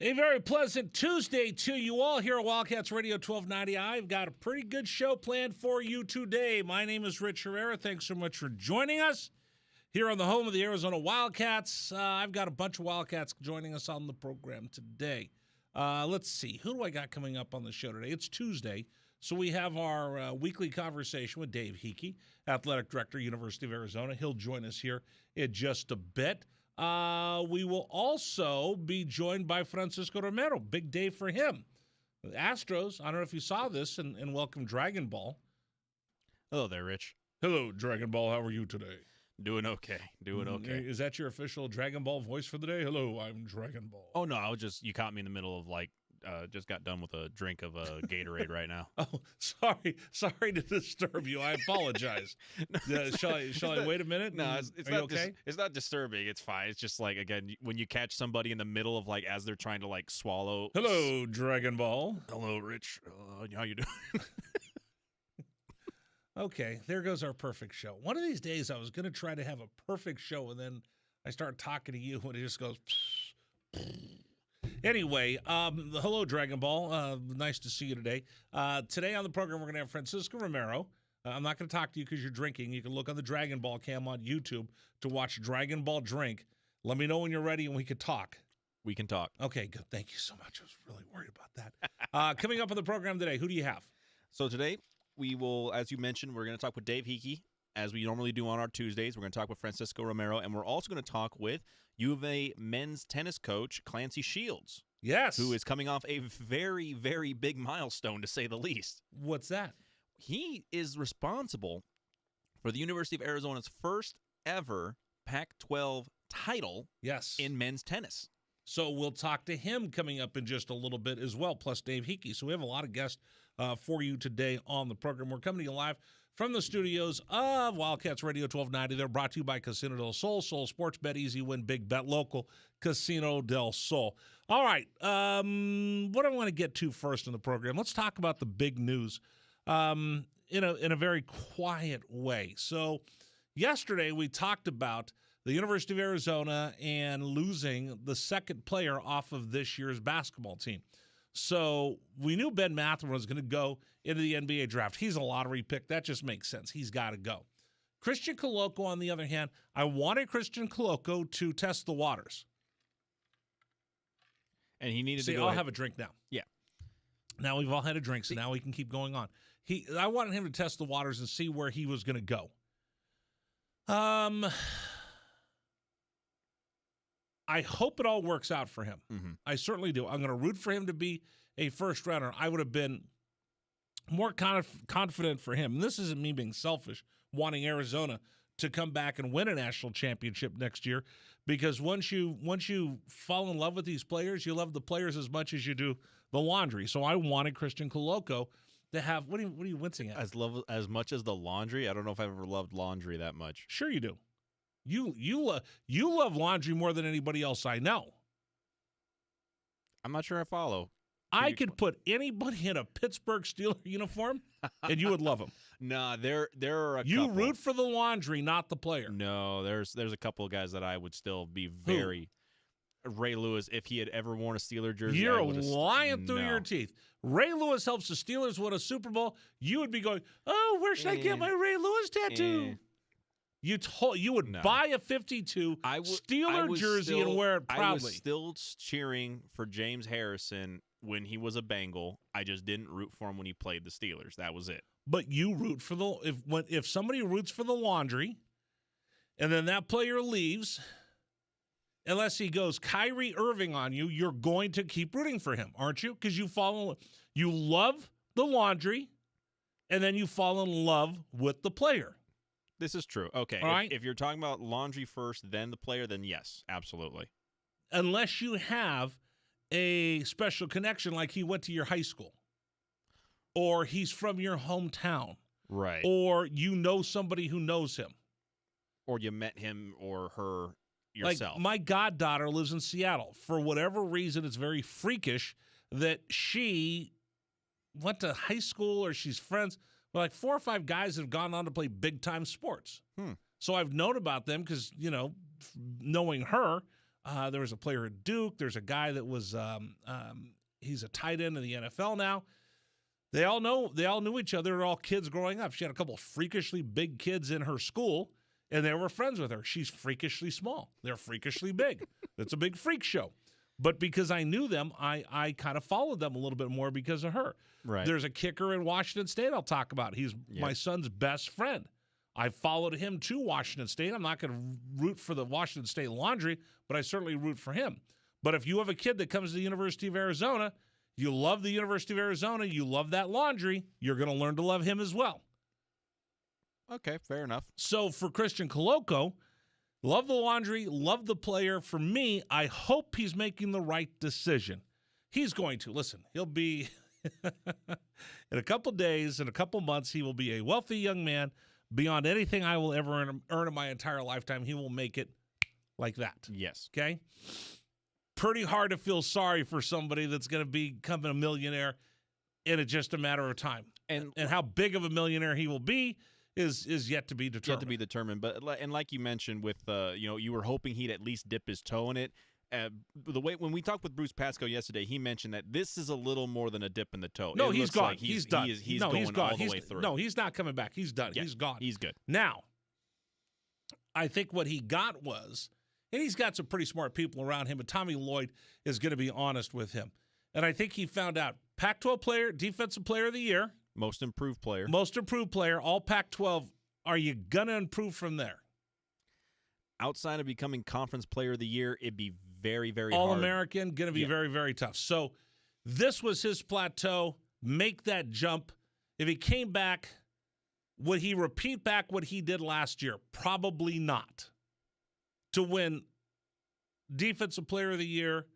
A very pleasant Tuesday to you all here at Wildcats Radio 1290. I've got a pretty good show planned for you today. My name is Rich Herrera. Thanks so much for joining us here on the home of the Arizona Wildcats. I've got a bunch of Wildcats joining us on the program today. Let's see. Who do I got coming up on the show today? It's Tuesday, so we have our weekly conversation with Dave Hickey, Athletic Director, University of Arizona. He'll join us here in just a bit. We will also be joined by Francisco Romero. Big day for him. The Astros, I don't know if you saw this, and welcome Dragon Ball. Hello there, Rich. Hello, Dragon Ball. How are you today? Doing okay. Is that your official Dragon Ball voice for the day? Hello, I'm Dragon Ball. Oh, no, you caught me in the middle of, just got done with a drink of a Gatorade right now. Oh, sorry to disturb you. I apologize. Shall I wait a minute? No, it's not okay? It's not disturbing. It's fine. It's just again, when you catch somebody in the middle of as they're trying to swallow. Hello, Dragon Ball. Hello, Rich. How you doing? Okay, there goes our perfect show. One of these days, I was going to try to have a perfect show, and then I start talking to you, and it just goes. Anyway, hello, Dragon Ball. Nice to see you today. Today on the program, we're going to have Francisco Romero. I'm not going to talk to you because you're drinking. You can look on the Dragon Ball cam on YouTube to watch Dragon Ball drink. Let me know when you're ready, and we can talk. We can talk. Okay, good. Thank you so much. I was really worried about that. Coming up on the program today, who do you have? So today, we will, as you mentioned, we're going to talk with Dave Hickey, as we normally do on our Tuesdays. We're going to talk with Francisco Romero, and we're also going to talk with U of A men's tennis coach, Clancy Shields. Yes. Who is coming off a very, very big milestone, to say the least. What's that? He is responsible for the University of Arizona's first ever Pac-12 title in men's tennis. So we'll talk to him coming up in just a little bit as well, plus Dave Hickey. So we have a lot of guests for you today on the program. We're coming to you live from the studios of Wildcats Radio 1290. They're brought to you by Casino del Sol. Sol Sports, bet easy, win big, bet local. Casino del Sol. All right, what I want to get to first in the program, let's talk about the big news in a very quiet way. So yesterday we talked about the University of Arizona and losing the second player off of this year's basketball team. So we knew Ben Mathurin was going to go into the NBA draft. He's a lottery pick. That just makes sense. He's got to go. Christian Koloko, on the other hand, I wanted Christian Koloko to test the waters. And he needed to go I'll ahead. Have a drink now. Yeah. Now we've all had a drink, so now we can keep going on. I wanted him to test the waters and see where he was going to go. I hope it all works out for him. Mm-hmm. I certainly do. I'm going to root for him to be a first rounder. I would have been more confident for him. And this isn't me being selfish, wanting Arizona to come back and win a national championship next year, because once you fall in love with these players, you love the players as much as you do the laundry. So I wanted Christian Koloko to have. What are you wincing at? As much as the laundry. I don't know if I've ever loved laundry that much. Sure you do. You love laundry more than anybody else I know. I'm not sure I follow. I could put anybody in a Pittsburgh Steelers uniform, and you would love them. Nah, there are a couple. You root for the laundry, not the player. No, there's a couple of guys that I would still be very. Who? Ray Lewis, if he had ever worn a Steeler jersey, you're lying through your teeth. Ray Lewis helps the Steelers win a Super Bowl. You would be going, oh, where should I get my Ray Lewis tattoo? You would buy a 52 Steeler jersey and wear it proudly. I was still cheering for James Harrison when he was a Bengal. I just didn't root for him when he played the Steelers. That was it. But you root for if somebody roots for the laundry, and then that player leaves, unless he goes Kyrie Irving on you, you're going to keep rooting for him, aren't you? Because you love the laundry, and then you fall in love with the player. This is true. Okay. Right? If you're talking about laundry first, then the player, then yes, absolutely. Unless you have a special connection, like he went to your high school, or he's from your hometown, right? Or you know somebody who knows him, or you met him or her yourself. Like my goddaughter lives in Seattle. For whatever reason, it's very freakish that she went to high school or she's friends. Like 4 or 5 guys have gone on to play big-time sports. So I've known about them because, knowing her, There was a player at Duke. There's a guy that was he's a tight end in the NFL now. They all knew each other. They're all kids growing up. She had a couple of freakishly big kids in her school, and they were friends with her. She's freakishly small. They're freakishly big. It's a big freak show. But because I knew them, I kind of followed them a little bit more because of her. Right. There's a kicker in Washington State I'll talk about. He's my son's best friend. I followed him to Washington State. I'm not going to root for the Washington State Laundry, but I certainly root for him. But if you have a kid that comes to the University of Arizona, you love the University of Arizona, you love that Laundry, you're going to learn to love him as well. Okay, fair enough. So for Christian Coloco, love the Laundry, love the player. For me, I hope he's making the right decision. He's going to. Listen, he'll be, in a couple days, in a couple months, he will be a wealthy young man. Beyond anything I will ever earn in my entire lifetime, he will make it like that. Yes. Okay? Pretty hard to feel sorry for somebody that's going to become a millionaire in just a matter of time. And how big of a millionaire he will be is yet to be determined. Yet to be determined. But and like you mentioned with you were hoping he'd at least dip his toe in it. The way when we talked with Bruce Pascoe yesterday, he mentioned that this is a little more than a dip in the toe. No, he's gone. Like he's done. He's going all the way through. No, he's not coming back. He's done. Yeah, he's gone. He's good. Now, I think what he got was, and he's got some pretty smart people around him, and Tommy Lloyd is going to be honest with him. And I think he found out Pac-12 player, defensive player of the year. Most improved player. All Pac-12. Are you going to improve from there? Outside of becoming conference player of the year, it'd be very, very hard. All-American, going to be very, very tough. So this was his plateau. Make that jump. If he came back, would he repeat back what he did last year? Probably not. To win defensive player of the year,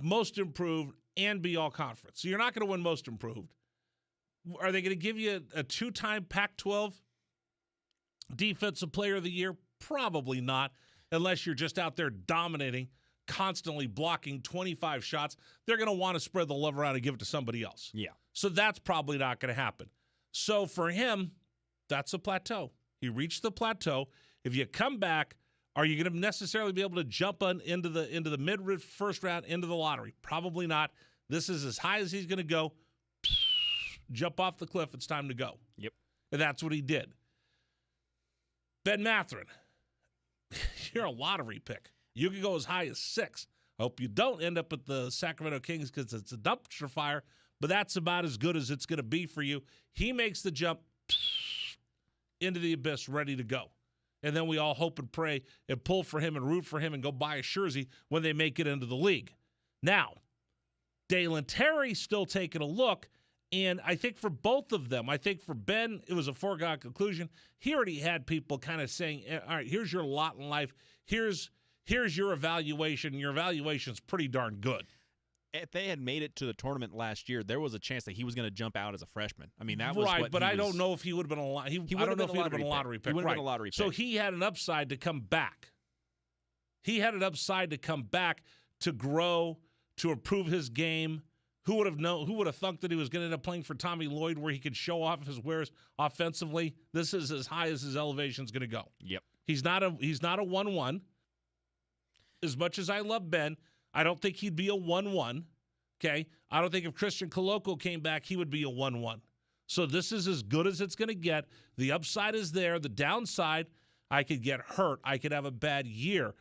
most improved, and be all conference. So you're not going to win most improved. Are they going to give you a two-time Pac-12 defensive player of the year? Probably not, unless you're just out there dominating, constantly blocking 25 shots. They're going to want to spread the love around and give it to somebody else. Yeah. So that's probably not going to happen. So for him, that's a plateau. He reached the plateau. If you come back, are you going to necessarily be able to jump into the mid first round, into the lottery? Probably not. This is as high as he's going to go. Jump off the cliff. It's time to go. Yep. And that's what he did. Ben Mathurin, you're a lottery pick. You can go as high as 6. I hope you don't end up at the Sacramento Kings because it's a dumpster fire, but that's about as good as it's going to be for you. He makes the jump into the abyss, ready to go. And then we all hope and pray and pull for him and root for him and go buy a jersey when they make it into the league. Now, Dalen Terry's still taking a look, and I think for both of them, I think for Ben, it was a foregone conclusion. He already had people kind of saying, all right, here's your lot in life. Here's your evaluation. Your evaluation's pretty darn good. If they had made it to the tournament last year, there was a chance that he was going to jump out as a freshman. I mean, that was right, what but I don't know if he would have been a lottery pick. He would have been a lottery pick. So he had an upside to come back. He had an upside to come back, to grow, to improve his game. Who would have known? Who would have thunk that he was going to end up playing for Tommy Lloyd, where he could show off his wares offensively? This is as high as his elevation is going to go. Yep. He's not a 1-1. As much as I love Ben, I don't think he'd be a 1-1. Okay? I don't think if Christian Coloco came back, he would be a 1-1. So this is as good as it's going to get. The upside is there. The downside, I could get hurt. I could have a bad year.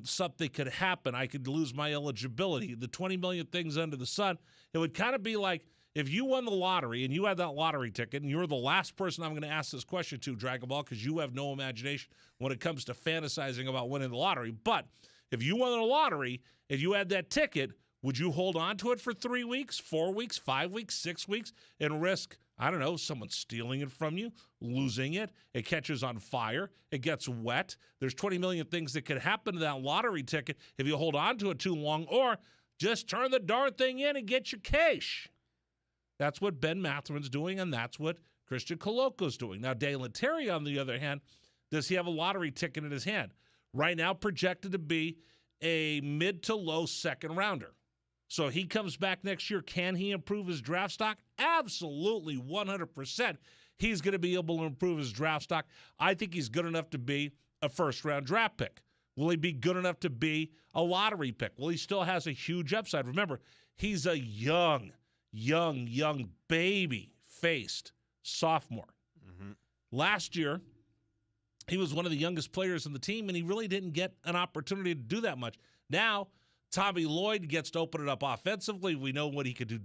Something could happen. I could lose my eligibility. The 20 million things under the sun. It would kind of be like if you won the lottery and you had that lottery ticket, and you're the last person I'm going to ask this question to, Dragon Ball, because you have no imagination when it comes to fantasizing about winning the lottery. But if you won the lottery and you had that ticket, would you hold on to it for 3 weeks, 4 weeks, 5 weeks, 6 weeks, and risk, I don't know, someone stealing it from you, losing it, it catches on fire, it gets wet? There's 20 million things that could happen to that lottery ticket if you hold on to it too long, or just turn the darn thing in and get your cash. That's what Ben Mathurin's doing, and that's what Christian Coloco's doing. Now, Dalen Terry, on the other hand, does he have a lottery ticket in his hand? Right now projected to be a mid to low second rounder. So he comes back next year. Can he improve his draft stock? Absolutely, 100%. He's going to be able to improve his draft stock. I think he's good enough to be a first-round draft pick. Will he be good enough to be a lottery pick? Well, he still has a huge upside. Remember, he's a young baby-faced sophomore. Mm-hmm. Last year, he was one of the youngest players in the team, and he really didn't get an opportunity to do that much. Now, Tommy Lloyd gets to open it up offensively. We know what he could do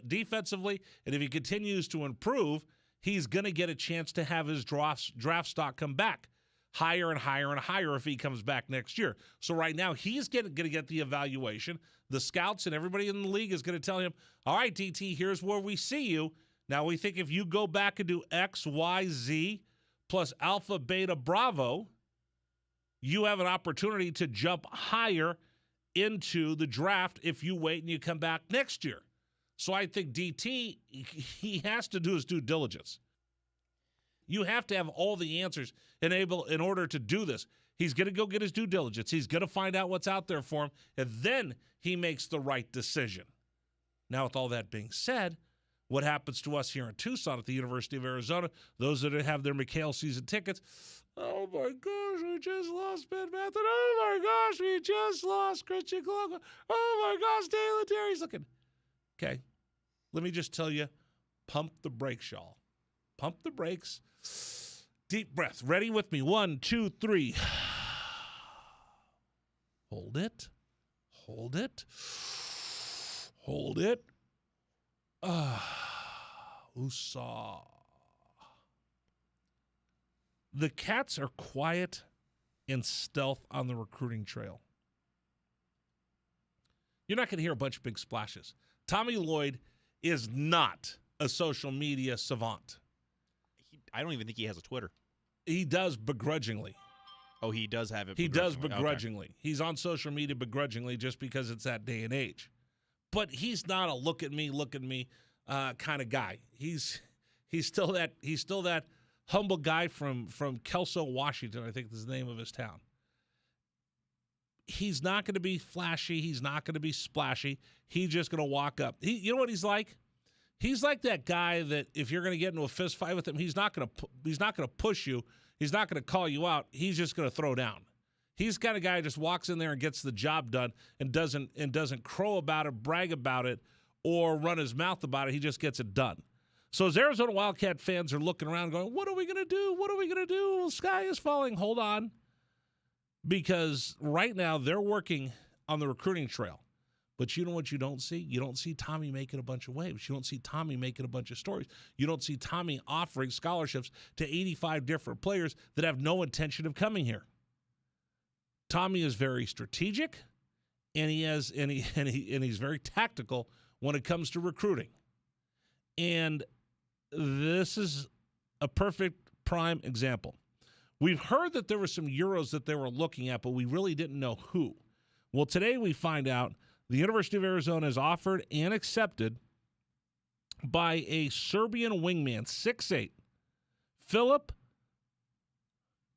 defensively, and if he continues to improve, he's going to get a chance to have his draft stock come back higher and higher and higher if he comes back next year. So right now, he's going to get the evaluation. The scouts and everybody in the league is going to tell him, all right, DT, here's where we see you. Now, we think if you go back and do X, Y, Z, plus Alpha, Beta, Bravo, you have an opportunity to jump higher into the draft if you wait and you come back next year. So I think DT, he has to do his due diligence. You have to have all the answers in order to do this. He's going to go get his due diligence. He's going to find out what's out there for him, and then he makes the right decision. Now, with all that being said, what happens to us here in Tucson at the University of Arizona, those that have their McHale season tickets, oh my gosh, we just lost Ben Mathis. Oh my gosh, we just lost Christian Colombo. Oh my gosh, Taylor Terry's looking. Okay, let me just tell you, pump the brakes, y'all. Pump the brakes. Deep breath. Ready with me. 1, 2, 3. Hold it. Hold it. Hold it. Woosah. The Cats are quiet and stealth on the recruiting trail. You're not going to hear a bunch of big splashes. Tommy Lloyd is not a social media savant. I don't even think he has a Twitter. He does begrudgingly. Oh, he does have it. He does begrudgingly. Okay. He's on social media begrudgingly just because it's that day and age. But he's not a look at me kind of guy. He's still that humble guy from Kelso, Washington, I think is the name of his town. He's not going to be flashy. He's not going to be splashy. He's just going to walk up. You know what he's like? He's like that guy that if you're going to get into a fist fight with him, he's not going to push you. He's not going to call you out. He's just going to throw down. He's kind of guy who just walks in there and gets the job done and doesn't crow about it, brag about it, or run his mouth about it. He just gets it done. So as Arizona Wildcat fans are looking around going, what are we going to do? What are we going to do? The sky is falling. Hold on. Because right now they're working on the recruiting trail. But you know what you don't see? You don't see Tommy making a bunch of waves. You don't see Tommy making a bunch of stories. You don't see Tommy offering scholarships to 85 different players that have no intention of coming here. Tommy is very strategic, and he's very tactical when it comes to recruiting. And this is a perfect prime example. We've heard that there were some Euros that they were looking at, but we really didn't know who. Well, today we find out the University of Arizona is offered and accepted by a Serbian wingman, 6'8". Philip,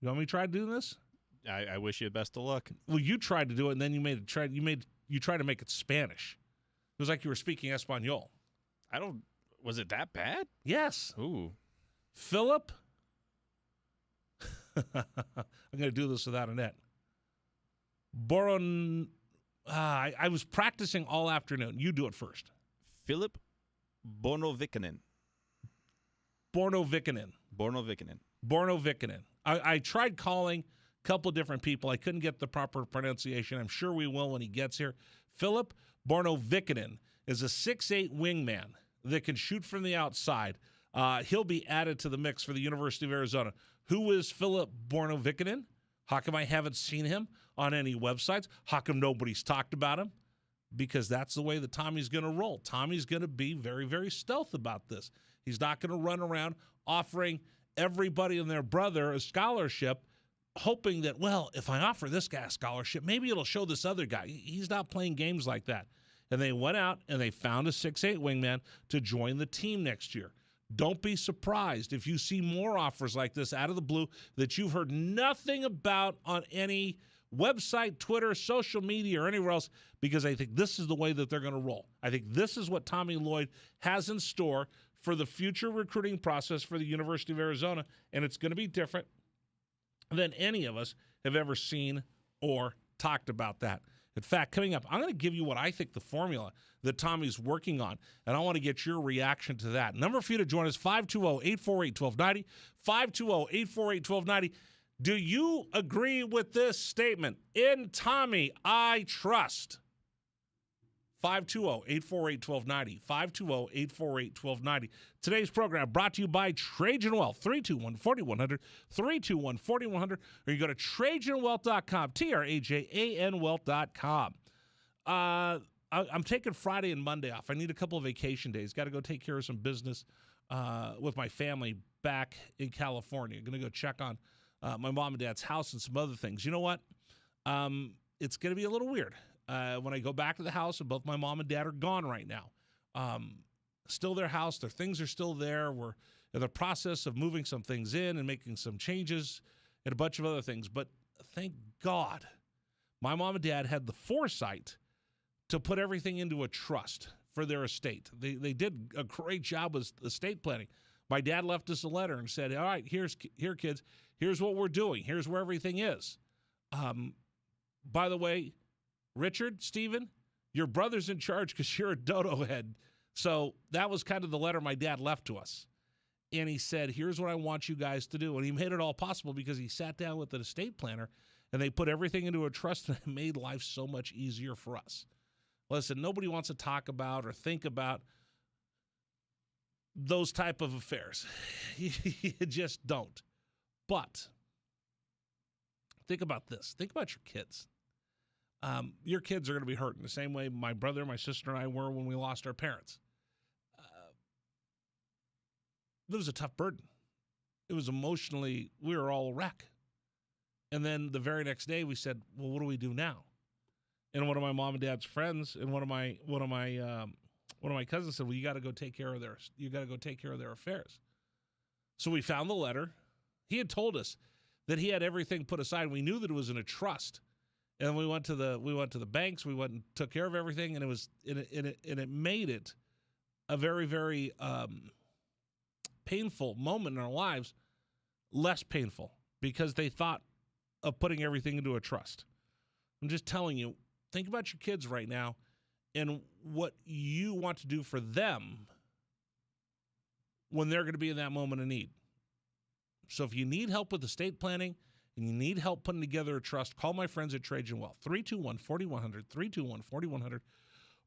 you want me to try doing this? I wish you the best of luck. Well, you tried to do it, and then you tried to make it Spanish. It was like you were speaking Espanol. Was it that bad? Yes. Ooh. Philip. I'm going to do this without a net. I was practicing all afternoon. You do it first. Philip Bornovikinen. Bornovikinen. I tried calling a couple different people. I couldn't get the proper pronunciation. I'm sure we will when he gets here. Philip Bornovikinen is a 6'8" wingman that can shoot from the outside. He'll be added to the mix for the University of Arizona. Who is Philip Bornovikinen? How come I haven't seen him on any websites? How come nobody's talked about him? Because that's the way that Tommy's going to roll. Tommy's going to be very, very stealth about this. He's not going to run around offering everybody and their brother a scholarship, hoping that, well, if I offer this guy a scholarship, maybe it'll show this other guy. He's not playing games like that. And they went out and they found a 6'8" wingman to join the team next year. Don't be surprised if you see more offers like this out of the blue that you've heard nothing about on any website, Twitter, social media, or anywhere else, because I think this is the way that they're going to roll. I think this is what Tommy Lloyd has in store for the future recruiting process for the University of Arizona, and it's going to be different than any of us have ever seen or talked about that. In fact, coming up, I'm going to give you what I think the formula that Tommy's working on, and I want to get your reaction to that. Number for you to join us, 520-848-1290, 520-848-1290. Do you agree with this statement? In Tommy, I trust. 520-848-1290, 520-848-1290. Today's program brought to you by Trajan Wealth, 321-4100, 321-4100, or you go to TrajanWealth.com, TRAJAN Wealth.com. I'm taking Friday and Monday off. I need a couple of vacation days. Got to go take care of some business with my family back in California. Going to go check on my mom and dad's house and some other things. You know what? It's going to be a little weird. When I go back to the house, and both my mom and dad are gone right now. Still their house, their things are still there. We're in the process of moving some things in and making some changes and a bunch of other things. But thank God my mom and dad had the foresight to put everything into a trust for their estate. They did a great job with estate planning. My dad left us a letter and said, all right, here, kids, here's what we're doing. Here's where everything is. By the way, Richard, Stephen, your brother's in charge because you're a dodo head. So that was kind of the letter my dad left to us. And he said, here's what I want you guys to do. And he made it all possible because he sat down with an estate planner and they put everything into a trust, and it made life so much easier for us. Listen, nobody wants to talk about or think about those type of affairs. You just don't. But think about this. Think about your kids. Your kids are going to be hurting the same way my brother, my sister, and I were when we lost our parents. It was a tough burden. It was emotionally, we were all a wreck. And then the very next day we said, well, what do we do now? And one of my mom and dad's friends and one of my cousins said, well, you got to go take care of their affairs. So we found the letter. He had told us that he had everything put aside. We knew that it was in a trust. And we went to the banks. We went and took care of everything, and it made it a very, very painful moment in our lives less painful because they thought of putting everything into a trust. I'm just telling you, think about your kids right now and what you want to do for them when they're going to be in that moment of need. So if you need help with estate planning, and you need help putting together a trust, call my friends at Trajan Wealth, 321-4100, 321-4100,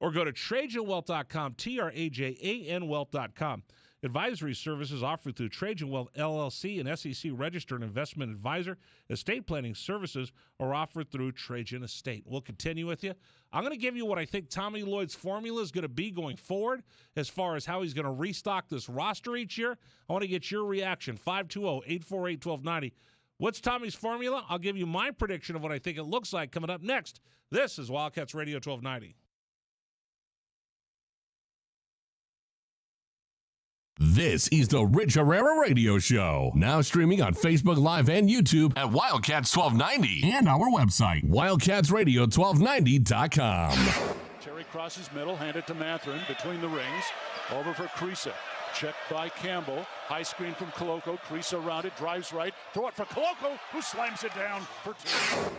or go to TrajanWealth.com, TRAJAN Wealth.com. Advisory services offered through Trajan Wealth LLC, an SEC-registered investment advisor. Estate planning services are offered through Trajan Estate. We'll continue with you. I'm going to give you what I think Tommy Lloyd's formula is going to be going forward as far as how he's going to restock this roster each year. I want to get your reaction, 520-848-1290. What's Tommy's formula? I'll give you my prediction of what I think it looks like coming up next. This is Wildcats Radio 1290. This is the Rich Herrera Radio Show. Now streaming on Facebook Live and YouTube at Wildcats 1290 and our website, wildcatsradio1290.com. Terry crosses middle, handed to Matherin between the rings. Over for Creasa. Checked by Campbell. High screen from Koloko. Creasa around it, drives right. Throw it for Koloko, who slams it down for two.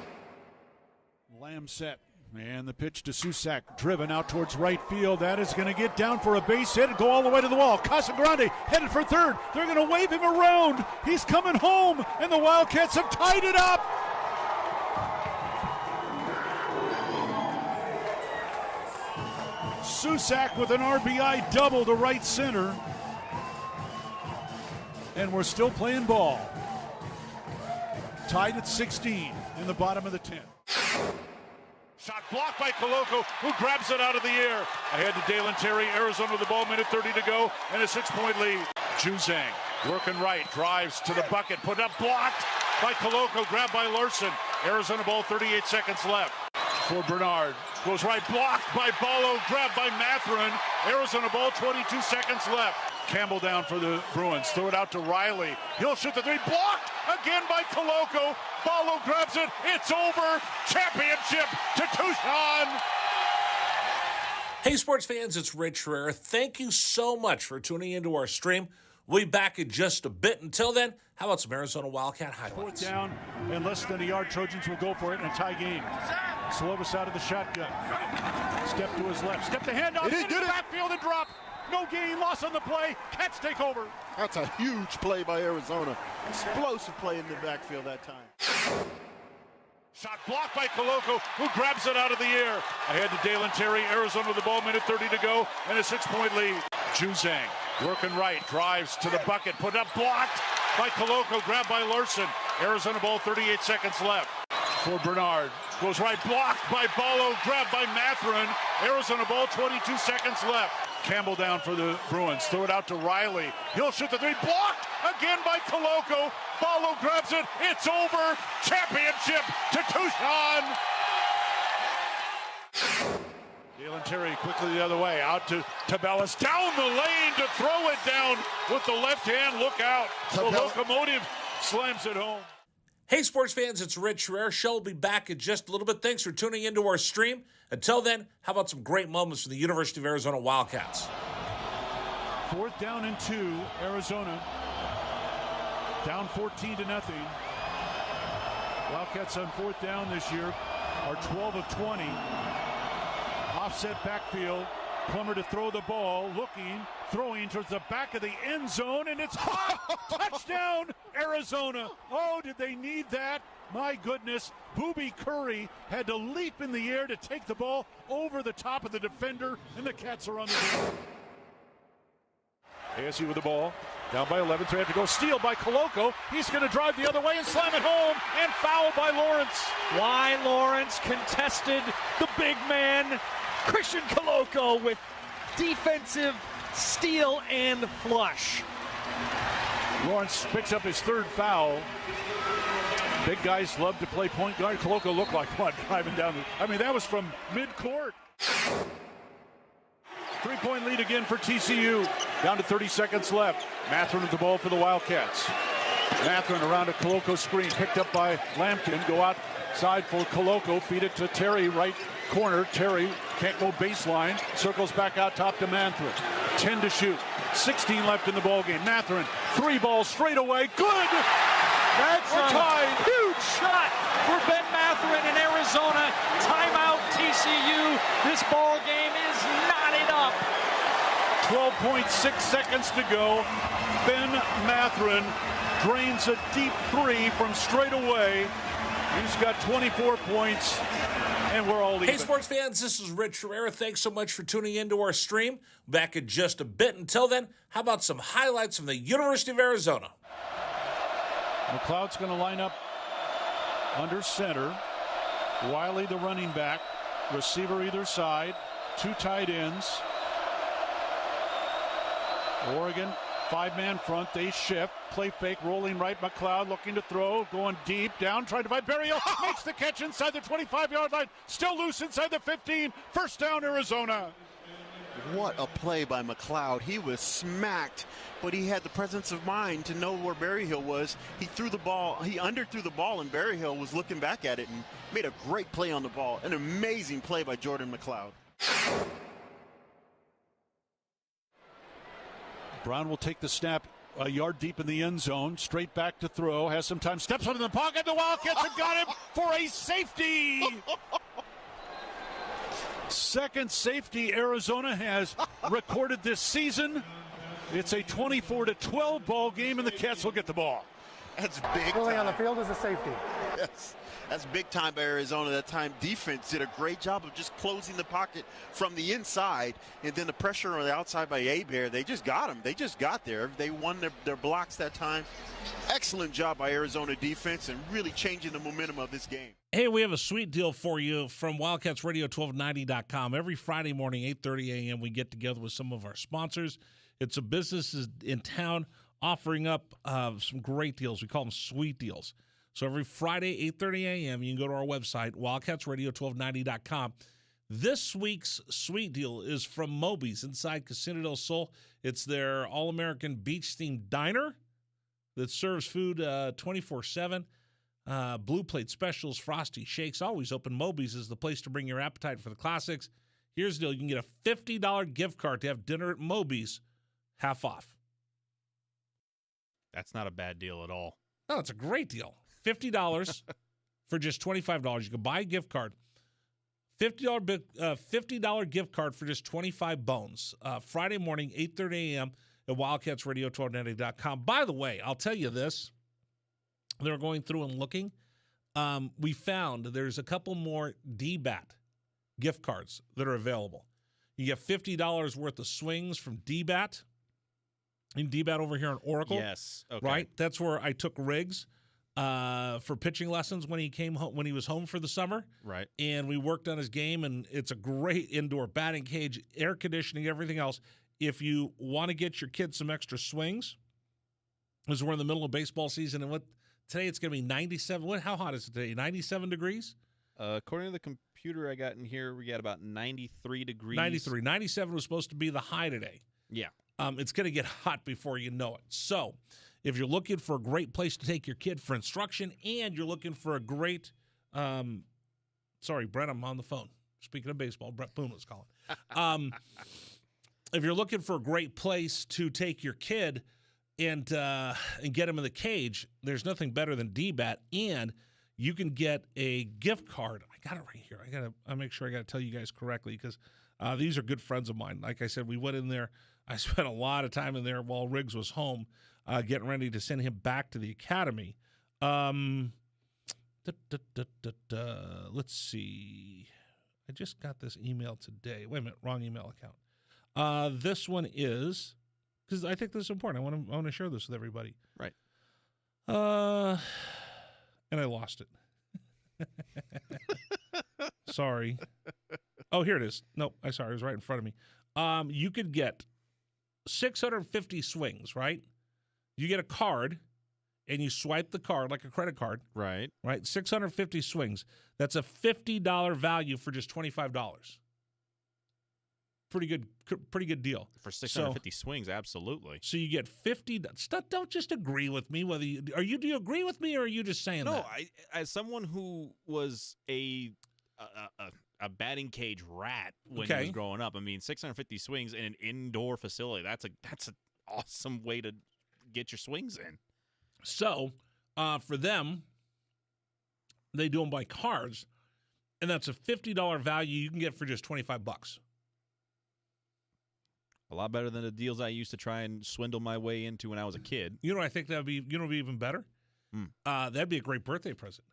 Lamb set. And the pitch to Susak, driven out towards right field. That is going to get down for a base hit and go all the way to the wall. Casagrande headed for third. They're going to wave him around. He's coming home, and the Wildcats have tied it up. Susak with an RBI double to right center. And we're still playing ball. Tied at 16 in the bottom of the 10th. Shot blocked by Koloko, who grabs it out of the air. Ahead to Dalen Terry, Arizona with the ball, minute 30 to go, and a 6-point lead. Juzang working right, drives to the bucket, put up, blocked by Koloko, grabbed by Larson. Arizona ball, 38 seconds left. For Bernard, goes right, blocked by Ballo, grabbed by Matherin. Arizona ball, 22 seconds left. Campbell down for the Bruins, throw it out to Riley. He'll shoot the three, blocked again by Koloko. Ballo grabs it, it's over. Championship to Tucson. Hey, sports fans, it's Rich Herrera. Thank you so much for tuning into our stream. We'll be back in just a bit. Until then, how about some Arizona Wildcat highlights? Fourth down and less than a yard. Trojans will go for it in a tie game. Slovis out of the shotgun. Step to his left. Step the handoff. Into the backfield and drop. No gain. Loss on the play. Cats take over. That's a huge play by Arizona. Explosive play in the backfield that time. Shot blocked by Coloco, who grabs it out of the air. Ahead to Dalen Terry. Arizona with the ball, minute 30 to go, and a 6-point lead. Juzang working right, drives to the bucket, put up, blocked by Coloco, grabbed by Larson. Arizona ball, 38 seconds left. For Bernard, goes right, blocked by Ballo, grabbed by Matherin. Arizona ball, 22 seconds left. Campbell down for the Bruins, throw it out to Riley. He'll shoot the three, blocked again by Coloco. Ballo grabs it, it's over. Championship to Tucson. Dalen Terry quickly the other way, out to Tabellas, down the lane to throw it down with the left hand. Look out. The locomotive slams it home. Hey, sports fans, it's Rich Herrera. Show will be back in just a little bit. Thanks for tuning into our stream. Until then, how about some great moments from the University of Arizona Wildcats? Fourth down and 2, Arizona. Down 14-0. Wildcats on fourth down this year are 12 of 20. Offset backfield. Plummer to throw the ball, looking, throwing towards the back of the end zone, and it's hot! Touchdown, Arizona! Oh, did they need that? My goodness, Booby Curry had to leap in the air to take the ball over the top of the defender, and the Cats are on the board. ASU with the ball, down by 11, 3 have to go, steal by Coloco. He's going to drive the other way and slam it home, and foul by Lawrence. Why Lawrence contested the big man, Christian Coloco, with defensive steal and flush. Lawrence picks up his third foul. Big guys love to play point guard. Coloco looked like one driving down. That was from midcourt. 3-point lead again for TCU. Down to 30 seconds left. Matherin with the ball for the Wildcats. Matherin around a Coloco screen, picked up by Lampkin. Go outside for Coloco. Feed it to Terry, right corner. Terry can't go baseline. Circles back out top to Matherin. 10 to shoot. 16 left in the ballgame. Matherin, 3 balls straight away. Good! That's We're a tied. huge shot for Ben Matherin in Arizona. Timeout TCU. This ball game is knotted up. 12.6 seconds to go. Ben Matherin drains a deep 3 from straight away. He's got 24 points, and we're all even. Hey, sports fans, this is Rich Herrera. Thanks so much for tuning into our stream. Back in just a bit. Until then, how about some highlights from the University of Arizona? McLeod's going to line up under center. Wiley, the running back. Receiver either side. 2 tight ends. Oregon, 5-man front. They shift. Play fake, rolling right. McLeod looking to throw. Going deep. Down, trying to find Berrio. Makes the catch inside the 25-yard line. Still loose inside the 15. First down, Arizona. What a play by McLeod. He was smacked, but he had the presence of mind to know where Berryhill was. He threw the ball. He underthrew the ball, and Berryhill was looking back at it and made a great play on the ball. An amazing play by Jordan McLeod. Brown will take the snap a yard deep in the end zone. Straight back to throw. Has some time. Steps up in the pocket. The Wildcats have got him for a safety. Second safety Arizona has recorded this season. It's a 24-12 ball game, and the Cats will get the ball. That's big Pulling on the time. field is a safety. Yes, that's big time by Arizona. That time defense did a great job of just closing the pocket from the inside, and then the pressure on the outside by Abear. They just got him. They just got there. They won their blocks that time. Excellent job by Arizona defense and really changing the momentum of this game. Hey, we have a sweet deal for you from Wildcats Radio 1290.com. Every Friday morning, 8:30 a.m., we get together with some of our sponsors. It's a business in town offering up some great deals. We call them sweet deals. So every Friday, 8:30 a.m., you can go to our website, wildcatsradio1290.com. This week's sweet deal is from Moby's inside Casino del Sol. It's their all-American beach-themed diner that serves food 24/7. Blue plate specials, frosty shakes, always open. Moby's is the place to bring your appetite for the classics. Here's the deal. You can get a $50 gift card to have dinner at Moby's, half off. That's not a bad deal at all. No, it's a great deal. $50 for just $25. You can buy a gift card. $50 gift card for just 25 bones. Friday morning, 8:30 a.m. at WildcatsRadio1290.com. By the way, I'll tell you this. They're going through and looking. We found there's a couple more DBAT gift cards that are available. You get $50 worth of swings from DBAT. In DBAT over here in Oracle. Yes. Okay. Right? That's where I took Riggs for pitching lessons when he came home, when he was home for the summer. Right. And we worked on his game, and it's a great indoor batting cage, air conditioning, everything else. If you want to get your kids some extra swings, because we're in the middle of baseball season, and today it's going to be 97. How hot is it today? 97 degrees? According to the computer I got in here, we got about 93 degrees. 93. 97 was supposed to be the high today. Yeah. It's going to get hot before you know it. So if you're looking for a great place to take your kid for instruction, and you're looking for a great sorry, Brett, I'm on the phone. Speaking of baseball, Brett Boone was calling. If you're looking for a great place to take your kid and get him in the cage, there's nothing better than DBAT, and you can get a gift card. I got it right here. I'll make sure I got to tell you guys correctly, because these are good friends of mine. Like I said, we went in there. I spent a lot of time in there while Riggs was home, getting ready to send him back to the academy. Let's see. I just got this email today. Wait a minute, wrong email account. This one is, because I think this is important. I want to share this with everybody. Right. And I lost it. Sorry. Oh, here it is. Nope, it was right in front of me. You could get 650 swings, right? You get a card, and you swipe the card like a credit card. Right. Right? 650 swings. That's a $50 value for just $25. Pretty good deal. For 650 swings, absolutely. So you get 50. Don't just agree with me. Do you agree with me, or are you just saying that? No, as someone who was a batting cage rat when he was growing up, I mean, 650 swings in an indoor facility, that's an awesome way to get your swings in. So for them, they do them by cards, and that's a $50 value you can get for just $25. A lot better than the deals I used to try and swindle my way into when I was a kid. You know what I think that'd be? You know, be even better. That'd be a great birthday present.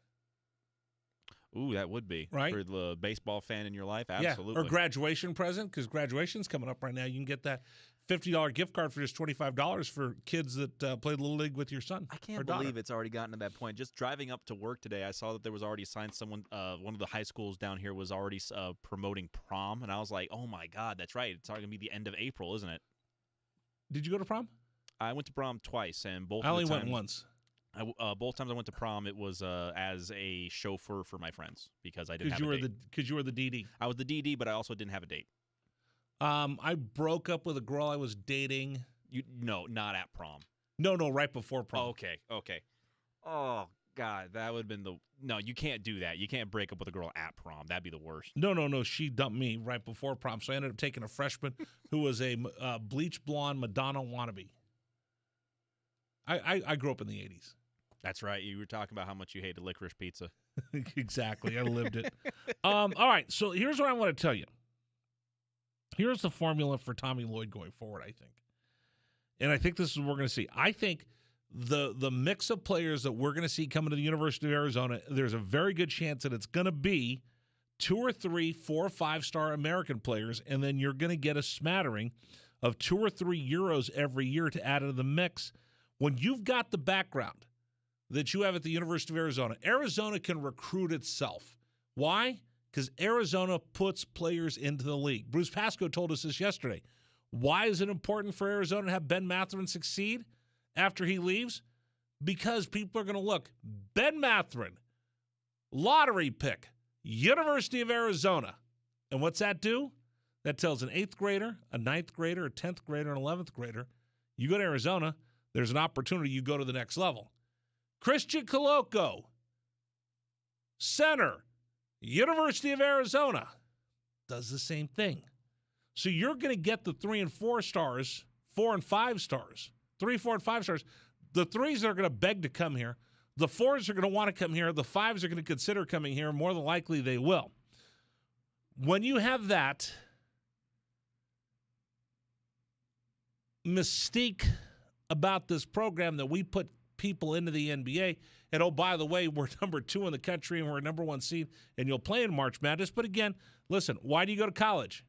Ooh, that would be right for the baseball fan in your life. Absolutely. Yeah, or graduation present, because graduation's coming up right now. You can get that $50 gift card for just $25 for kids that play Little League with your son. I can't believe it's already gotten to that point. Just driving up to work today, I saw that there was already signed someone. One of the high schools down here was already promoting prom, and I was like, "Oh my God, that's right! It's already gonna be the end of April, isn't it?" Did you go to prom? I went to prom twice, and both. I only went once. Both times I went to prom, it was as a chauffeur for my friends because I didn't have a date. Because you were the DD. I was the DD, but I also didn't have a date. I broke up with a girl I was dating. No, not at prom. No, right before prom. Oh, okay. Oh, God, that would have been No, you can't do that. You can't break up with a girl at prom. That'd be the worst. No. She dumped me right before prom, so I ended up taking a freshman who was a bleach blonde Madonna wannabe. I grew up in the 80s. That's right. You were talking about how much you hated licorice pizza. Exactly. I lived it. All right, so here's what I want to tell you. Here's the formula for Tommy Lloyd going forward, I think. And I think this is what we're going to see. I think the mix of players that we're going to see coming to the University of Arizona, there's a very good chance that it's going to be 2 or 3 4- or 5-star American players, and then you're going to get a smattering of 2 or 3 Euros every year to add into the mix. When you've got the background that you have at the University of Arizona, Arizona can recruit itself. Why? Because Arizona puts players into the league. Bruce Pascoe told us this yesterday. Why is it important for Arizona to have Ben Mathurin succeed after he leaves? Because people are going to look. Ben Mathurin, lottery pick, University of Arizona. And what's that do? That tells an 8th grader, a 9th grader, a 10th grader, an 11th grader, you go to Arizona, there's an opportunity you go to the next level. Christian Coloco, center, University of Arizona, does the same thing. So you're going to get the 3 and 4 stars, 4 and 5 stars, 3, 4, and 5 stars. The 3s are going to beg to come here. The 4s are going to want to come here. The 5s are going to consider coming here. More than likely, they will. When you have that mystique about this program that we put people into the NBA, and oh, by the way, we're number 2 in the country and we're number 1 seed, and you'll play in March Madness. But again, listen, why do you go to college?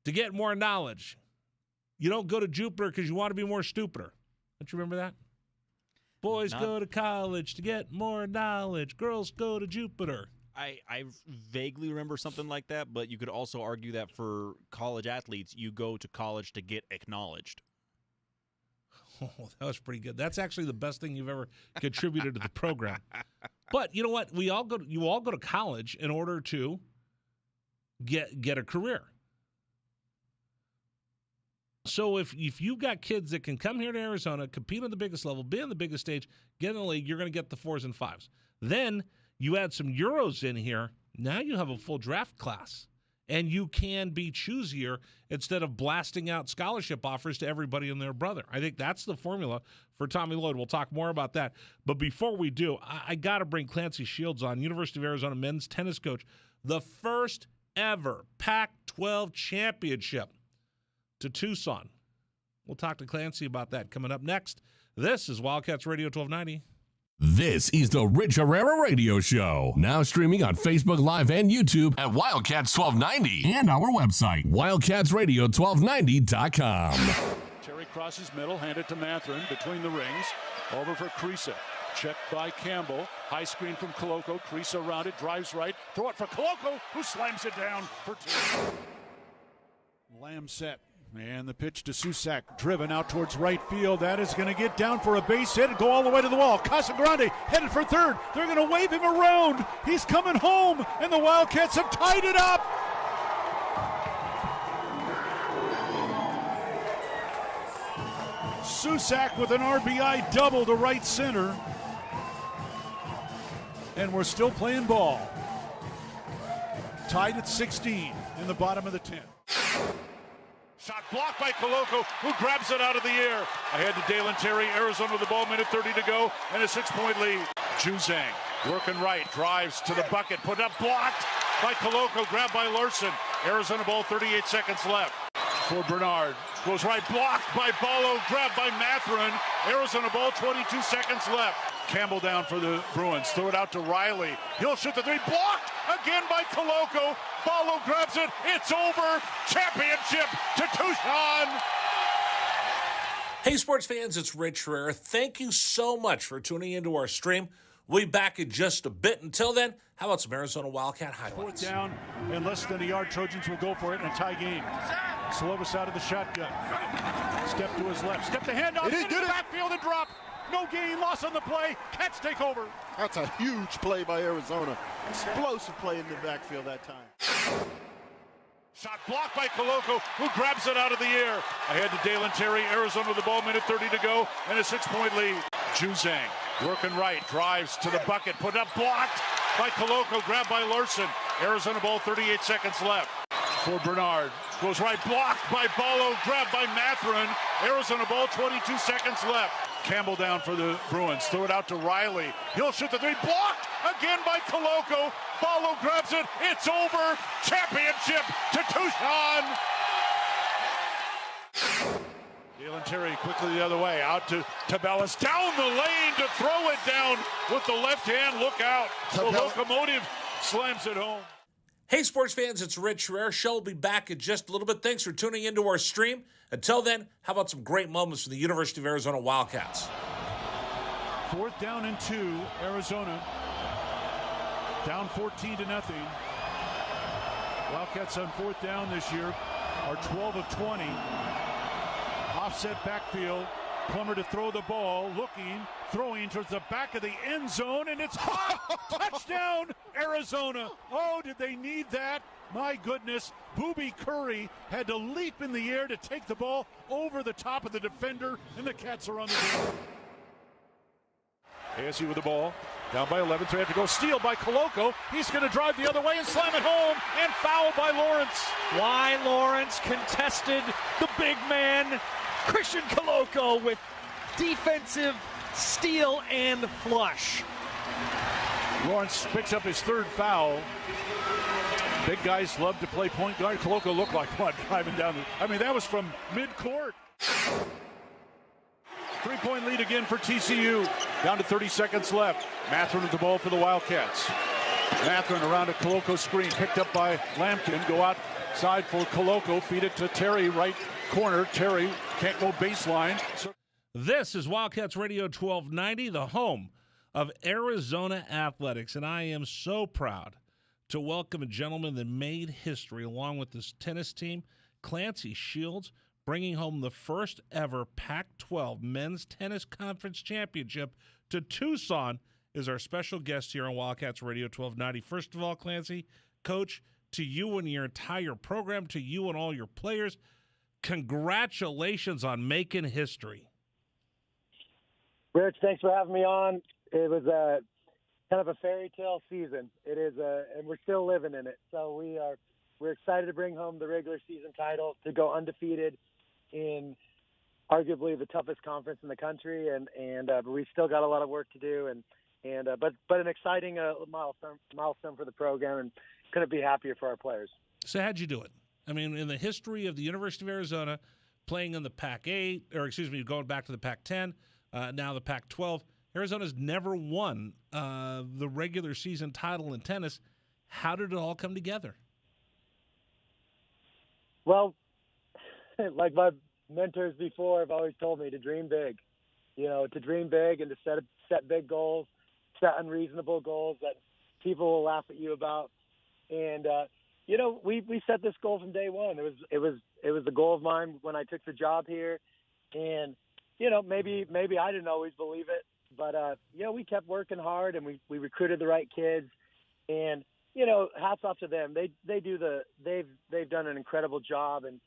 To get more knowledge. You don't go to Jupiter because you want to be more stupider. Don't you remember that? Boys go to college to get more knowledge. Girls go to Jupiter. I vaguely remember something like that, but you could also argue that for college athletes, you go to college to get acknowledged. Oh, that was pretty good. That's actually the best thing you've ever contributed to the program. But you know what? You all go to college in order to get a career. So if you've got kids that can come here to Arizona, compete on the biggest level, be on the biggest stage, get in the league, you're going to get the 4s and 5s. Then you add some Euros in here. Now you have a full draft class. And you can be choosier instead of blasting out scholarship offers to everybody and their brother. I think that's the formula for Tommy Lloyd. We'll talk more about that. But before we do, I got to bring Clancy Shields on, University of Arizona men's tennis coach, the first ever Pac-12 championship to Tucson. We'll talk to Clancy about that coming up next. This is Wildcats Radio 1290. This is the Rich Herrera Radio Show. Now streaming on Facebook Live and YouTube at Wildcats 1290 and our website, wildcatsradio1290.com. Terry crosses middle, handed to Mathurin between the rings. Over for Krisa. Checked by Campbell. High screen from Koloko. Krisa around it, drives right. Throw it for Koloko, who slams it down for 2. Lamb set. And the pitch to Susak, driven out towards right field. That is going to get down for a base hit and go all the way to the wall. Casagrande headed for third. They're going to wave him around. He's coming home, and the Wildcats have tied it up. Susak with an RBI double to right center. And we're still playing ball. Tied at 16 in the bottom of the 10th. Shot blocked by Koloko, who grabs it out of the air. Ahead to Dalen Terry, Arizona with the ball, minute 30 to go, and a 6-point lead. Juzang working right, drives to the bucket, put up, blocked by Koloko, grabbed by Larson. Arizona ball, 38 seconds left. For Bernard, goes right, blocked by Ballo, grabbed by Mathurin. Arizona ball, 22 seconds left. Campbell down for the Bruins, throw it out to Riley. He'll shoot the 3, blocked again by Koloko. Ballo grabs it, it's over. Championship to Tucson. Hey, sports fans, it's Rich Herrera. Thank you so much for tuning into our stream. We'll be back in just a bit. Until then, how about some Arizona Wildcat highlights? 4th down and less than a yard. Trojans will go for it in a tie game. Slovis out of the shotgun. Step to his left. Step the handoff into the backfield and drop. No gain, loss on the play. Cats take over. That's a huge play by Arizona. Explosive play in the backfield that time. Shot blocked by Koloko, who grabs it out of the air. Ahead to Dalen Terry, Arizona with the ball, minute 30 to go, and a 6-point lead. Juzang working right, drives to the bucket, put up, blocked by Koloko, grabbed by Larson. Arizona ball, 38 seconds left. For Bernard, goes right, blocked by Ballo, grabbed by Mathurin. Arizona ball, 22 seconds left. Campbell down for the Bruins, throw it out to Riley. He'll shoot the 3, blocked again by Koloko. Ballo grabs it, it's over. Championship to Tucson. Dalen Terry quickly the other way, out to Tabellas, down the lane to throw it down with the left hand. Look out. The locomotive slams it home. Hey, sports fans, it's Rich Herrera. Show will be back in just a little bit. Thanks for tuning into our stream. Until then, how about some great moments from the University of Arizona Wildcats? 4th down and 2, Arizona. Down 14-0. Wildcats on 4th down this year are 12 of 20. Offset backfield. Plummer to throw the ball, looking, throwing towards the back of the end zone, and it's caught. Touchdown, Arizona. Oh, did they need that? My goodness. Booby Curry had to leap in the air to take the ball over the top of the defender, and the Cats are on the board. ASU with the ball. Down by 11, so they have to go. Steal by Koloko. He's going to drive the other way and slam it home, and foul by Lawrence. Lawrence contested the big man, Christian Koloko, with defensive steal and flush. Lawrence picks up his third foul. Big guys love to play point guard. Koloko looked like what, driving down that was from mid-court. 3-point lead again for TCU. Down to 30 seconds left. Matherin with the ball for the Wildcats. Matherin around a Koloko screen, picked up by Lampkin. Go outside for Koloko. Feed it to Terry, right corner. Terry can't go baseline. This is Wildcats Radio 1290, the home of Arizona Athletics. And I am so proud to welcome a gentleman that made history along with this tennis team, Clancy Shields, bringing home the first ever Pac-12 Men's Tennis Conference Championship to Tucson, is our special guest here on Wildcats Radio 1290. First of all, Clancy, Coach, to you and your entire program, to you and all your players, congratulations on making history. Rich, thanks for having me on. It was kind of a fairy tale season. It is, and we're still living in it. So we're excited to bring home the regular season title, to go undefeated in arguably the toughest conference in the country, but we've still got a lot of work to do, but an exciting milestone for the program, and couldn't be happier for our players. So how'd you do it? I mean, in the history of the University of Arizona, playing in the Pac-8, going back to the Pac-10, now the Pac-12, Arizona's never won the regular season title in tennis. How did it all come together? Well, like my mentors before have always told me, to dream big. To dream big and to set big goals, set unreasonable goals that people will laugh at you about. And we set this goal from day one. It was the goal of mine when I took the job here, and maybe I didn't always believe it, but we kept working hard, and we recruited the right kids, and hats off to them. They've done an incredible job, and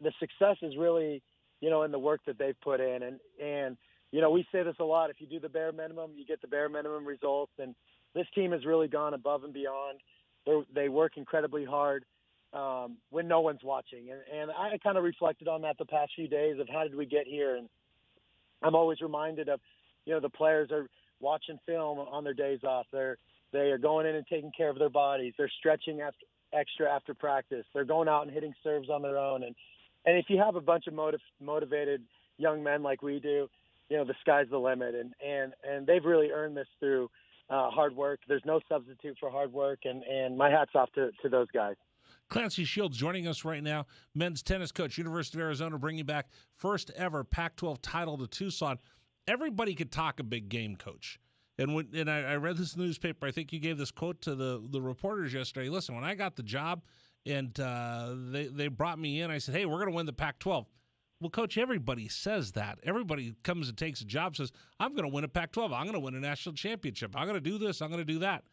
the success is really in the work that they've put in, and we say this a lot: if you do the bare minimum, you get the bare minimum results, and this team has really gone above and beyond. They work incredibly hard when no one's watching, and I kind of reflected on that the past few days of how did we get here, and I'm always reminded of the players are watching film on their days off. They are going in and taking care of their bodies. They're stretching extra after practice. They're going out and hitting serves on their own, and if you have a bunch of motivated young men like we do, the sky's the limit, and they've really earned this through hard work. There's no substitute for hard work, and my hat's off to those guys. Clancy Shields joining us right now, men's tennis coach, University of Arizona, bringing back first ever Pac-12 title to Tucson. Everybody could talk a big game, Coach. And I read this newspaper. I think you gave this quote to the reporters yesterday. Listen, when I got the job and they brought me in, I said, hey, we're going to win the Pac-12. Well, Coach, everybody says that. Everybody comes and takes a job, says, I'm going to win a Pac-12. I'm going to win a national championship. I'm going to do this. I'm going to do that.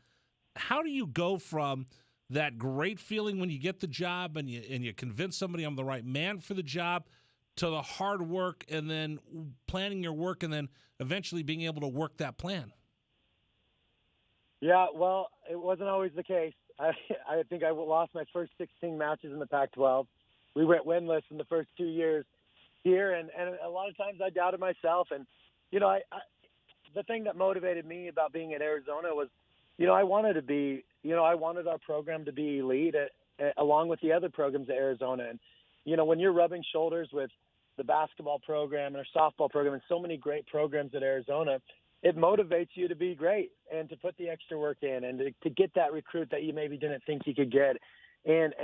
How do you go from that great feeling when you get the job and you convince somebody I'm the right man for the job to the hard work and then planning your work and then eventually being able to work that plan? Yeah, well, it wasn't always the case. I think I lost my first 16 matches in the Pac-12. We went winless in the first 2 years here, and a lot of times I doubted myself. And, I the thing that motivated me about being at Arizona was, I wanted to be, I wanted our program to be elite along with the other programs at Arizona. And, when you're rubbing shoulders with the basketball program and our softball program and so many great programs at Arizona, it motivates you to be great and to put the extra work in and to get that recruit that you maybe didn't think you could get and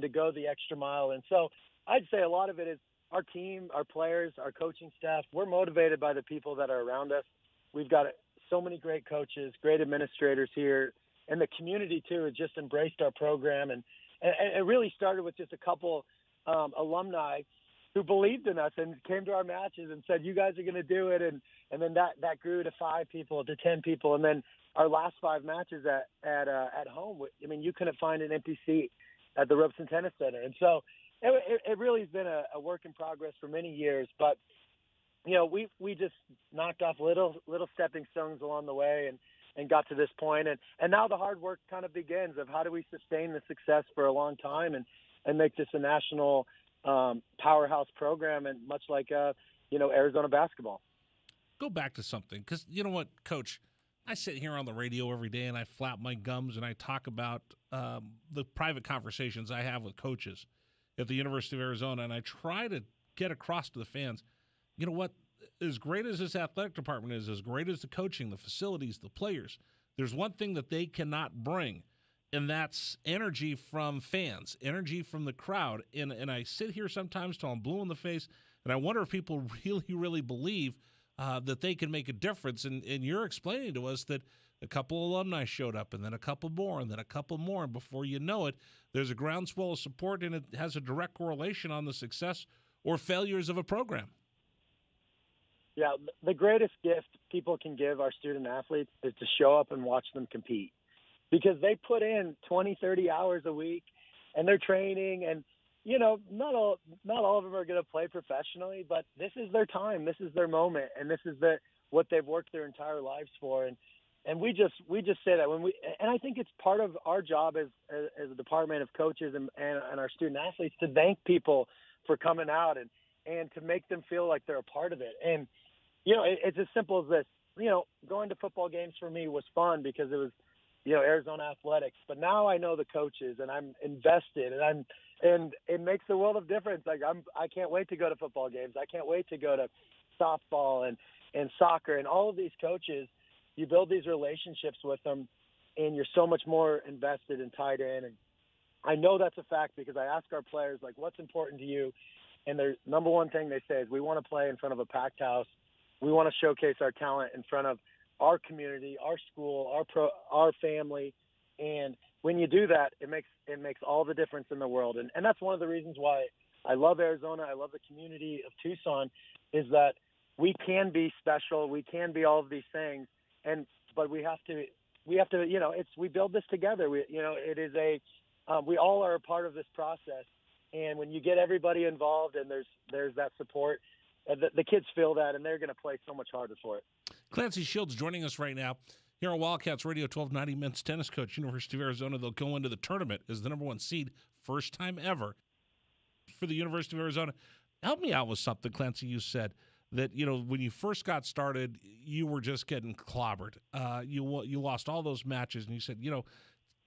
to go the extra mile. And so I'd say a lot of it is our team, our players, our coaching staff. We're motivated by the people that are around us. We've got so many great coaches, great administrators here, and the community too has just embraced our program. And it really started with just a couple alumni who believed in us and came to our matches and said, you guys are going to do it. And then that grew to 5 people, to 10 people. And then our last 5 matches at home, I mean, you couldn't find an empty seat at the Robeson Tennis Center. And so it really has been a work in progress for many years. But, we just knocked off little stepping stones along the way and got to this point. And now the hard work kind of begins of how do we sustain the success for a long time and make this a national powerhouse program, and much like Arizona basketball. go back to something, because you know what, Coach? I sit here on the radio every day and I flap my gums and I talk about the private conversations I have with coaches at the University of Arizona, and I try to get across to the fans, you know what, as great as this athletic department is, as great as the coaching, the facilities, the players, there's one thing that they cannot bring, and that's energy from fans, energy from the crowd. And I sit here sometimes till I'm blue in the face, and I wonder if people really, really believe that they can make a difference. And you're explaining to us that a couple alumni showed up, and then a couple more, and then a couple more, and before you know it, there's a groundswell of support, and it has a direct correlation on the success or failures of a program. Yeah, the greatest gift people can give our student athletes is to show up and watch them compete, because they put in 20, 30 hours a week, and they're training, and not all of them are going to play professionally, but this is their time, this is their moment, and this is what they've worked their entire lives for. And we just say that and I think it's part of our job as a department of coaches and our student athletes to thank people for coming out and to make them feel like they're a part of it. And it's as simple as this. Going to football games for me was fun because it was Arizona athletics, but now I know the coaches and I'm invested, and it makes a world of difference. Like I can't wait to go to football games. I can't wait to go to softball and soccer, and all of these coaches. You build these relationships with them, and you're so much more invested and tied in. And I know that's a fact because I ask our players, like, what's important to you? And their number one thing they say is, we want to play in front of a packed house. We want to showcase our talent in front of our community, our school, our family. And when you do that, it makes all the difference in the world. And that's one of the reasons why I love Arizona. I love the community of Tucson, is that we can be special. We can be all of these things. But we have to, we build this together. We all are a part of this process. And when you get everybody involved and there's that support, the kids feel that, and they're going to play so much harder for it. Clancy Shields joining us right now here on Wildcats Radio, 1290 men's tennis coach, University of Arizona. They'll go into the tournament as the number one seed, first time ever for the University of Arizona. Help me out with something, Clancy. You said that, when you first got started, you were just getting clobbered. You lost all those matches, and you said,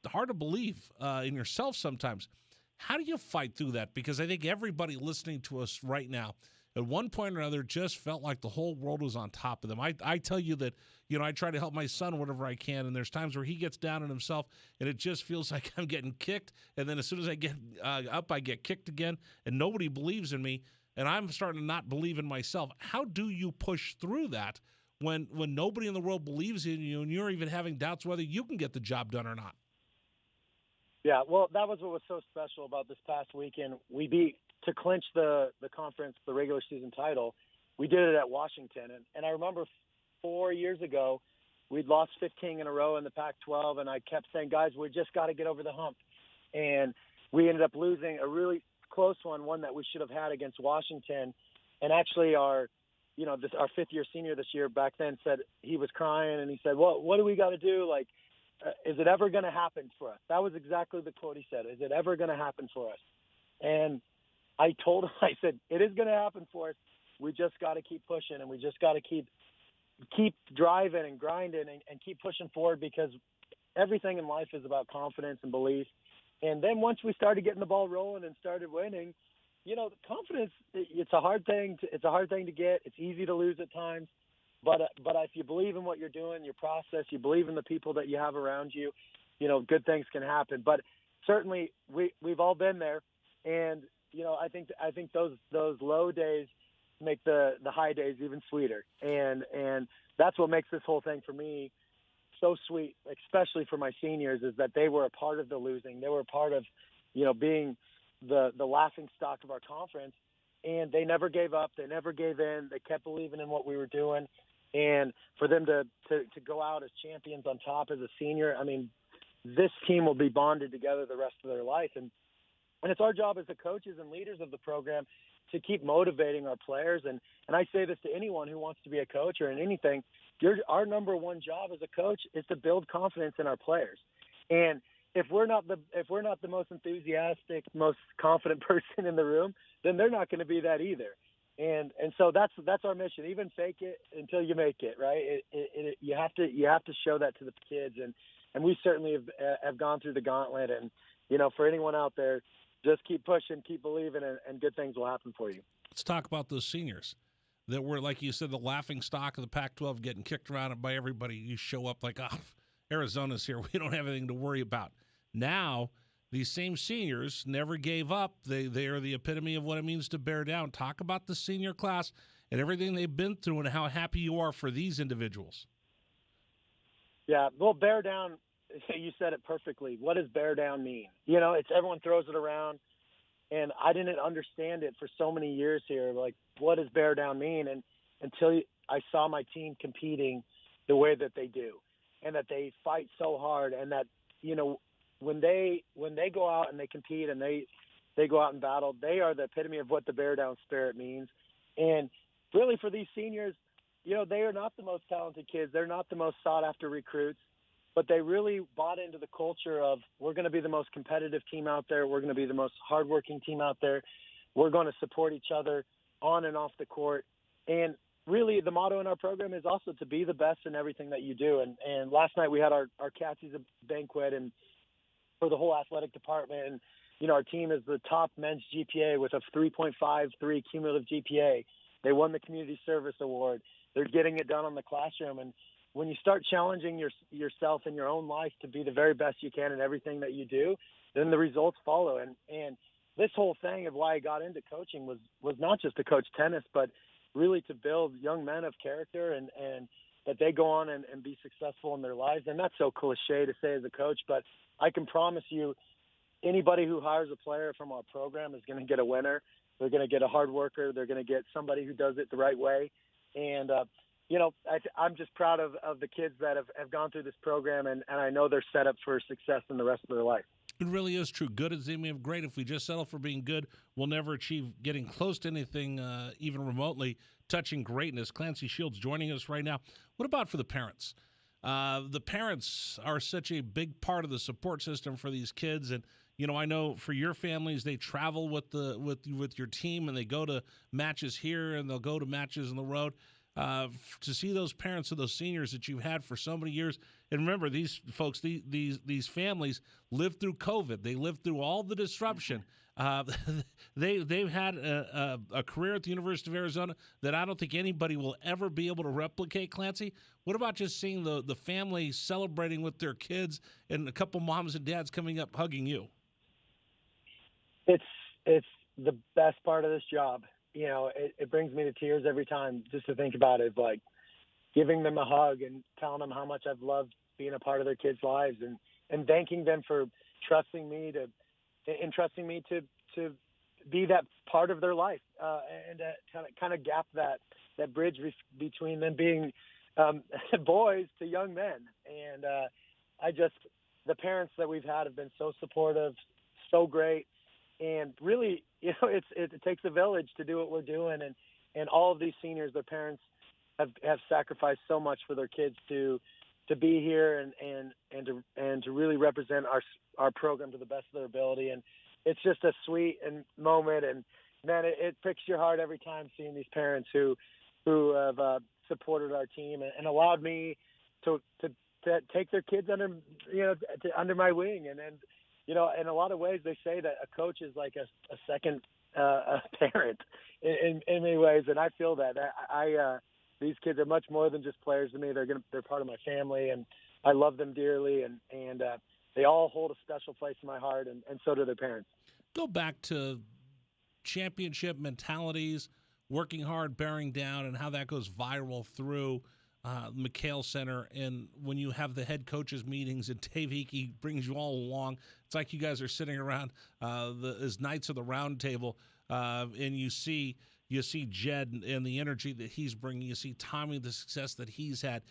hard to believe in yourself sometimes. How do you fight through that? Because I think everybody listening to us right now, at one point or another, just felt like the whole world was on top of them. I tell you that, I try to help my son whatever I can, and there's times where he gets down on himself, and it just feels like I'm getting kicked, and then as soon as I get up, I get kicked again, and nobody believes in me. And I'm starting to not believe in myself. How do you push through that when nobody in the world believes in you and you're even having doubts whether you can get the job done or not? Yeah, well, that was what was so special about this past weekend. We beat, to clinch the conference, the regular season title, we did it at Washington. And I remember 4 years ago, we'd lost 15 in a row in the Pac-12, and I kept saying, guys, we just got to get over the hump. And we ended up losing a really close one that we should have had against Washington. And actually our fifth-year senior this year back then said he was crying, and he said, well, what do we got to do? Like, is it ever going to happen for us? That was exactly the quote he said. Is it ever going to happen for us? And I told him, I said, it is going to happen for us. We just got to keep pushing, and we just got to keep driving and grinding and keep pushing forward, because everything in life is about confidence and belief. And then once we started getting the ball rolling and started winning, confidence, it's a hard thing to get. It's easy to lose at times. But if you believe in what you're doing, your process, you believe in the people that you have around you, good things can happen. But certainly we've all been there. And, I think those low days make the high days even sweeter. And that's what makes this whole thing for me so sweet, especially for my seniors, is that they were a part of the losing. They were a part of, being the laughing stock of our conference, and they never gave up. They never gave in. They kept believing in what we were doing. And for them to go out as champions on top as a senior, I mean, this team will be bonded together the rest of their life. And it's our job as the coaches and leaders of the program to keep motivating our players. And I say this to anyone who wants to be a coach or in anything. Our number one job as a coach is to build confidence in our players. And if we're not the most enthusiastic, most confident person in the room, then they're not going to be that either. And so that's our mission. Even fake it until you make it, right? You have to show that to the kids, and we certainly have gone through the gauntlet. And for anyone out there, just keep pushing, keep believing, and good things will happen for you. Let's talk about those seniors that were, like you said, the laughing stock of the Pac-12, getting kicked around by everybody. You show up like, oh, Arizona's here. We don't have anything to worry about. Now, these same seniors never gave up. They are the epitome of what it means to bear down. Talk about the senior class and everything they've been through and how happy you are for these individuals. Yeah, well, bear down, you said it perfectly. What does bear down mean? It's everyone throws it around, and I didn't understand it for so many years here. Like, what does bear down mean? And until I saw my team competing the way that they do, and that they fight so hard, and that, when they go out and they compete and they go out and battle, they are the epitome of what the bear down spirit means. And really, for these seniors, they are not the most talented kids. They're not the most sought after recruits, but they really bought into the culture of, we're going to be the most competitive team out there. We're going to be the most hardworking team out there. We're going to support each other on and off the court. And really, the motto in our program is also to be the best in everything that you do. And last night we had our Catsies banquet and for the whole athletic department. And, our team is the top men's GPA with a 3.53 cumulative GPA. They won the Community Service Award. They're getting it done on the classroom. And when you start challenging yourself in your own life to be the very best you can in everything that you do, then the results follow. And this whole thing of why I got into coaching was not just to coach tennis, but really to build young men of character and that they go on and be successful in their lives. And that's so cliche to say as a coach, but I can promise you anybody who hires a player from our program is going to get a winner. They're going to get a hard worker. They're going to get somebody who does it the right way. And, I'm just proud of the kids that have gone through this program, and I know they're set up for success in the rest of their life. It really is true. Good is the enemy of great. If we just settle for being good, we'll never achieve getting close to anything, even remotely touching greatness. Clancy Shields joining us right now. What about for the parents? The parents are such a big part of the support system for these kids, and I know for your families, they travel with your team, and they go to matches here, and they'll go to matches on the road. To see those parents of those seniors that you've had for so many years, and remember, these folks, these families lived through COVID. They lived through all the disruption. They've had a career at the University of Arizona that I don't think anybody will ever be able to replicate. Clancy, what about just seeing the family celebrating with their kids and a couple moms and dads coming up hugging you? It's the best part of this job. It brings me to tears every time just to think about it. Like giving them a hug and telling them how much I've loved being a part of their kids' lives and thanking them for trusting me to be that part of their life and to kind of gap that bridge between them being boys to young men. And the parents that we've had have been so supportive, so great. And really, it takes a village to do what we're doing. And all of these seniors, their parents have sacrificed so much for their kids to be here and to really represent our program to the best of their ability. And it's just a sweet moment. And man, it pricks your heart every time seeing these parents who have supported our team and allowed me to take their kids under my wing. And then, in a lot of ways, they say that a coach is like a second parent in many ways, and I feel that. These kids are much more than just players to me. They're part of my family, and I love them dearly, and they all hold a special place in my heart, and so do their parents. Go back to championship mentalities, working hard, bearing down, and how that goes viral through McHale Center, and when you have the head coaches meetings and Dave Hickey brings you all along, it's like you guys are sitting around as knights of the round table, and you see Jed and the energy that he's bringing. You see Tommy, the success that he's had.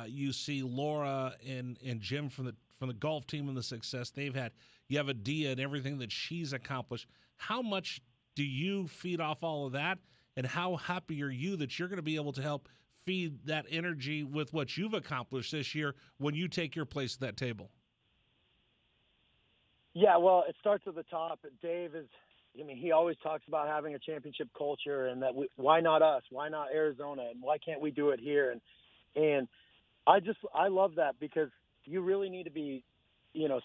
You see Laura and Jim from the golf team and the success they've had. You have Adia and everything that she's accomplished. How much do you feed off all of that, and how happy are you that you're going to be able to help feed that energy with what you've accomplished this year when you take your place at that table? Yeah, well, it starts at the top. Dave I mean, he always talks about having a championship culture and that why not us? Why not Arizona? And why can't we do it here? And I love that because you really need to be,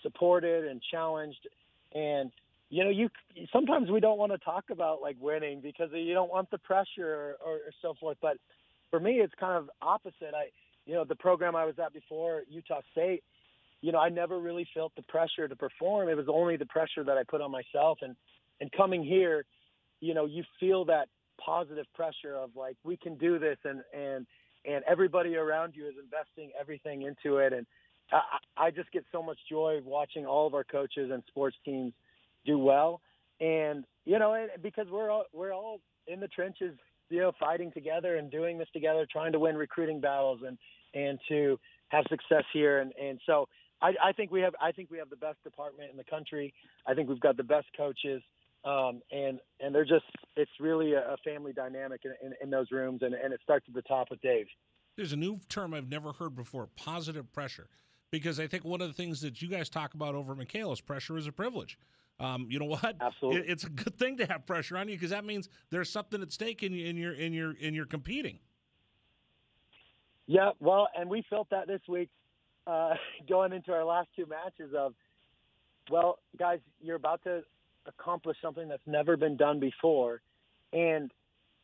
supported and challenged. And, sometimes we don't want to talk about like winning because you don't want the pressure or so forth. But for me, it's kind of opposite. The program I was at before, Utah State, I never really felt the pressure to perform. It was only the pressure that I put on myself. And coming here, you feel that positive pressure of like, we can do this and everybody around you is investing everything into it. And I just get so much joy watching all of our coaches and sports teams do well. And, because we're all in the trenches, fighting together and doing this together, trying to win recruiting battles and to have success here. And so I think we have the best department in the country. I think we've got the best coaches. And they're it's really a family dynamic in those rooms. And it starts at the top with Dave. There's a new term I've never heard before, positive pressure, because I think one of the things that you guys talk about over at Michaela's, pressure is a privilege. You know what? Absolutely. It's a good thing to have pressure on you because that means there's something at stake and you're competing. Yeah, well, and we felt that this week going into our last two matches of, well, guys, you're about to accomplish something that's never been done before, and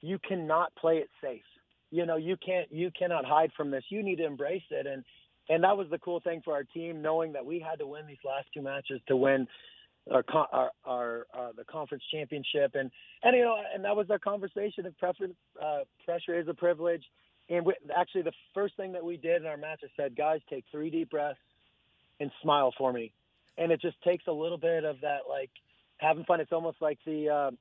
you cannot play it safe. You cannot hide from this. You need to embrace it, and that was the cool thing for our team, knowing that we had to win these last two matches to win the conference championship, and that was our conversation. Of pressure is a privilege, and actually the first thing that we did in our match, I said, guys, take 3 deep breaths and smile for me, and it just takes a little bit of that, like, having fun. It's almost like the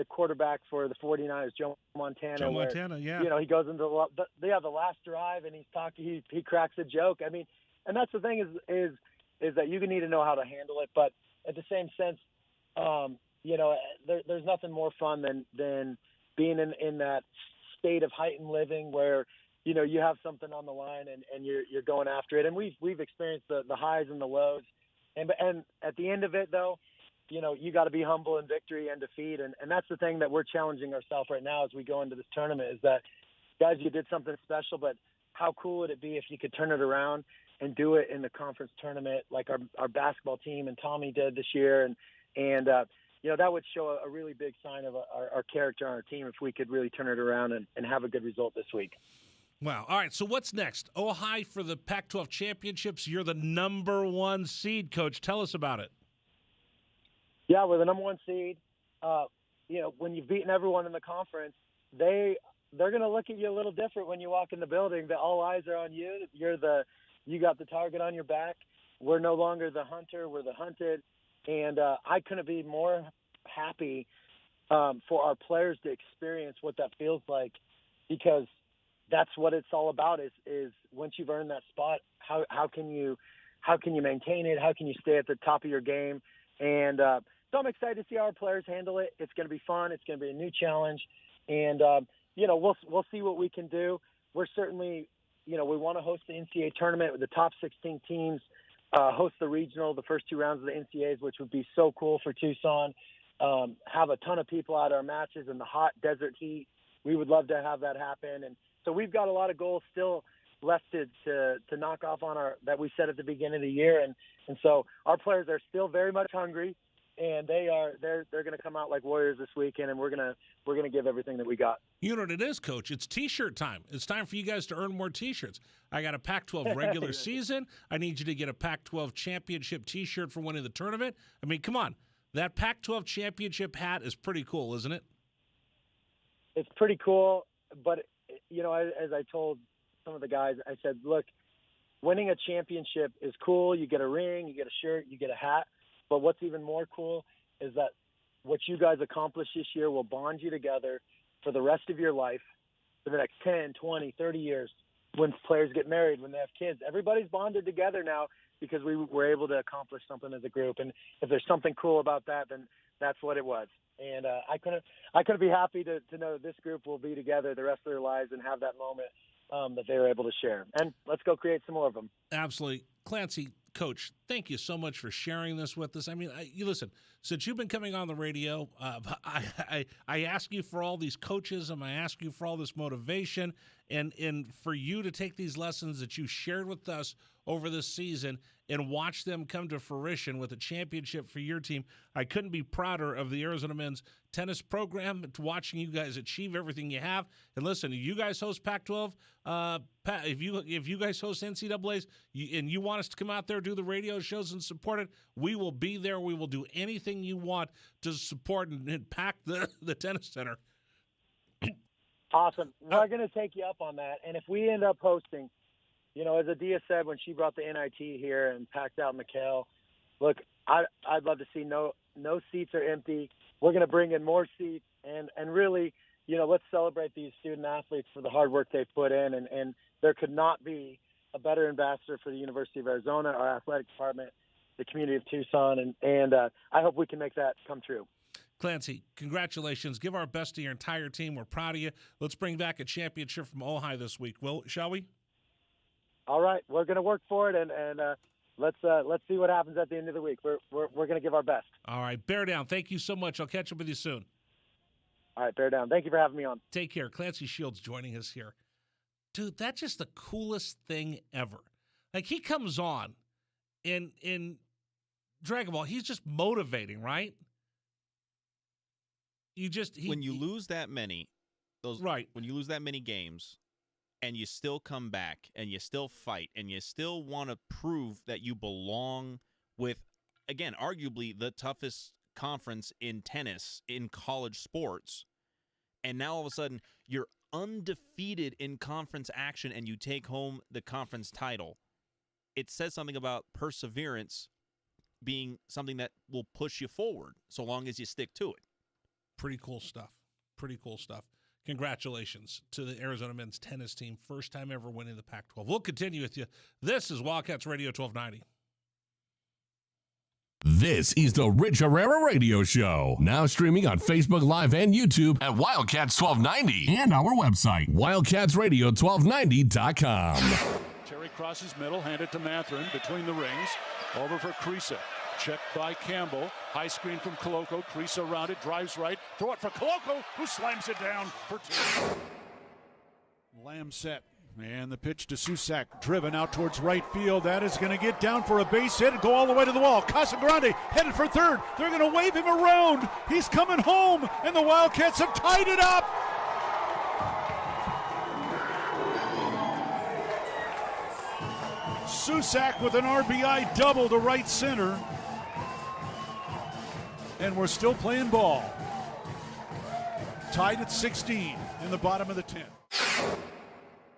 quarterback for the 49ers, Joe Montana. Yeah. He goes into the last drive and he's talking. He cracks a joke. I mean, and that's the thing is that you need to know how to handle it. But at the same sense, there's nothing more fun than being in that state of heightened living where you have something on the line and you're going after it. And we've experienced the highs and the lows. And at the end of it, though, you got to be humble in victory and defeat. And that's the thing that we're challenging ourselves right now as we go into this tournament is that, guys, you did something special, but how cool would it be if you could turn it around and do it in the conference tournament like our basketball team and Tommy did this year. And that would show a really big sign of our character on our team if we could really turn it around and have a good result this week. Wow. All right, so what's next? Ojai for the Pac-12 championships. You're the number 1 seed, Coach. Tell us about it. Yeah, we're the number 1 seed. When you've beaten everyone in the conference, they're going to look at you a little different when you walk in the building. That all eyes are on you. You got the target on your back. We're no longer the hunter. We're the hunted. And I couldn't be more happy for our players to experience what that feels like, because that's what it's all about. Is once you've earned that spot, how can you maintain it? How can you stay at the top of your game? And so I'm excited to see how our players handle it. It's going to be fun. It's going to be a new challenge. And, we'll see what we can do. We're certainly, we want to host the NCAA tournament with the top 16 teams, host the regional, the first 2 rounds of the NCAAs, which would be so cool for Tucson. Have a ton of people at our matches in the hot desert heat. We would love to have that happen. And so we've got a lot of goals still left to knock off on that we set at the beginning of the year. And so our players are still very much hungry, and they're going to come out like warriors this weekend, and we're going to give everything that we got. You know what it is, Coach? It's T-shirt time. It's time for you guys to earn more T-shirts. I got a Pac-12 regular season. I need you to get a Pac-12 championship T-shirt for winning the tournament. I mean, come on. That Pac-12 championship hat is pretty cool, isn't it? It's pretty cool, but, as I told some of the guys, I said, look, winning a championship is cool. You get a ring, you get a shirt, you get a hat. But what's even more cool is that what you guys accomplished this year will bond you together for the rest of your life, for the next 10, 20, 30 years. When players get married, when they have kids, everybody's bonded together now because we were able to accomplish something as a group. And if there's something cool about that, then that's what it was. And I couldn't be happy to know that this group will be together the rest of their lives and have that moment that they were able to share. And let's go create some more of them. Absolutely. Clancy, Coach, thank you so much for sharing this with us. I mean, you listen, since you've been coming on the radio, I ask you for all these coaches, and I ask you for all this motivation, and for you to take these lessons that you shared with us over this season and watch them come to fruition with a championship for your team. I couldn't be prouder of the Arizona men's tennis program, watching you guys achieve everything you have. And listen, you guys host Pac-12. If you guys host NCAAs and you want us to come out there, do the radio shows and support it, we will be there. We will do anything you want to support and pack the tennis center. Awesome. We're going to take you up on that. And if we end up hosting, as Adia said when she brought the NIT here and packed out McHale, look, I'd love to see no seats are empty. We're going to bring in more seats and really, let's celebrate these student athletes for the hard work they've put in. And there could not be a better ambassador for the University of Arizona, our athletic department, the community of Tucson. And I hope we can make that come true. Clancy, congratulations. Give our best to your entire team. We're proud of you. Let's bring back a championship from Ojai this week, shall we? All right, we're going to work for it, and let's see what happens at the end of the week. We're going to give our best. All right, bear down. Thank you so much. I'll catch up with you soon. All right, bear down. Thank you for having me on. Take care. Clancy Shields joining us here. Dude, that's just the coolest thing ever. Like, he comes on in Dragon Ball, he's just motivating, right? When you lose that many games, and you still come back and you still fight and you still want to prove that you belong with, again, arguably the toughest conference in tennis in college sports, and now all of a sudden you're undefeated in conference action and you take home the conference title, it says something about perseverance being something that will push you forward so long as you stick to it. Pretty cool stuff. Congratulations to the Arizona men's tennis team. First time ever winning the Pac-12. We'll continue with you. This is Wildcats Radio 1290. This is the Rich Herrera Radio Show. Now streaming on Facebook Live and YouTube at Wildcats 1290 and our website, wildcatsradio1290.com. Terry crosses middle, hand it to Matherin between the rings. Over for Creasa. Checked by Campbell. High screen from Koloko. Creasa around it, drives right. Throw it for Koloko, who slams it down for two. Lamb set. And the pitch to Susak, driven out towards right field. That is going to get down for a base hit and go all the way to the wall. Casagrande headed for third. They're going to wave him around. He's coming home, and the Wildcats have tied it up. Susak with an RBI double to right center. And we're still playing ball. Tied at 16 in the bottom of the 10th.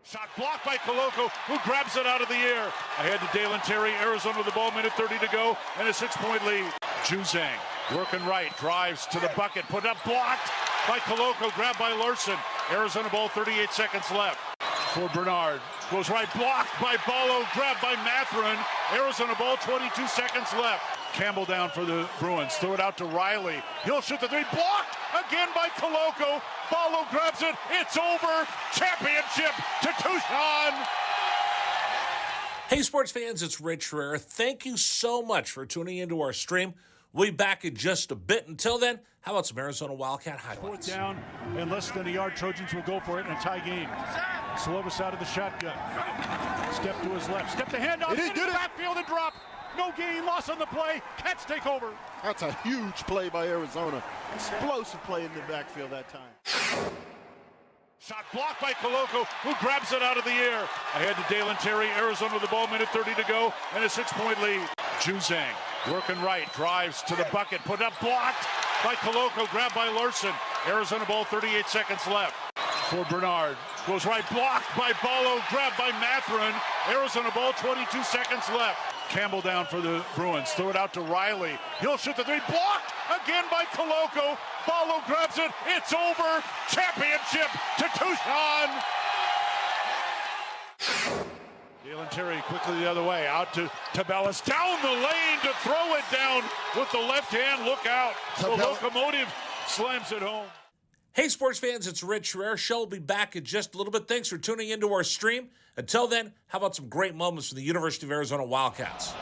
Shot blocked by Koloko, who grabs it out of the air. Ahead to Dalen Terry, Arizona with the ball, minute 30 to go, and a 6-point lead. Juzang working right, drives to the bucket, put up, blocked by Koloko, grabbed by Larson. Arizona ball, 38 seconds left. For Bernard, goes right, blocked by Ballo, grabbed by Matherin. Arizona ball, 22 seconds left. Campbell down for the Bruins, throw it out to Riley. He'll shoot the three, blocked again by Koloko. Ballo grabs it, it's over. Championship to Tucson. Hey, sports fans, it's Rich Herrera. Thank you so much for tuning into our stream. We'll be back in just a bit. Until then, how about some Arizona Wildcat highlights? Fourth down, and less than a yard. Trojans will go for it in a tie game. Slovis out of the shotgun. Step to his left. Step to hand off. Into the backfield and drop. No gain, loss on the play. Cats take over. That's a huge play by Arizona. Explosive play in the backfield that time. Shot blocked by Koloko, who grabs it out of the air. Ahead to Dalen Terry, Arizona with the ball, minute 30 to go, and a 6-point lead. Juzang working right, drives to the bucket, put up, blocked by Koloko, grabbed by Larson. Arizona ball, 38 seconds left. For Bernard, goes right, blocked by Ballo, grabbed by Matherin. Arizona ball, 22 seconds left. Campbell down for the Bruins, throw it out to Riley. He'll shoot the three, blocked again by Koloko. Ballo grabs it, it's over. Championship to Tucson. Dalen Terry quickly the other way, out to Tabellas, down the lane to throw it down with the left hand. Look out, the locomotive slams it home. Hey, sports fans, it's Rich Herrera. Show will be back in just a little bit. Thanks for tuning into our stream. Until then, how about some great moments for the University of Arizona Wildcats?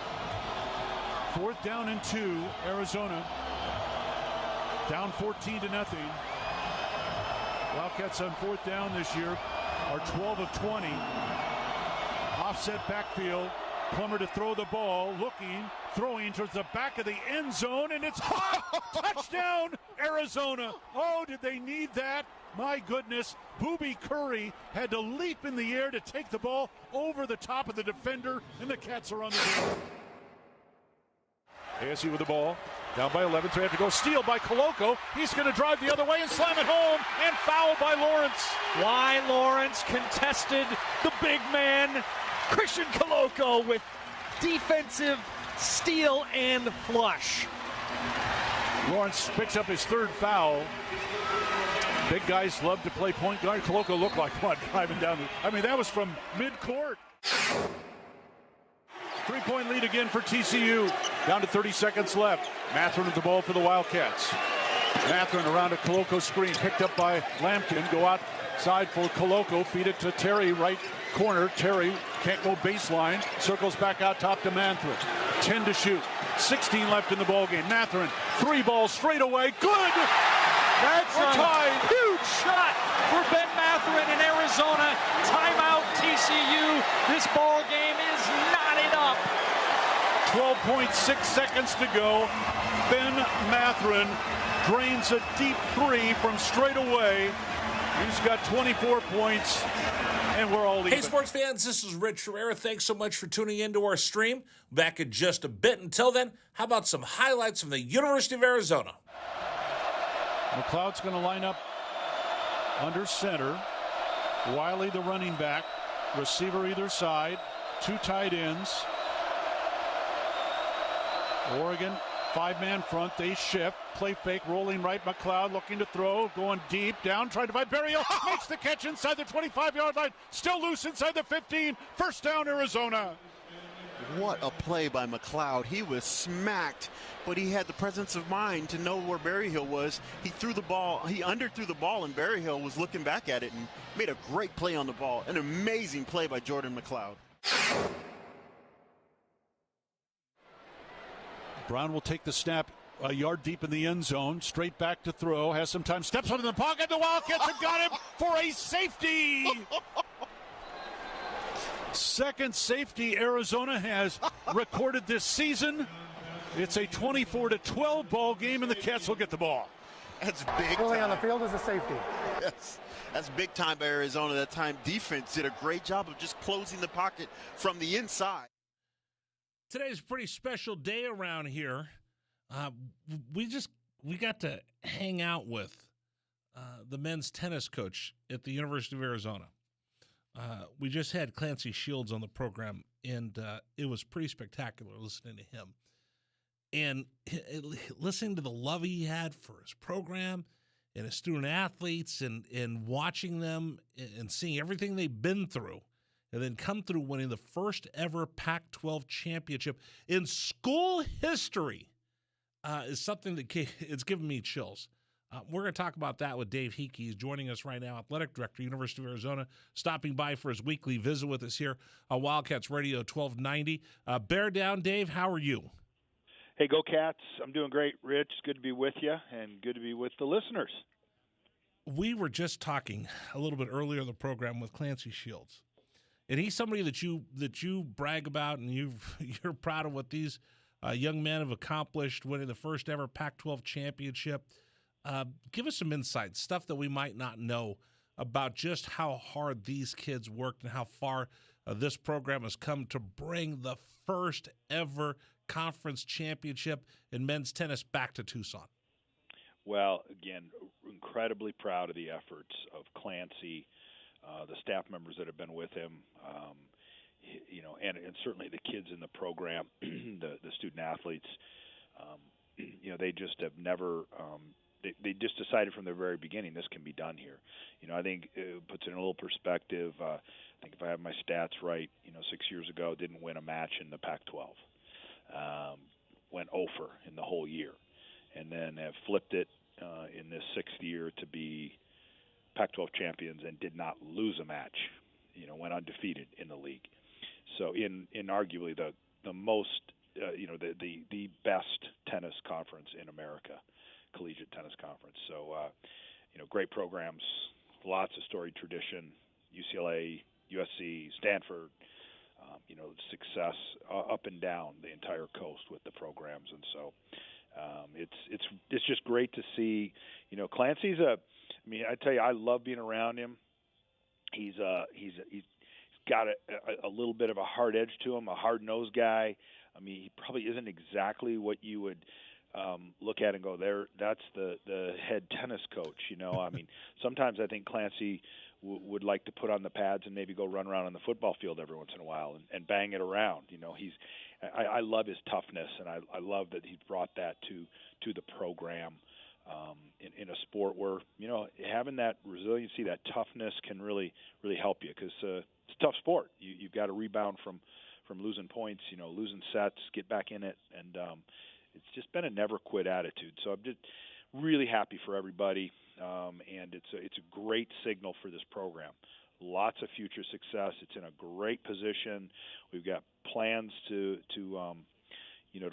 4th down and 2, Arizona. Down 14-0. Wildcats on 4th down this year are 12 of 20. Offset backfield. Plummer to throw the ball, looking, throwing towards the back of the end zone, and it's caught! Touchdown, Arizona! Oh, did they need that? My goodness, Booby Curry had to leap in the air to take the ball over the top of the defender, and the Cats are on the board. ASU with the ball, down by 11, so they have to go. Steal by Koloko. He's going to drive the other way and slam it home, and foul by Lawrence. Why Lawrence contested the big man, Christian Koloko, with defensive steal and flush. Lawrence picks up his 3rd foul. Big guys love to play point guard. Koloko looked like one driving down. That was from mid-court. 3-point lead again for TCU. Down to 30 seconds left. Matherin with the ball for the Wildcats. Matherin around a Koloko screen, picked up by Lampkin. Go outside for Koloko. Feed it to Terry, right corner. Terry can't go baseline. Circles back out top to Matherin. 10 to shoot. 16 left in the ballgame. Matherin, 3 balls straight away. Good! That's a huge shot for Ben Matherin in Arizona. Timeout TCU. This ball game is knotted up. 12.6 seconds to go. Ben Matherin drains a deep 3 from straight away. He's got 24 points, and we're all even. Hey, sports fans, this is Rich Herrera. Thanks so much for tuning into our stream. Back in just a bit. Until then, how about some highlights from the University of Arizona? McLeod's going to line up under center. Wiley, the running back. Receiver either side. 2 tight ends. Oregon, 5-man front. They shift. Play fake, rolling right. McLeod looking to throw. Going deep. Down, trying to find Berryhill. Makes the catch inside the 25-yard line. Still loose inside the 15. First down, Arizona. What a play by McLeod. He was smacked, but he had the presence of mind to know where Berryhill was. He threw the ball. He underthrew the ball, and Berryhill was looking back at it and made a great play on the ball. An amazing play by Jordan McLeod. Brown will take the snap a yard deep in the end zone. Straight back to throw. Has some time. Steps up in the pocket. The Wildcats have got him for a safety. Second safety Arizona has recorded this season. It's a 24-12 ball game, and the Cats will get the ball. That's big Pulling time. on the field is a safety. Yes, that's big time by Arizona. That time defense did a great job of just closing the pocket from the inside. Today's a pretty special day around here. We got to hang out with the men's tennis coach at the University of Arizona. We just had Clancy Shields on the program, and it was pretty spectacular listening to him. And listening to the love he had for his program and his student athletes and watching them and seeing everything they've been through, and then come through winning the first ever Pac-12 championship in school history is something that it's given me chills. We're going to talk about that with Dave Hickey. He's joining us right now, Athletic Director, University of Arizona, stopping by for his weekly visit with us here on Wildcats Radio 1290. Bear down, Dave. How are you? Hey, go Cats. I'm doing great, Rich. Good to be with you, and good to be with the listeners. We were just talking a little bit earlier in the program with Clancy Shields, and he's somebody that you brag about, and you're proud of what these young men have accomplished, winning the first ever Pac-12 championship. Give us some insights, stuff that we might not know about just how hard these kids worked and how far this program has come to bring the first ever conference championship in men's tennis back to Tucson. Well, again, incredibly proud of the efforts of Clancy, the staff members that have been with him, and certainly the kids in the program, the student athletes. They just have never. They just decided from the very beginning this can be done here. I think it puts it in a little perspective. I think if I have my stats right, 6 years ago, didn't win a match in the Pac-12. Went 0 in the whole year. And then have flipped it in this sixth year to be Pac-12 champions and did not lose a match. Went undefeated in the league. So in arguably the most the best tennis conference in America, collegiate tennis conference. So great programs, lots of storied tradition. UCLA, USC, Stanford. Success up and down the entire coast with the programs, and so it's just great to see. Clancy's I tell you, I love being around him. He's got a little bit of a hard edge to him, a hard-nosed guy. He probably isn't exactly what you would look at and go, that's the head tennis coach. Sometimes I think Clancy would like to put on the pads and maybe go run around on the football field every once in a while and bang it around. I love his toughness, and I love that he's brought that to the program in a sport where having that resiliency, that toughness can really help you, because it's a tough sport. You've got to rebound from losing points, losing sets, get back in it, and it's just been a never quit attitude. So I'm just really happy for everybody. And it's a great signal for this program. Lots of future success. It's in a great position. We've got plans to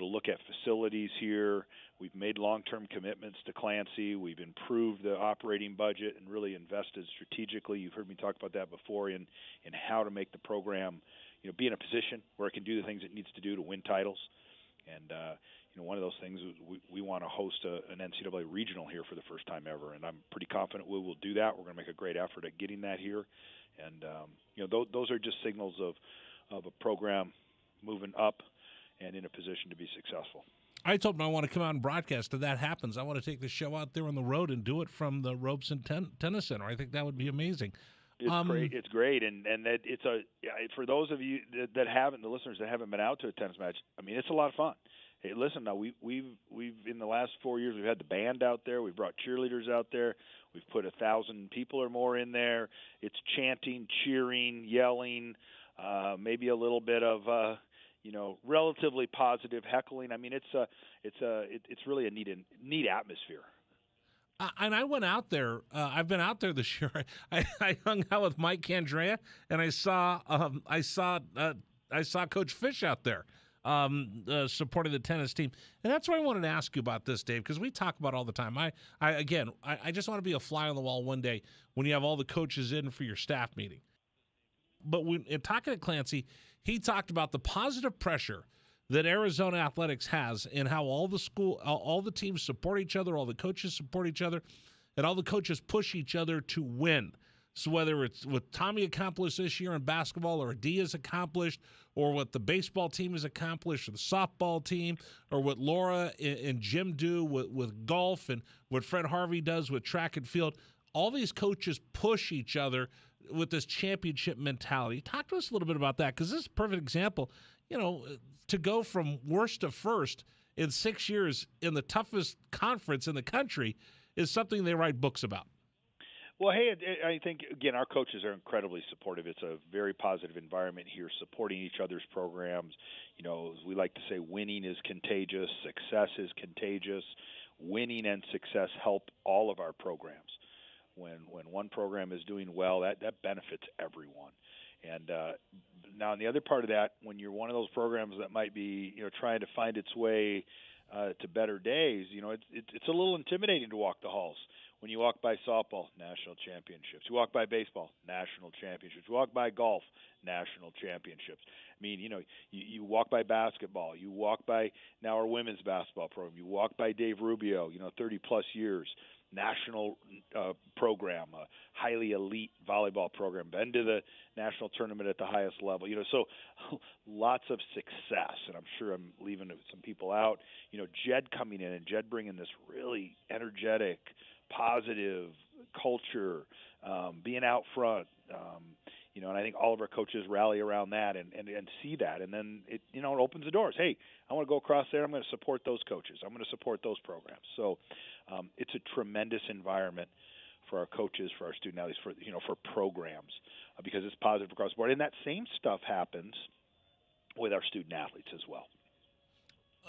look at facilities here. We've made long-term commitments to Clancy. We've improved the operating budget and really invested strategically. You've heard me talk about that before in how to make the program, be in a position where it can do the things it needs to do to win titles. And one of those things is we want to host an NCAA regional here for the first time ever, and I'm pretty confident we will do that. We're going to make a great effort at getting that here, and those are just signals of a program moving up and in a position to be successful. I told him I want to come out and broadcast. If that happens, I want to take the show out there on the road and do it from the Robeson Tennis Center. I think that would be amazing. It's great. It's great, and that it's for those of you that haven't, the listeners that haven't been out to a tennis match. It's a lot of fun. Hey, listen, now we've in the last 4 years we've had the band out there. We've brought cheerleaders out there. We've put 1,000 people or more in there. It's chanting, cheering, yelling, maybe a little bit of relatively positive heckling. It's really a neat atmosphere. And I went out there. I've been out there this year. I hung out with Mike Candrea, and I saw Coach Fish out there supporting the tennis team. And that's what I wanted to ask you about this, Dave, because we talk about it all the time. I just want to be a fly on the wall one day when you have all the coaches in for your staff meeting. But in talking to Clancy, he talked about the positive pressure that Arizona athletics has and how all the teams support each other, all the coaches support each other, and all the coaches push each other to win. So whether it's what Tommy accomplished this year in basketball, or Adi has accomplished, or what the baseball team has accomplished, or the softball team, or what Laura and Jim do with golf, and what Fred Harvey does with track and field, all these coaches push each other with this championship mentality. Talk to us a little bit about that, because this is a perfect example. To go from worst to first in 6 years in the toughest conference in the country is something they write books about. Well, hey, I think, again, our coaches are incredibly supportive. It's a very positive environment here, supporting each other's programs. As we like to say, winning is contagious, success is contagious. Winning and success help all of our programs. When one program is doing well, that benefits everyone. And now, on the other part of that, when you're one of those programs that might be, trying to find its way to better days, it's a little intimidating to walk the halls. When you walk by softball, national championships. You walk by baseball, national championships. You walk by golf, national championships. You walk by basketball. You walk by now our women's basketball program. You walk by Dave Rubio, 30-plus years. National program, a highly elite volleyball program, been to the national tournament at the highest level. So lots of success, and I'm sure I'm leaving some people out. Jed coming in, and Jed bringing this really energetic, positive culture, being out front. And I think all of our coaches rally around that and see that, and then it opens the doors. Hey, I want to go across there. I'm going to support those coaches. I'm going to support those programs. So it's a tremendous environment for our coaches, for our student athletes, for programs, because it's positive across the board. And that same stuff happens with our student athletes as well.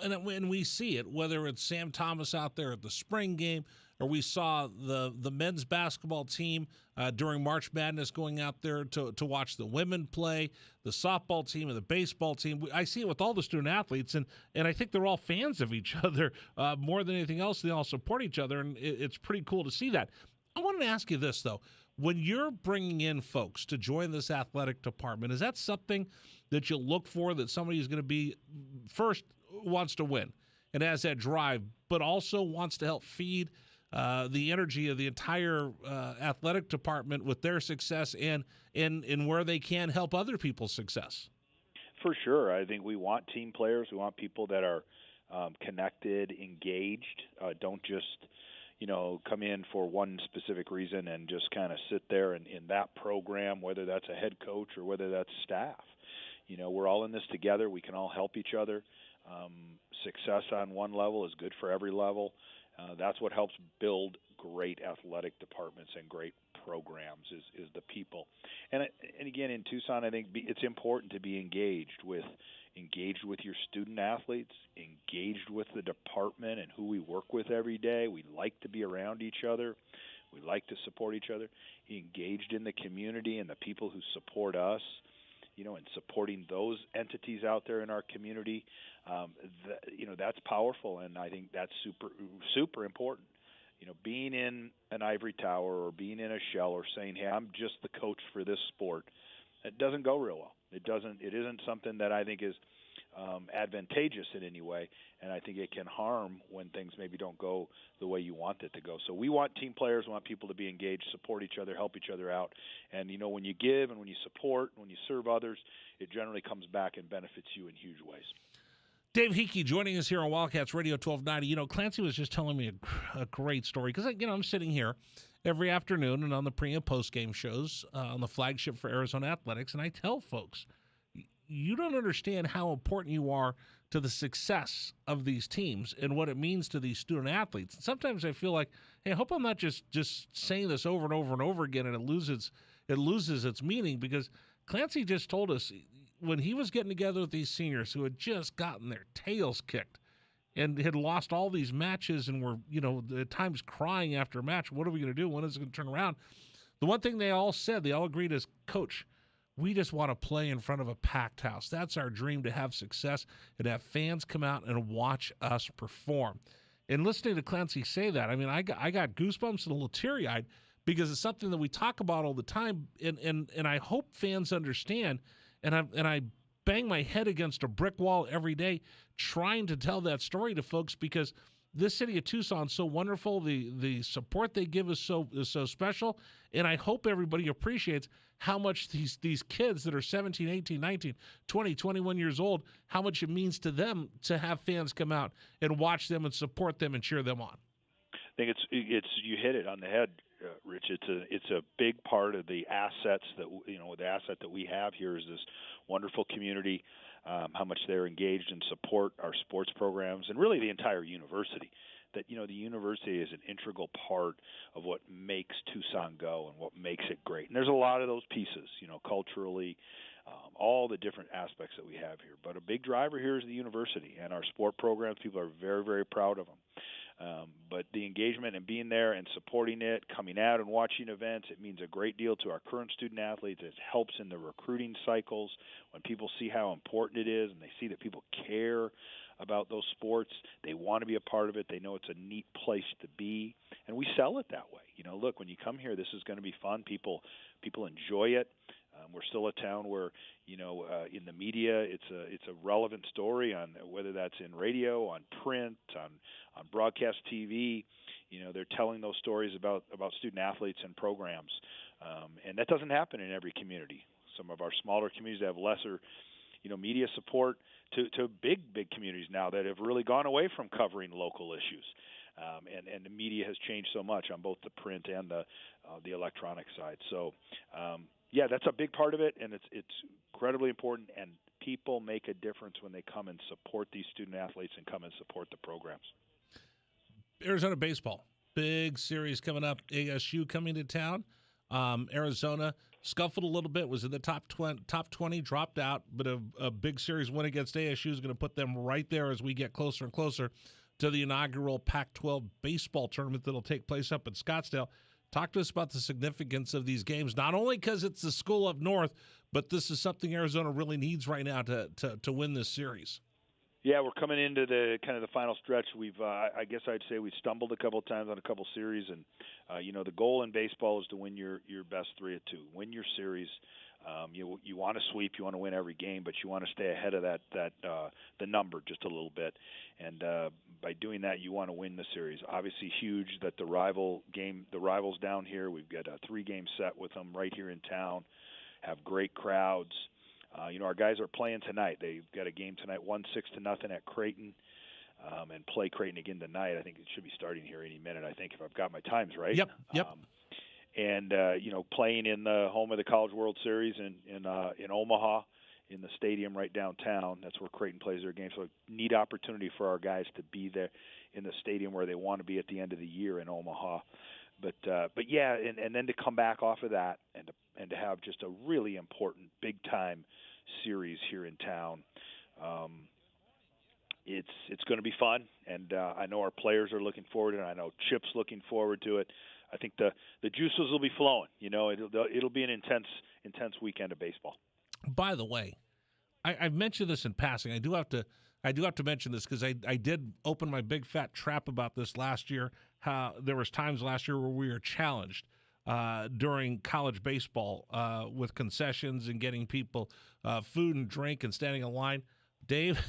And when we see it, whether it's Sam Thomas out there at the spring game, or we saw the men's basketball team during March Madness going out there to watch the women play, the softball team and the baseball team. I see it with all the student athletes, and I think they're all fans of each other more than anything else. They all support each other, and it's pretty cool to see that. I wanted to ask you this, though. When you're bringing in folks to join this athletic department, is that something that you look for, that somebody is going to be, first, wants to win and has that drive, but also wants to help feed the energy of the entire athletic department with their success and where they can help other people's success? For sure. I think we want team players. We want people that are connected, engaged, don't just come in for one specific reason and just kind of sit there in that program, whether that's a head coach or whether that's staff. We're all in this together. We can all help each other. Success on one level is good for every level. That's what helps build great athletic departments and great programs is the people. And again, in Tucson, I think it's important to be engaged with your student athletes, engaged with the department and who we work with every day. We like to be around each other. We like to support each other. Engaged in the community and the people who support us, and supporting those entities out there in our community, that's powerful, and I think that's super, super important. Being in an ivory tower or being in a shell or saying, hey, I'm just the coach for this sport, it doesn't go real well. It isn't something that I think is advantageous in any way, and I think it can harm when things maybe don't go the way you want it to go. So we want team players, we want people to be engaged, support each other, help each other out. And, when you give and when you support, when you serve others, it generally comes back and benefits you in huge ways. Dave Hickey joining us here on Wildcats Radio 1290. Clancy was just telling me a great story because, I'm sitting here every afternoon and on the pre- and post-game shows on the flagship for Arizona Athletics, and I tell folks, you don't understand how important you are to the success of these teams and what it means to these student athletes. And sometimes I feel like, hey, I hope I'm not just saying this over and over and over again and it loses its meaning, because Clancy just told us when he was getting together with these seniors who had just gotten their tails kicked and had lost all these matches and were, at times crying after a match, what are we going to do? When is it going to turn around? The one thing they all said, they all agreed is, Coach, we just want to play in front of a packed house. That's our dream, to have success and have fans come out and watch us perform. And listening to Clancy say that, I got goosebumps and a little teary-eyed, because it's something that we talk about all the time, and I hope fans understand. And I bang my head against a brick wall every day trying to tell that story to folks, because this city of Tucson is so wonderful. The support they give is so special, and I hope everybody appreciates how much these kids that are 17, 18, 19, 20, 21 years old, how much it means to them to have fans come out and watch them and support them and cheer them on. I think it's you hit it on the head, Rich. It's a big part of the assets that the asset that we have here is this wonderful community. How much they're engaged and support our sports programs and really the entire university. That the university is an integral part of what makes Tucson go and what makes it great. And there's a lot of those pieces, culturally, all the different aspects that we have here. But a big driver here is the university and our sport programs. People are very, very proud of them. But the engagement and being there and supporting it, coming out and watching events, it means a great deal to our current student athletes. It helps in the recruiting cycles when people see how important it is and they see that people care about those sports. They want to be a part of it. They know it's a neat place to be, and we sell it that way. Look, when you come here, this is going to be fun. People enjoy it. We're still a town where, in the media, it's a relevant story, on whether that's in radio, on print, on broadcast TV. They're telling those stories about student athletes and programs, and that doesn't happen in every community. Some of our smaller communities have lesser, media support to big communities now that have really gone away from covering local issues. And the media has changed so much on both the print and the electronic side. So, that's a big part of it, and it's incredibly important. And people make a difference when they come and support these student athletes and come and support the programs. Arizona baseball, big series coming up. ASU coming to town. Arizona scuffled a little bit, was in the top 20, dropped out, but a big series win against ASU is going to put them right there as we get closer and closer to the inaugural Pac-12 baseball tournament that'll take place up in Scottsdale. Talk to us about the significance of these games, not only because it's the school up north, but this is something Arizona really needs right now to win this series. Yeah, we're coming into the kind of the final stretch. We've, I guess I'd say we stumbled a couple of times on a couple series, and the goal in baseball is to win your best 3 of 2, win your series. You want to sweep, you want to win every game, but you want to stay ahead of the number just a little bit, and by doing that, you want to win the series. Obviously, huge that the rivals down here. We've got a 3-game set with them right here in town. Have great crowds. Our guys are playing tonight. They've got a game tonight, 1-6 to nothing at Creighton, and play Creighton again tonight. I think it should be starting here any minute, I think, if I've got my times right. Yep. Playing in the home of the College World Series in Omaha, in the stadium right downtown. That's where Creighton plays their game. So a neat opportunity for our guys to be there in the stadium where they want to be at the end of the year in Omaha. But then to come back off of that and to have just a really important big time series here in town. It's going to be fun, and I know our players are looking forward to it. I know Chip's looking forward to it. I think the juices will be flowing. It'll be an intense weekend of baseball. By the way, I've mentioned this in passing. I do have to mention this because I did open my big fat trap about this last year. How there was times last year where we were challenged during college baseball with concessions and getting people food and drink and standing in line. Dave,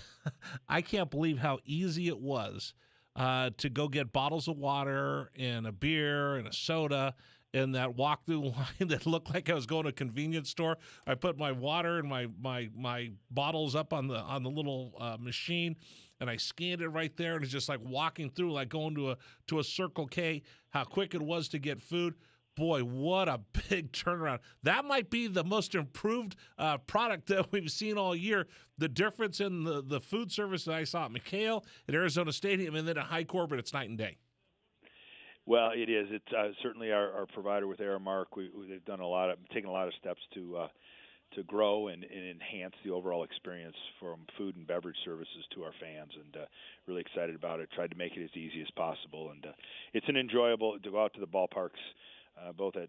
I can't believe how easy it was to go get bottles of water and a beer and a soda in that walk-through line that looked like I was going to a convenience store. I put my water and my bottles up on the little machine, and I scanned it right there, and it's just like walking through, like going to a Circle K, how quick it was to get food. Boy, what a big turnaround. That might be the most improved product that we've seen all year. The difference in the food service that I saw at McHale, at Arizona Stadium, and then at High Corbett, it's night and day. Well, it is. It's certainly our provider with Aramark. They've taken a lot of steps to grow and enhance the overall experience from food and beverage services to our fans, and really excited about it. Tried to make it as easy as possible, and it's an enjoyable to go out to the ballparks, both at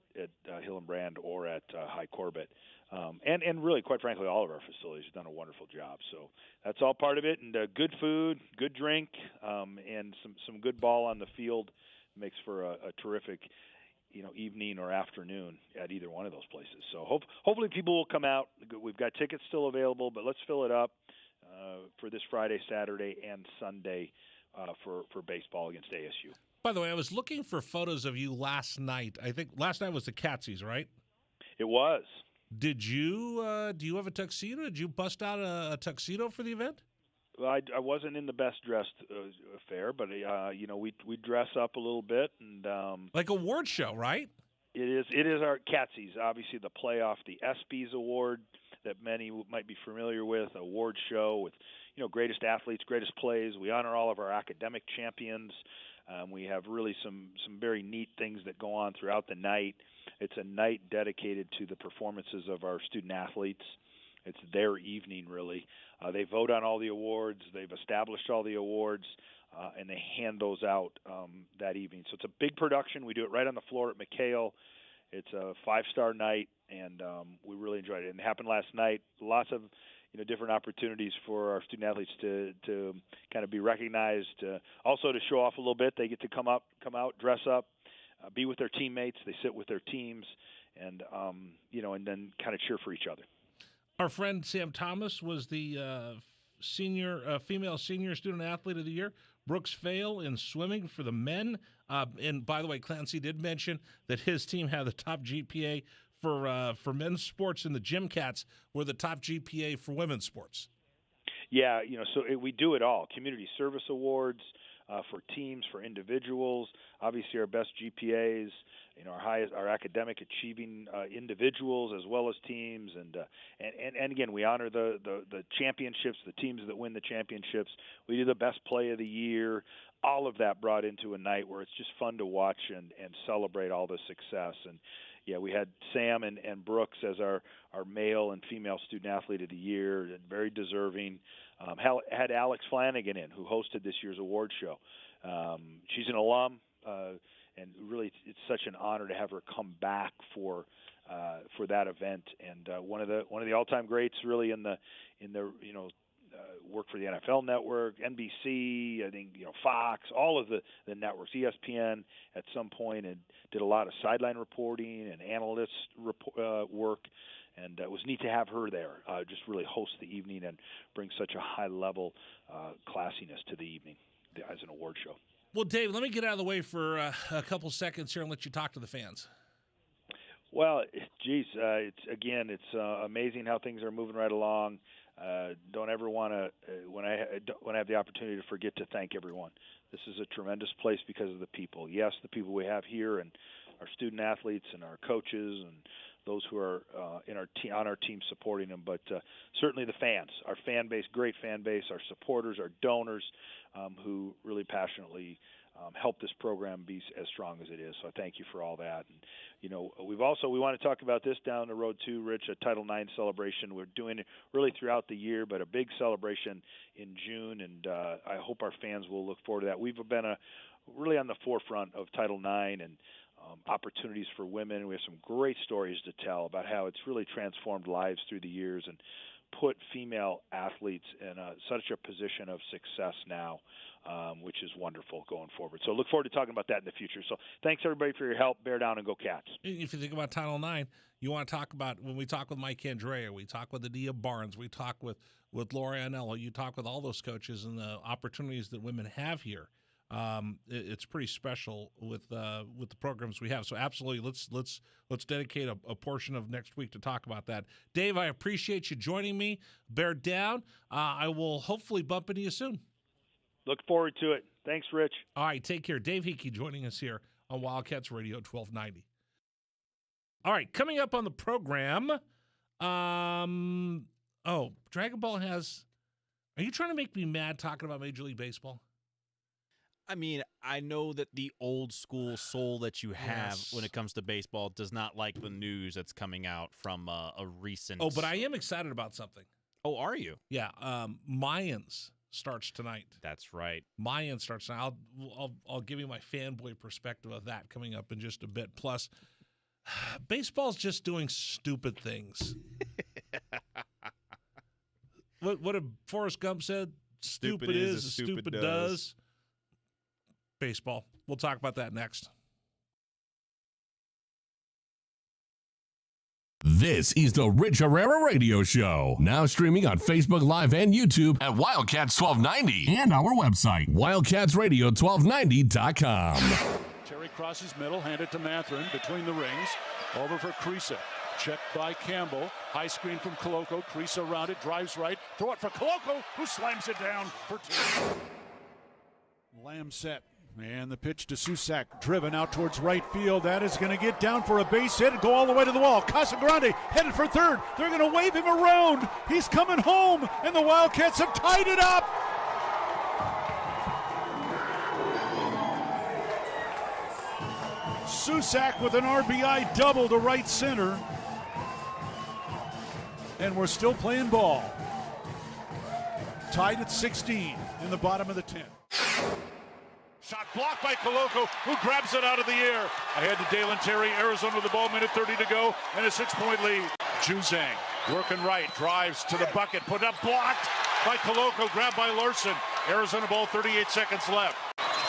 Hillenbrand or at High Corbett. And really, quite frankly, all of our facilities have done a wonderful job. So that's all part of it. And good food, good drink, and some good ball on the field makes for a terrific, evening or afternoon at either one of those places. So hopefully people will come out. We've got tickets still available, but let's fill it up for this Friday, Saturday, and Sunday for baseball against ASU. By the way, I was looking for photos of you last night. I think last night was the Catsies, right? It was. Did you do you have a tuxedo? Did you bust out a tuxedo for the event? Well, I wasn't in the best dressed affair, but we dress up a little bit and like a award show, right? It is our Catsies, obviously the playoff, the ESPYs award that many might be familiar with, award show with greatest athletes, greatest plays. We honor all of our academic champions. We have really some very neat things that go on throughout the night. It's a night dedicated to the performances of our student athletes. It's their evening, really. They vote on all the awards. They've established all the awards, and they hand those out that evening. So it's a big production. We do it right on the floor at McHale. It's a 5-star night, and we really enjoyed it. And it happened last night. Lots of different opportunities for our student athletes to kind of be recognized. Also to show off a little bit. They get to come out, dress up, be with their teammates. They sit with their teams, and and then kind of cheer for each other. Our friend Sam Thomas was the female senior student athlete of the year. Brooks Fail in swimming for the men. And by the way, Clancy did mention that his team had the top GPA for men's sports, and the Gym Cats were the top GPA for women's sports. Yeah, so we do it all. Community service awards for teams, for individuals. Obviously, our best GPAs. Our academic achieving individuals as well as teams, and again, we honor the championships, the teams that win the championships. We do the best play of the year. All of that brought into a night where it's just fun to watch and celebrate all the success. And yeah, we had Sam and Brooks as our male and female student athlete of the year, and very deserving. Had Alex Flanagan in, who hosted this year's award show. She's an alum, and really it's such an honor to have her come back for that event. And one of the all-time greats, really in the work for the NFL Network, NBC, I think Fox, all of the networks, ESPN at some point, and did a lot of sideline reporting and analyst work. And it was neat to have her there, just really host the evening and bring such a high-level classiness to the evening as an award show. Well, Dave, let me get out of the way for a couple seconds here and let you talk to the fans. Well, geez, it's amazing how things are moving right along. Don't ever want to, when I have the opportunity to forget to thank everyone. This is a tremendous place because of the people. Yes, the people we have here and our student athletes and our coaches and those who are on our team supporting them, but certainly the fans, our fan base, great fan base, our supporters, our donors, who really passionately help this program be as strong as it is. So I thank you for all that. And we want to talk about this down the road too, Rich, a Title IX celebration. We're doing it really throughout the year, but a big celebration in June, and I hope our fans will look forward to that. We've been really on the forefront of Title IX and opportunities for women. We have some great stories to tell about how it's really transformed lives through the years and put female athletes in such a position of success now, which is wonderful going forward. So look forward to talking about that in the future. So thanks, everybody, for your help. Bear down and go Cats. If you think about Title IX, you want to talk about, when we talk with Mike Andrea, we talk with Adia Barnes, we talk with Laura Anello, you talk with all those coaches and the opportunities that women have here. It's pretty special with the programs we have. So absolutely, let's dedicate a portion of next week to talk about that. Dave, I appreciate you joining me. Bear down. I will hopefully bump into you soon. Look forward to it. Thanks, Rich. All right, take care. Dave Hickey joining us here on Wildcats Radio 1290. All right, coming up on the program, Dragon Ball has. Are you trying to make me mad talking about Major League Baseball? I mean, I know that the old school soul that you have when it comes to baseball does not like the news that's coming out from a recent. Oh, but I am excited about something. Oh, are you? Yeah, Mayans starts tonight. That's right. Mayans starts tonight. I'll give you my fanboy perspective of that coming up in just a bit. Plus, baseball's just doing stupid things. What did Forrest Gump said? Stupid is as stupid does. Baseball. We'll talk about that next. This is the Rich Herrera Radio Show. Now streaming on Facebook Live and YouTube at Wildcats 1290 and our website, wildcatsradio1290.com. Terry crosses middle, hand it to Matherin between the rings. Over for Creasa. Checked by Campbell. High screen from Coloco. Creasa around it, drives right. Throw it for Coloco, who slams it down for two. Lamb set. And the pitch to Susak, driven out towards right field. That is going to get down for a base hit and go all the way to the wall. Casagrande headed for third. They're going to wave him around. He's coming home, and the Wildcats have tied it up. Susak with an RBI double to right center. And we're still playing ball. Tied at 16 in the bottom of the 10th. Shot blocked by Coloco, who grabs it out of the air. Ahead to Dalen Terry, Arizona with the ball, minute 30 to go, and a 6-point lead. Juzang working right, drives to the bucket, put up, blocked by Coloco, grabbed by Larson. Arizona ball, 38 seconds left.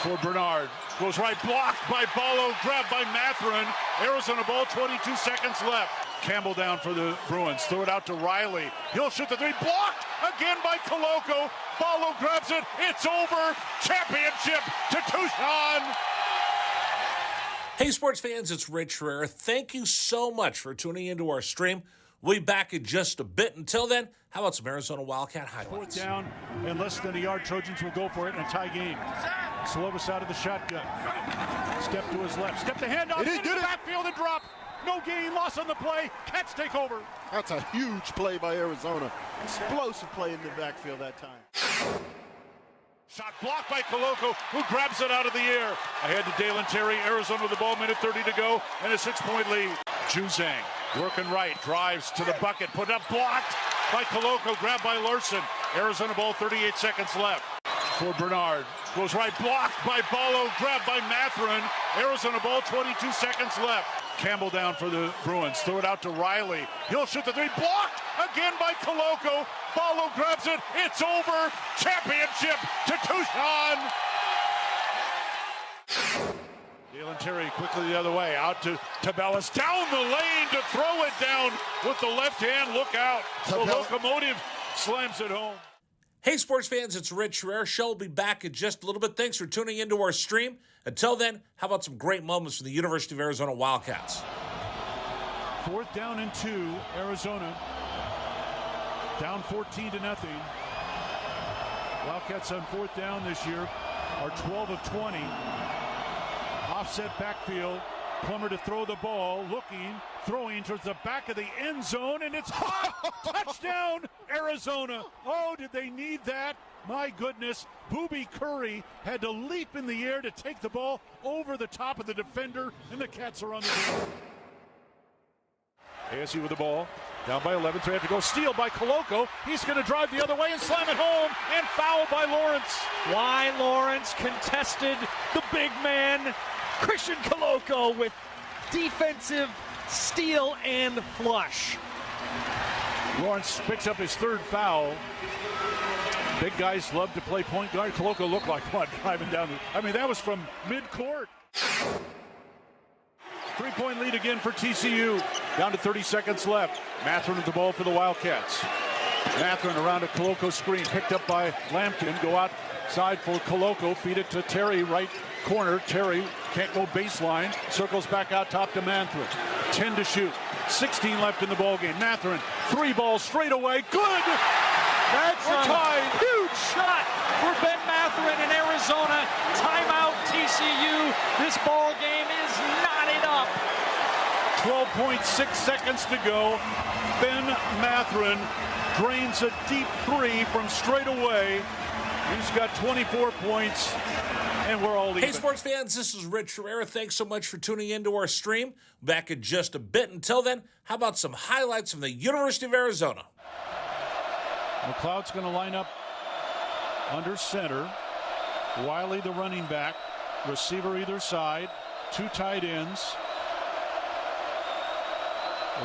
For Bernard, goes right, blocked by Ballo, grabbed by Matherin. Arizona ball, 22 seconds left. Campbell down for the Bruins, throw it out to Riley. He'll shoot the three, blocked again by Coloco. Ballo grabs it, it's over. Championship to Tucson. Hey, sports fans, it's Rich Herrera. Thank you so much for tuning into our stream. We'll be back in just a bit. Until then, how about some Arizona Wildcat highlights? Fourth down and less than a yard. Trojans will go for it in a tie game. Slovis out of the shotgun. Step to his left. Step to hand off. Into the backfield and drop. No gain, loss on the play. Cats take over. That's a huge play by Arizona. Explosive play in the backfield that time. Shot blocked by Coloco, who grabs it out of the air. Ahead to Dalen Terry, Arizona with the ball, minute 30 to go, and a 6-point lead. Juzang working right, drives to the bucket, put up, blocked by Koloko, grabbed by Larson. Arizona ball, 38 seconds left. For Bernard, goes right, blocked by Ballo, grabbed by Mathurin. Arizona ball, 22 seconds left. Campbell down for the Bruins, throw it out to Riley. He'll shoot the three, blocked again by Koloko. Ballo grabs it, it's over. Championship to Tucson. Dalen Terry quickly the other way, out to Tabellas, down the lane to throw it down with the left hand. Look out. The locomotive slams it home. Hey, sports fans, it's Rich Herrera. Show will be back in just a little bit. Thanks for tuning into our stream. Until then, how about some great moments from the University of Arizona Wildcats? 4th down and 2, Arizona. Down 14-0. Wildcats on 4th down this year are 12 of 20. Offset backfield. Plummer to throw the ball, looking, throwing towards the back of the end zone, and it's hot! Touchdown, Arizona! Oh, did they need that? My goodness, Booby Curry had to leap in the air to take the ball over the top of the defender, and the Cats are on the field. ASU with the ball, down by 11, so they have to go. Steal by Koloko. He's going to drive the other way and slam it home, and foul by Lawrence. Why Lawrence contested the big man, Christian Koloko, with defensive steal and flush. Lawrence picks up his 3rd foul. Big guys love to play point guard. Koloko looked like one driving down. That was from midcourt. 3-point lead again for TCU. Down to 30 seconds left. Mathurin with the ball for the Wildcats. Mathurin around a Koloko screen, picked up by Lampkin. Go outside for Koloko. Feed it to Terry, right corner. Terry can't go baseline. Circles back out top to Mathurin. 10 to shoot. 16 left in the ballgame. Mathurin, 3 balls straight away. Good! That's a huge shot for Ben Mathurin in Arizona. Timeout TCU. This ball game is knotted up. 12.6 seconds to go. Ben Mathurin drains a deep 3 from straight away. He's got 24 points, and we're all even. Hey, sports fans, this is Rich Herrera. Thanks so much for tuning into our stream. Back in just a bit. Until then, how about some highlights from the University of Arizona? McLeod's going to line up under center. Wiley, the running back. Receiver either side. 2 tight ends.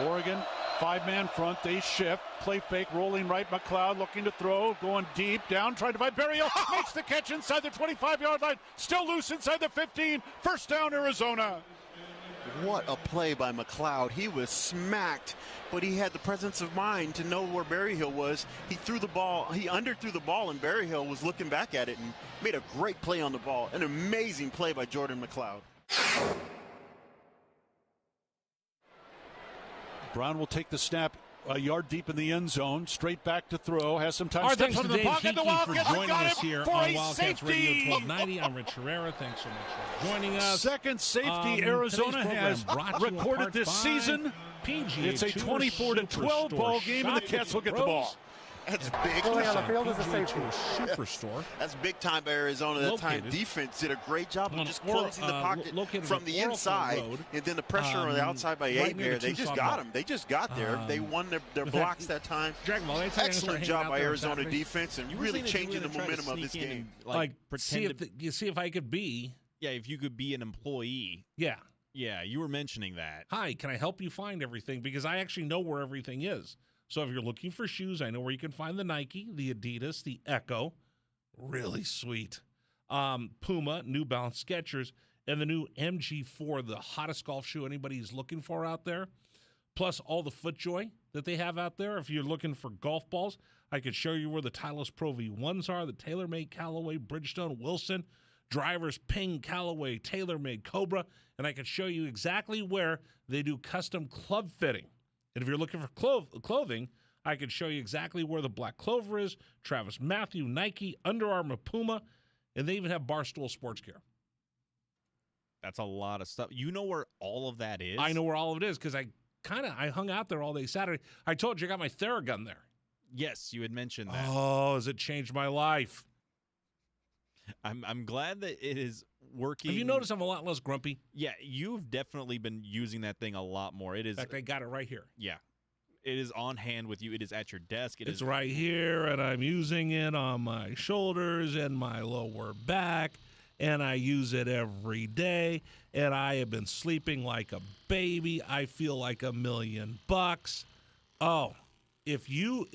Oregon, 5-man front. They shift. Play fake, rolling right. McLeod looking to throw. Going deep. Down, trying to find Berryhill. Makes the catch inside the 25-yard line. Still loose inside the 15. First down, Arizona. What a play by McLeod. He was smacked, but he had the presence of mind to know where Berryhill was. He threw the ball. He underthrew the ball, and Berryhill was looking back at it and made a great play on the ball. An amazing play by Jordan McLeod. Brown will take the snap a yard deep in the end zone. Straight back to throw. Has some time. Our Steps thanks under to the Dave pocket. The Hickey Wildcats for joining got us him here for on a Wildcats safety. Radio 1290. I'm Rich Herrera. Thanks so much for joining us. Second safety Arizona has recorded this season. PGA It's a 24-12 ball game, and the Cats will get the ball. That's big. On the field is a safety. Superstore. That's big time by Arizona. That time defense did a great job of just closing the pocket from the inside, and then the pressure on the outside by A-Bear. They just got him. They just got there. They won their blocks that time. Excellent job by Arizona defense, and really changing the momentum of this game. Like see if I could be. Yeah, if you could be an employee. Yeah. Yeah, you were mentioning that. Hi, can I help you find everything? Because I actually know where everything is. So if you're looking for shoes, I know where you can find the Nike, the Adidas, the Echo. Really sweet. Puma, New Balance, Skechers, and the new MG4, the hottest golf shoe anybody's looking for out there. Plus all the FootJoy that they have out there. If you're looking for golf balls, I could show you where the Titleist Pro V1s are, the TaylorMade Callaway, Bridgestone, Wilson, Drivers, Ping, Callaway, TaylorMade, Cobra, and I could show you exactly where they do custom club fitting. And if you're looking for clothing, I could show you exactly where the Black Clover is, Travis Matthew, Nike, Under Armour, Puma, and they even have Barstool Sports Gear. That's a lot of stuff. You know where all of that is? I know where all of it is because I hung out there all day Saturday. I told you I got my Theragun there. Yes, you had mentioned that. Oh, has it changed my life? I'm glad that it is working. Have you noticed I'm a lot less grumpy? Yeah, you've definitely been using that thing a lot more. It is. In fact, I got it right here. Yeah. It is on hand with you. It is at your desk. It's right here, and I'm using it on my shoulders and my lower back, and I use it every day, and I have been sleeping like a baby. I feel like $1 million. Oh, if you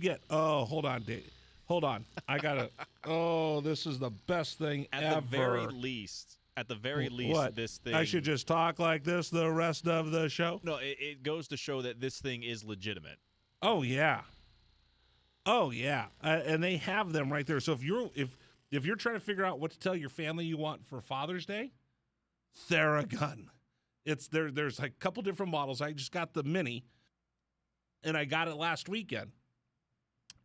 get, hold on, Dave. Hold on. I got to, this is the best thing ever. At the very least, what? This thing. I should just talk like this the rest of the show? No, it goes to show that this thing is legitimate. Oh, yeah. And they have them right there. So if you're trying to figure out what to tell your family you want for Father's Day, Theragun. It's there. There's like a couple different models. I just got the mini, and I got it last weekend.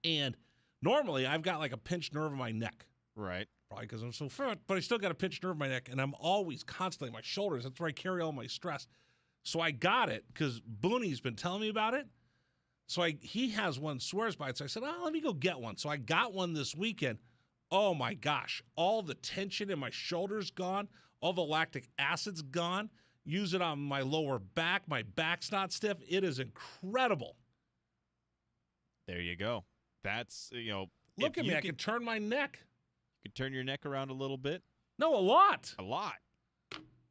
And normally I've got like a pinched nerve in my neck. Right. Probably because I'm so fat, but I still got a pinched nerve in my neck, and I'm always constantly my shoulders. That's where I carry all my stress. So I got it because Booney's been telling me about it. So he has one, swears by it. So I said, let me go get one. So I got one this weekend. Oh my gosh, all the tension in my shoulders gone, all the lactic acid's gone. Use it on my lower back. My back's not stiff. It is incredible. There you go. That's, Look at me. I can turn my neck. You can turn your neck around a little bit. No, a lot. A lot.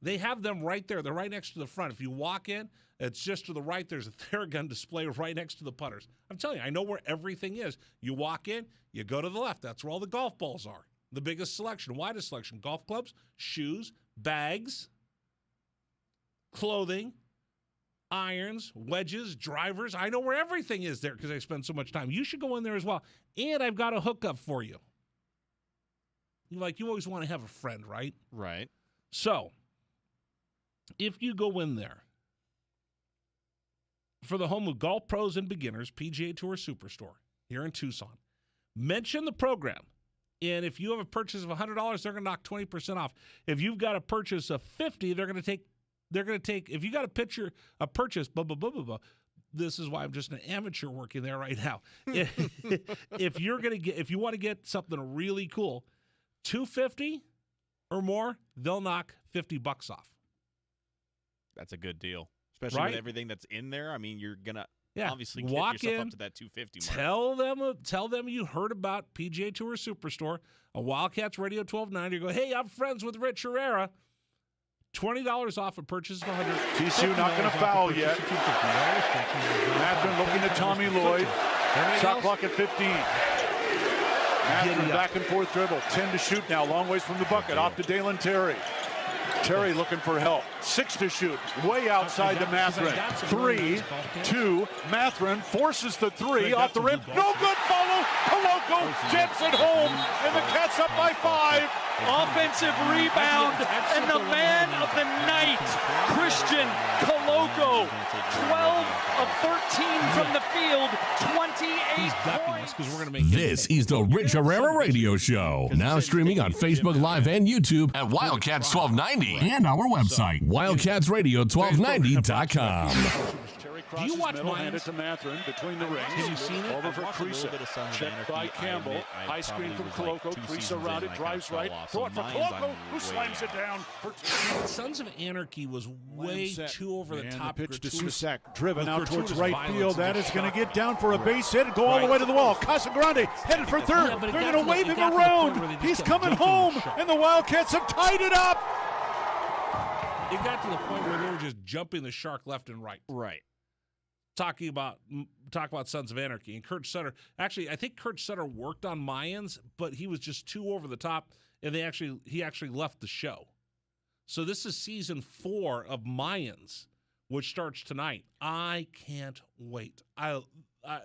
They have them right there. They're right next to the front. If you walk in, it's just to the right. There's a Theragun display right next to the putters. I'm telling you, I know where everything is. You walk in, you go to the left. That's where all the golf balls are. The biggest selection, widest selection. Golf clubs, shoes, bags, clothing, irons, wedges, drivers. I know where everything is there because I spend so much time. You should go in there as well. And I've got a hookup for you. You always want to have a friend, right? Right. So, if you go in there for the home of golf pros and beginners, PGA Tour Superstore here in Tucson, mention the program. And if you have a purchase of $100, they're going to knock 20% off. If you've got a purchase of $50, they're going to take, if you got a purchase, blah, blah, blah, blah, blah. This is why I'm just an amateur working there right now. If you want to get something really cool, $250 or more, they'll knock $50 off. That's a good deal, especially with everything that's in there. I mean, you're gonna obviously get yourself up to that $250 mark. Tell them you heard about PGA Tour Superstore, a Wildcats Radio 1290. You go, hey, I'm friends with Rich Herrera. $20 off a purchase of $100. TCU not going to foul yet. Mathurin looking at Tommy Lloyd. Shot clock at 15. Mathurin back and forth dribble. 10 to shoot now. Long ways from the bucket. Off to Dalen Terry. Terry looking for help. 6 to shoot. Way outside to Mathurin. 3, 2. Mathurin forces the 3 off the rim. No good follow. Coloco jets it home. And the Cats up by 5. Offensive rebound, and the man of the night, Christian Coloco, 12 of 13 from the field, 28 points. This is the Rich Herrera Radio Show, now streaming on Facebook Live and YouTube at Wildcats 1290 and our website, wildcatsradio1290.com. Do you watch middle, hand it to Mathurin between the rings. Have you seen it? Over for Creasa. Checked by Campbell. High screen from Coloco. Creasa around it, drives right. Throw it for Coloco, who slams it down for 2. Sons of Anarchy was way too over the top. The pitch to Susak, driven out towards right field. That is going to get down for a base hit and go all the way to the wall. Casagrande headed for third. They're going to wave him around. He's coming home, and the Wildcats have tied it up. It got to the point where they were just jumping the shark left and right. Right. Talk about Sons of Anarchy and Kurt Sutter. Actually, I think Kurt Sutter worked on Mayans, but he was just too over the top, and he actually left the show. So this is season 4 of Mayans, which starts tonight. I can't wait.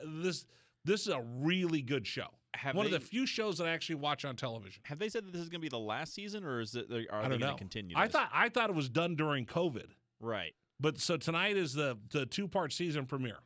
This is a really good show. One of the few shows that I actually watch on television. Have they said that this is going to be the last season, or are they going to continue this? I thought it was done during COVID. Right. But so tonight is the 2-part season premiere.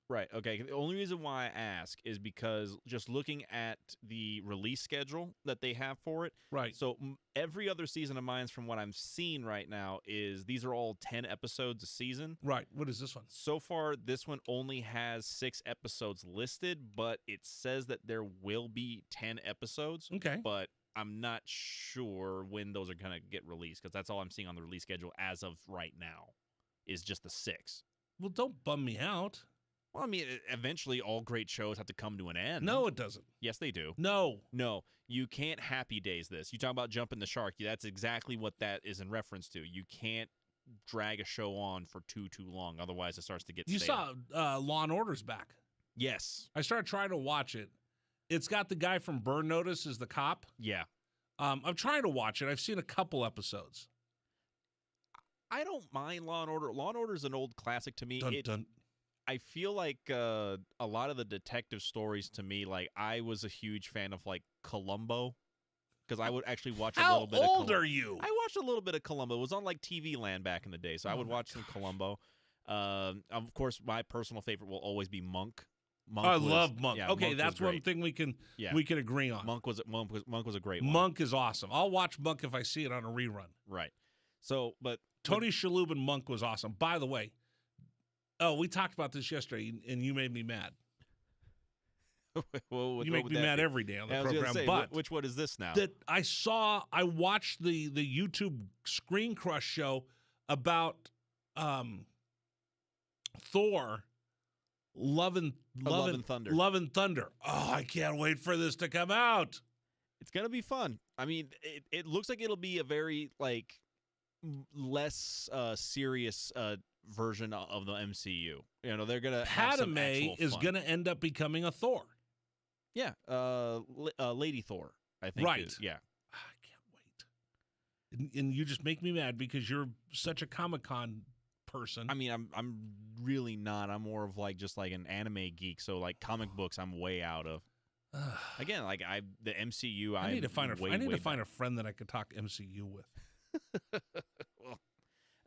Right. Okay. The only reason why I ask is because just looking at the release schedule that they have for it. Right. So every other season of mine, from what I'm seeing right now, is these are all 10 episodes a season. Right. What is this one? So far, this one only has 6 episodes listed, but it says that there will be 10 episodes. Okay. But I'm not sure when those are going to get released, because that's all I'm seeing on the release schedule as of right now is just the 6. Well, don't bum me out. Well, I mean, eventually all great shows have to come to an end. No, it doesn't. Yes, they do. No. You can't Happy Days this. You talk about jumping the shark. That's exactly what that is in reference to. You can't drag a show on for too long. Otherwise, it starts to get stale. You saw Law & Order's back. Yes. I started trying to watch it. It's got the guy from Burn Notice as the cop. Yeah. I'm trying to watch it. I've seen a couple episodes. I don't mind Law & Order. Law & Order is an old classic to me. Dun. I feel like a lot of the detective stories to me, like I was a huge fan of like Columbo, because I would actually watch a little bit of How old are you? I watched a little bit of Columbo. It was on like TV Land back in the day, so I would watch some Columbo. Of course, my personal favorite will always be Monk. I love Monk. Yeah, okay, Monk that's one thing we can agree on. Monk was a great one. Monk is awesome. I'll watch Monk if I see it on a rerun. Right. So, but Tony Shalhoub and Monk was awesome. By the way, we talked about this yesterday, and you made me mad. You make me mad every day on the program. But which one is this now? That I watched the YouTube Screen Crush show about Thor. Love and Thunder. Love and Thunder. Oh, I can't wait for this to come out. It's gonna be fun. I mean, it looks like it'll be a very like less serious version of the MCU. You know, they're gonna Padme is gonna end up becoming a Thor. Yeah, Lady Thor, I think. Right. Yeah. I can't wait. And you just make me mad because you're such a Comic-Con person. I mean, I'm really not. I'm more of like just like an anime geek. So like comic books, I'm way out of. Again, like the MCU. I need to find a friend that I could talk MCU with. Well,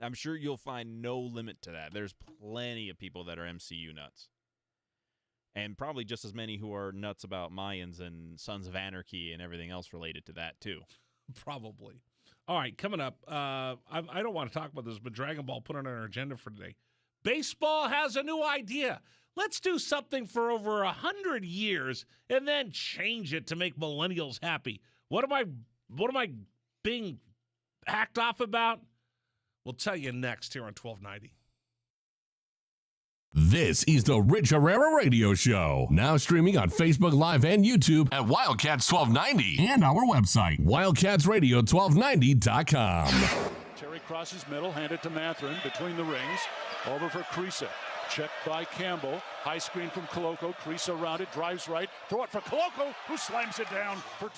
I'm sure you'll find no limit to that. There's plenty of people that are MCU nuts, and probably just as many who are nuts about Mayans and Sons of Anarchy and everything else related to that too. Probably. All right, coming up, I don't want to talk about this, but Dragon Ball put it on our agenda for today. Baseball has a new idea. Let's do something for over 100 years and then change it to make millennials happy. What am I being hacked off about? We'll tell you next here on 1290. This is the Rich Herrera Radio Show. Now streaming on Facebook Live and YouTube at Wildcats 1290 and our website, wildcatsradio1290.com. Terry crosses middle, handed to Matherin between the rings. Over for Creasa. Checked by Campbell. High screen from Coloco. Creasa around it, drives right. Throw it for Coloco, who slams it down for 2.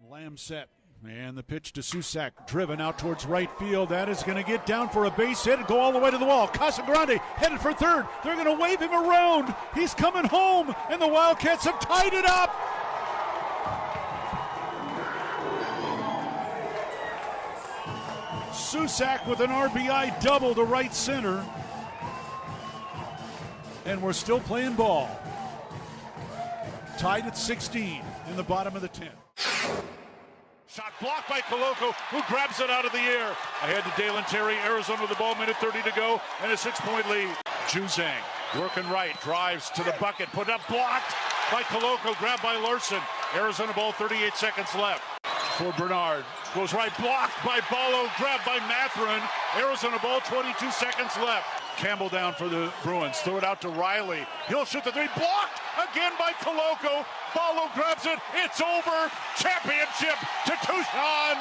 Lamb set. And the pitch to Susak, driven out towards right field. That is going to get down for a base hit and go all the way to the wall. Casagrande headed for third. They're going to wave him around. He's coming home, and the Wildcats have tied it up. Susak with an RBI double to right center. And we're still playing ball. Tied at 16 in the bottom of the 10th. Shot blocked by Coloco, who grabs it out of the air. Ahead to Dalen Terry, Arizona with the ball, minute 30 to go, and a 6-point lead. Juzang working right, drives to the bucket, put up, blocked by Coloco, grabbed by Larson. Arizona ball, 38 seconds left. For Bernard, goes right, blocked by Ballo, grabbed by Matherin. Arizona ball, 22 seconds left. Campbell down for the Bruins, throw it out to Riley. He'll shoot the 3, blocked again by Coloco. Ballo grabs it, it's over. Championship to Tucson.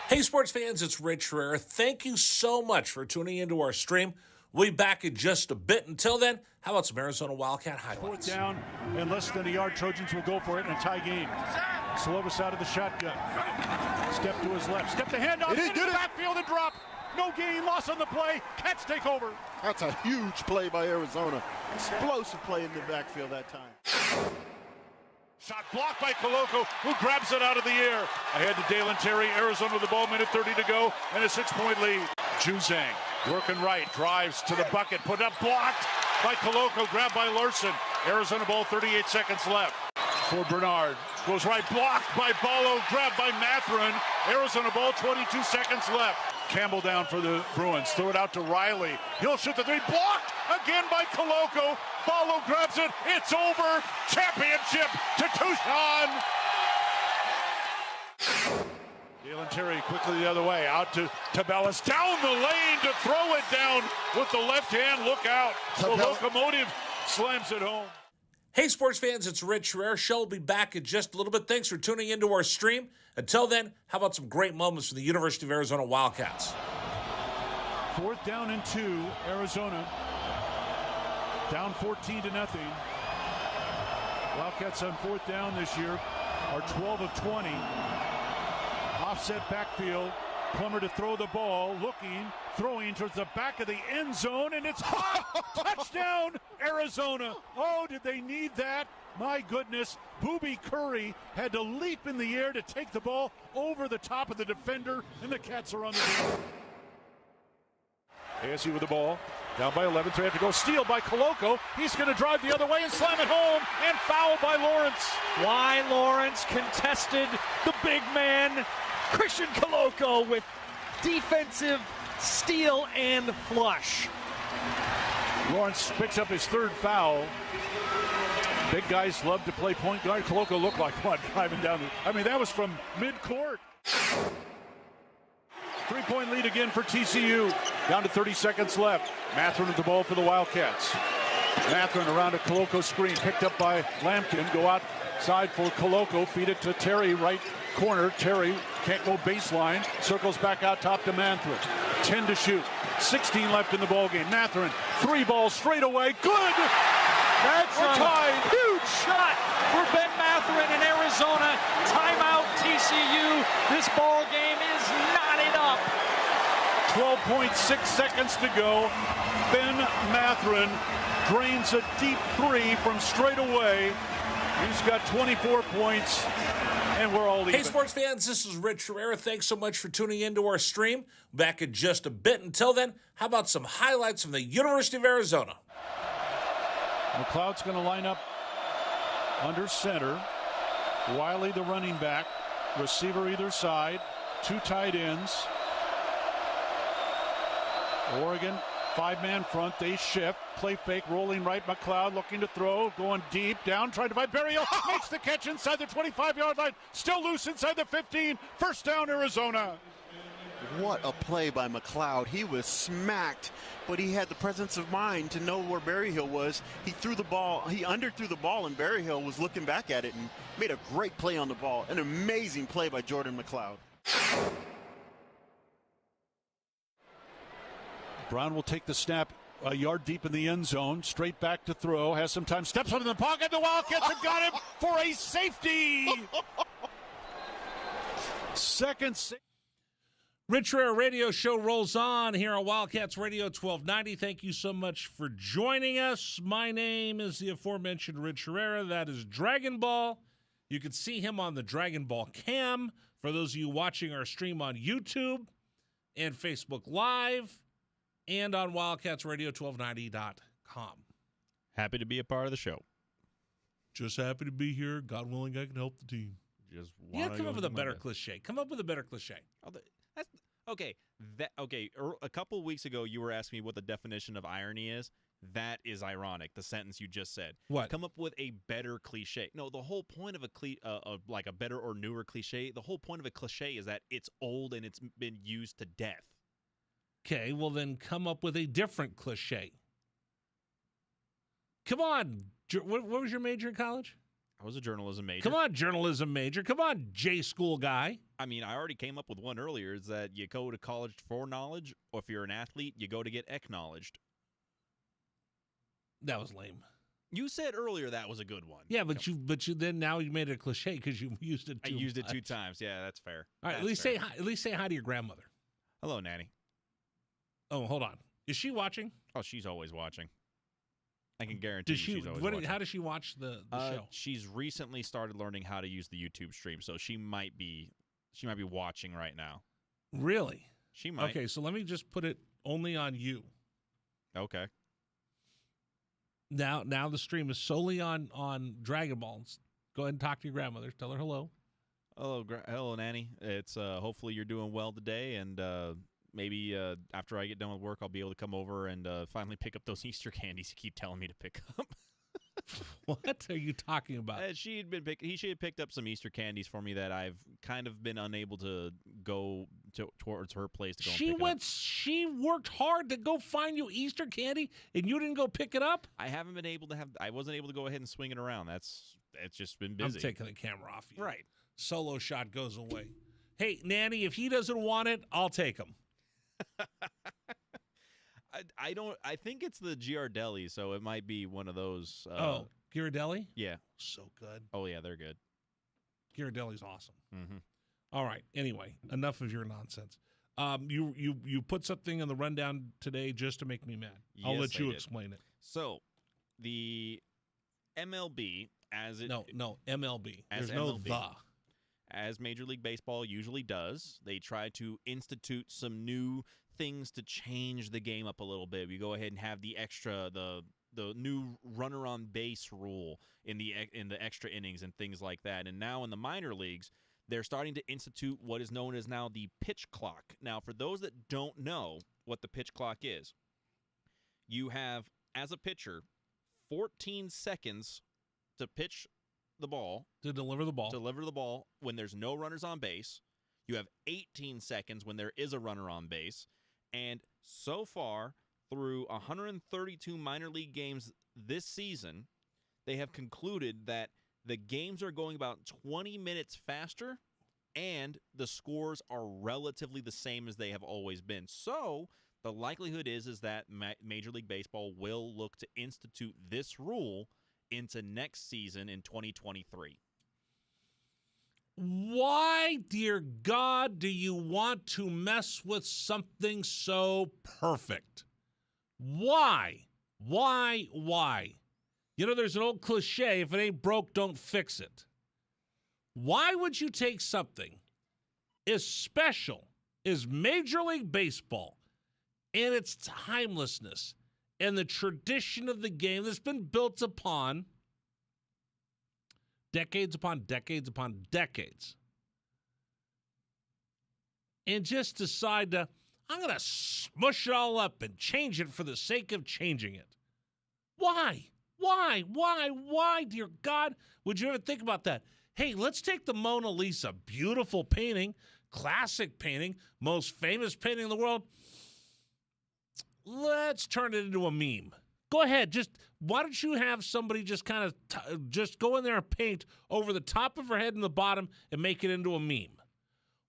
Hey, sports fans, it's Rich Herrera. Thank you so much for tuning into our stream. We'll be back in just a bit. Until then, how about some Arizona Wildcat highlights? 4th down and less than a yard. Trojans will go for it in a tie game. Slovis out of the shotgun. Step to his left. Step the handoff. It is good. Backfield and drop. No gain, loss on the play. Cats take over. That's a huge play by Arizona. Explosive play in the backfield that time. Shot blocked by Coloco, who grabs it out of the air. Ahead to Dalen Terry, Arizona with the ball, minute 30 to go, and a 6-point lead. Juzang Working right, drives to the bucket, put up, blocked by Koloko, grabbed by Larson. Arizona ball, 38 seconds left. For Bernard, goes right, blocked by Ballo, grabbed by Mathurin. Arizona ball, 22 seconds left. Campbell down for the Bruins, throw it out to Riley. He'll shoot the three, blocked again by Koloko. Ballo grabs it, it's over. Championship to Tucson. Dalen Terry quickly the other way, out to Tabellas, down the lane to throw it down with the left hand. Look out. The Locomotive slams it home. Hey, sports fans, it's Rich Herrera. Show will be back in just a little bit. Thanks for tuning into our stream. Until then, how about some great moments from the University of Arizona Wildcats? 4th down and 2, Arizona. Down 14-0. Wildcats on 4th down this year are 12 of 20. Offset backfield. Plummer to throw the ball, looking, throwing towards the back of the end zone, and it's hot! Touchdown, Arizona! Oh, did they need that? My goodness, Booby Curry had to leap in the air to take the ball over the top of the defender, and the Cats are on the field. ASU with the ball, down by 11, 3 have to go, steal by Koloko. He's going to drive the other way and slam it home, and foul by Lawrence. Why Lawrence contested the big man, Christian Koloko, with defensive steal and flush. Lawrence picks up his 3rd foul. Big guys love to play point guard. Koloko looked like one driving down. That was from midcourt. 3-point lead again for TCU. Down to 30 seconds left. Mathurin with the ball for the Wildcats. Mathurin around a Koloko screen, picked up by Lampkin. Go outside for Koloko. Feed it to Terry, right corner. Terry can't go baseline. Circles back out top to Mathurin. 10 to shoot. 16 left in the ballgame. Mathurin, 3 balls straight away. Good! That's a huge shot for Ben Mathurin in Arizona. Timeout TCU. This ball game is knotted up. 12.6 seconds to go. Ben Mathurin drains a deep 3 from straight away. He's got 24 points, and we're all even. Hey, sports fans, this is Rich Herrera. Thanks so much for tuning into our stream. Back in just a bit. Until then, how about some highlights from the University of Arizona? McLeod's going to line up under center. Wiley, the running back. Receiver either side. 2 tight ends. Oregon, 5-man front. They shift. Play fake, rolling right. McLeod looking to throw. Going deep. Down. Trying to find Berrios. Makes the catch inside the 25-yard line. Still loose inside the 15. First down, Arizona. What a play by McLeod. He was smacked, but he had the presence of mind to know where Berryhill was. He threw the ball. He underthrew the ball, and Berryhill was looking back at it and made a great play on the ball. An amazing play by Jordan McLeod. Brown will take the snap a yard deep in the end zone. Straight back to throw. Has some time. Steps up in the pocket. The Wildcats have got him for a safety. Second. Rich Herrera Radio Show rolls on here on Wildcats Radio 1290. Thank you so much for joining us. My name is the aforementioned Rich Herrera. That is Dragon Ball. You can see him on the Dragon Ball cam for those of you watching our stream on YouTube and Facebook Live and on WildcatsRadio1290.com. Happy to be a part of the show. Just happy to be here. God willing, I can help the team. Just come up with a better cliche. Come up with a better cliche. A couple weeks ago, you were asking me what the definition of irony is. That is ironic. The sentence you just said. What? Come up with a better cliche. No, the whole point of a better or newer cliche. The whole point of a cliche is that it's old and it's been used to death. Okay, well then come up with a different cliche. Come on. What was your major in college? I was a journalism major. Come on, journalism major. Come on, J-school guy. I mean, I already came up with one earlier. Is that you go to college for knowledge, or if you're an athlete, you go to get acknowledged. That was lame. You said earlier that was a good one. Yeah, but you then now you made it a cliche because you used it too much. I used it 2 times. Yeah, that's fair. All right, at least say hi. At least say hi to your grandmother. Hello, Nanny. Oh, hold on. Is she watching? Oh, she's always watching. I can guarantee she's always watching. How does she watch the show? She's recently started learning how to use the YouTube stream, so she might be watching right now. Really? She might. Okay, so let me just put it only on you. Okay. Now the stream is solely on Dragon Balls. Go ahead and talk to your grandmother. Tell her hello. Hello, Nanny. It's hopefully you're doing well today, and maybe after I get done with work, I'll be able to come over and finally pick up those Easter candies you keep telling me to pick up. What are you talking about? She had picked up some Easter candies for me that I've kind of been unable to go towards her place to go. She worked hard to go find you Easter candy, and you didn't go pick it up. I haven't been able to I wasn't able to go ahead and swing it around. It's just been busy. I'm taking the camera off you. Right. Solo shot goes away. Hey, Nanny, if he doesn't want it, I'll take him. I think it's the Ghirardelli, so it might be one of those. Ghirardelli? Yeah. So good. Oh, yeah, they're good. Ghirardelli's awesome. Mm-hmm. All right. Anyway, enough of your nonsense. You put something in the rundown today just to make me mad. I'll let you explain it. So, the MLB, as it... No, MLB. As There's MLB, no the. As Major League Baseball usually does, they try to institute some new things to change the game up a little bit. We go ahead and have the new runner on base rule in the extra innings and things like that. And now in the minor leagues, they're starting to institute what is known as now the pitch clock. Now, for those that don't know what the pitch clock is, you have, as a pitcher, 14 seconds to pitch the ball. To deliver the ball. When there's no runners on base. You have 18 seconds when there is a runner on base. And so far, through 132 minor league games this season, they have concluded that the games are going about 20 minutes faster, and the scores are relatively the same as they have always been. So the likelihood is that Major League Baseball will look to institute this rule into next season in 2023. Why, dear God, do you want to mess with something so perfect? Why? You know, there's an old cliche, if it ain't broke, don't fix it. Why would you take something as special as Major League Baseball and its timelessness and the tradition of the game that's been built upon decades upon decades upon decades, and just decide to, I'm going to smush it all up and change it for the sake of changing it? Why, dear God, would you ever think about that? Hey, let's take the Mona Lisa, beautiful painting, classic painting, most famous painting in the world. Let's turn it into a meme. Go ahead. Why don't you have somebody just kind of just go in there and paint over the top of her head and the bottom and make it into a meme?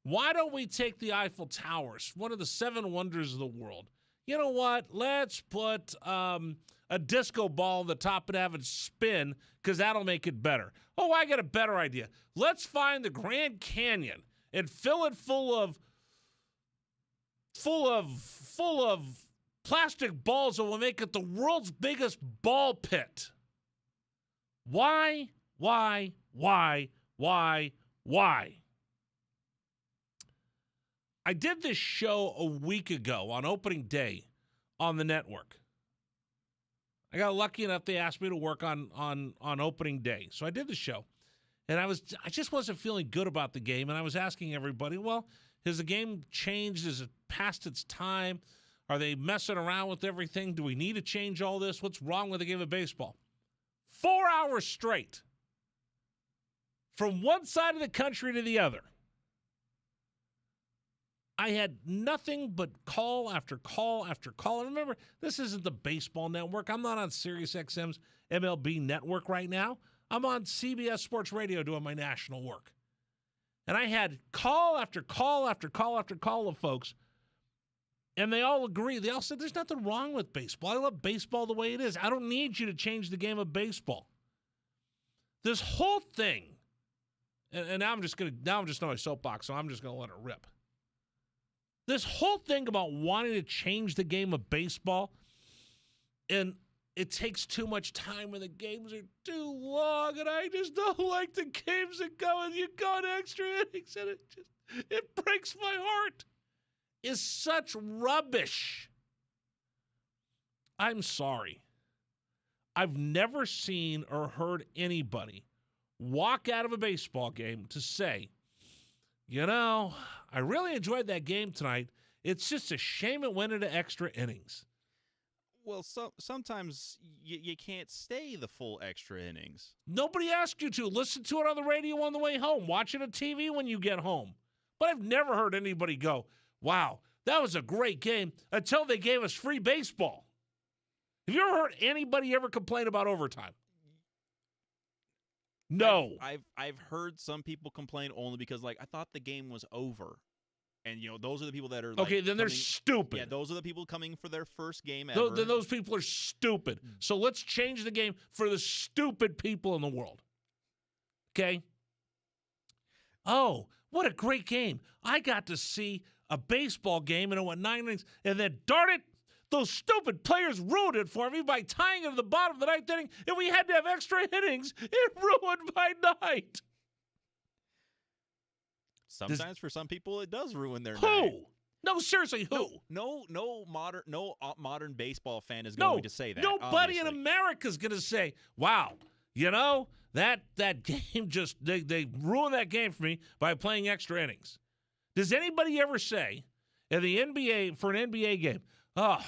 Why don't we take the Eiffel Towers, one of the 7 wonders of the world? You know what? Let's put a disco ball on the top and have it spin, because that'll make it better. Oh, I got a better idea. Let's find the Grand Canyon and fill it full of plastic balls that will make it the world's biggest ball pit. Why? I did this show a week ago on opening day on the network. I got lucky enough they asked me to work on opening day. So I did the show. And I just wasn't feeling good about the game, and I was asking everybody, well, has the game changed? Is it past its time? Are they messing around with everything? Do we need to change all this? What's wrong with the game of baseball? 4 hours straight. From one side of the country to the other. I had nothing but call after call after call. And remember, this isn't the baseball network. I'm not on SiriusXM's MLB network right now. I'm on CBS Sports Radio doing my national work. And I had call after call after call after call of folks. And they all agree. They all said, there's nothing wrong with baseball. I love baseball the way it is. I don't need you to change the game of baseball. This whole thing, and now I'm just on my soapbox, so I'm just going to let it rip. This whole thing about wanting to change the game of baseball, and it takes too much time when the games are too long, and I just don't like the games that go and you go in extra innings, and it breaks my heart, is such rubbish. I'm sorry. I've never seen or heard anybody walk out of a baseball game to say, I really enjoyed that game tonight. It's just a shame it went into extra innings. Well, sometimes you can't stay the full extra innings. Nobody asked you to. Listen to it on the radio on the way home. Watch it on TV when you get home. But I've never heard anybody go, wow, that was a great game, until they gave us free baseball. Have you ever heard anybody ever complain about overtime? No. I've heard some people complain only because, I thought the game was over. And, those are the people that are okay, then they're stupid. Yeah, those are the people coming for their first game ever. Then those people are stupid. So let's change the game for the stupid people in the world. Okay? Oh, what a great game. I got to see a baseball game and it went 9 innings. And then, darn it, those stupid players ruined it for me by tying it at the bottom of the ninth inning, and we had to have extra innings. It ruined my night. Sometimes for some people it does ruin their who? night. No, seriously, who? No modern baseball fan is going to say that. Nobody in America is going to say, "Wow, that game just they ruined that game for me by playing extra innings." Does anybody ever say in the NBA for an NBA game, "Oh,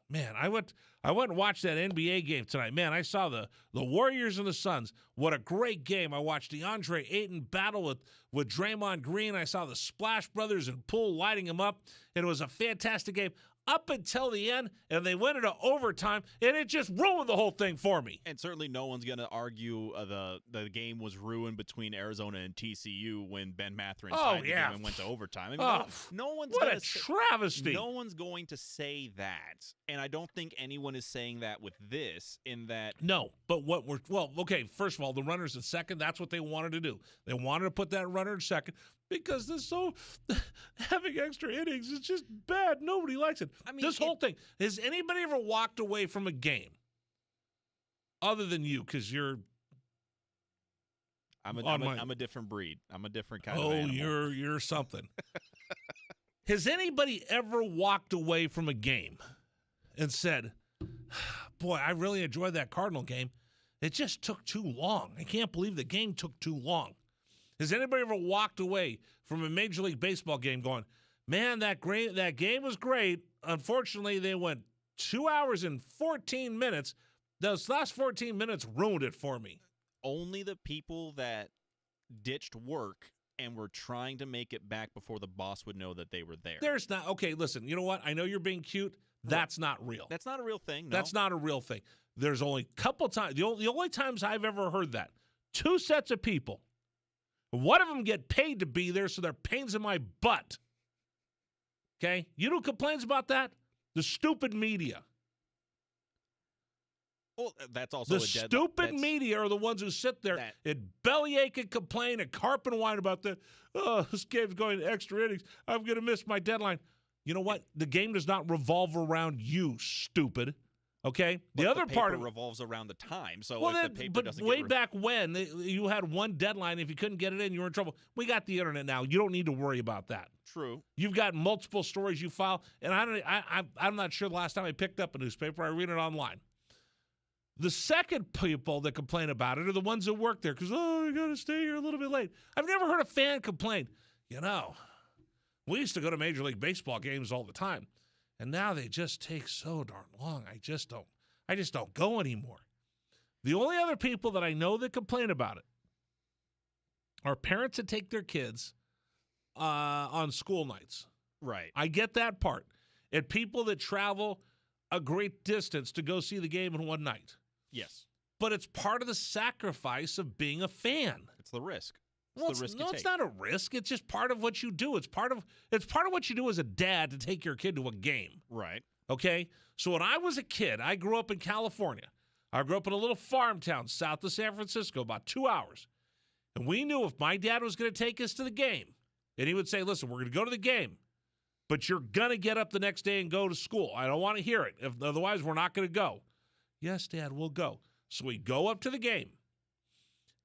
man, I went and watched that NBA game tonight. Man, I saw the Warriors and the Suns. What a great game. I watched DeAndre Ayton battle with Draymond Green. I saw the Splash Brothers and Poole lighting him up, and it was a fantastic game up until the end, and they went into overtime, and it just ruined the whole thing for me." And certainly no one's going to argue the game was ruined between Arizona and TCU when Ben Mathurin tied the game and went to overtime. I mean, no one's what a travesty. No one's going to say that, and I don't think anyone is saying that with this in that. No, but okay, first of all, the runner's at second, that's what they wanted to do. They wanted to put that runner in second because having extra innings is just bad. Nobody likes it. I mean, this whole thing, has anybody ever walked away from a game other than you? Because you're I'm a different breed. I'm a different kind of animal. Oh, you're something. Has anybody ever walked away from a game and said, boy, I really enjoyed that Cardinal game. It just took too long. I can't believe the game took too long. Has anybody ever walked away from a Major League Baseball game going, man, that game was great. Unfortunately, they went 2 hours and 14 minutes. Those last 14 minutes ruined it for me. Only the people that ditched work and were trying to make it back before the boss would know that they were there. There's not. Okay, listen, you know what? I know you're being cute. That's not real. That's not a real thing. No. That's not a real thing. There's only a couple times. The only times I've ever heard that. 2 sets of people. One of them get paid to be there, so they're pains in my butt. Okay? You know who complains about that? The stupid media. Well, that's also the stupid media are the ones who sit there and bellyache and complain and carp and whine about that. Oh, this game's going to extra innings. I'm going to miss my deadline. You know what? The game does not revolve around you, stupid. Okay? The other part of it revolves around the time. So if the paper doesn't way back when, you had one deadline. If you couldn't get it in, you were in trouble. We got the internet now. You don't need to worry about that. True. You've got multiple stories you file, and I'm not sure the last time I picked up a newspaper. I read it online. The second people that complain about it are the ones that work there because, I got to stay here a little bit late. I've never heard a fan complain, we used to go to Major League Baseball games all the time, and now they just take so darn long. I just don't go anymore. The only other people that I know that complain about it are parents that take their kids on school nights. Right. I get that part. And people that travel a great distance to go see the game in one night. Yes. But it's part of the sacrifice of being a fan. It's the risk. It's not a risk. It's just part of what you do. It's part of what you do as a dad to take your kid to a game. Right. Okay? So when I was a kid, I grew up in California. I grew up in a little farm town south of San Francisco, about 2 hours. And we knew if my dad was going to take us to the game, and he would say, listen, we're going to go to the game, but you're going to get up the next day and go to school. I don't want to hear it. Otherwise, we're not going to go. Yes, Dad, we'll go. So we go up to the game,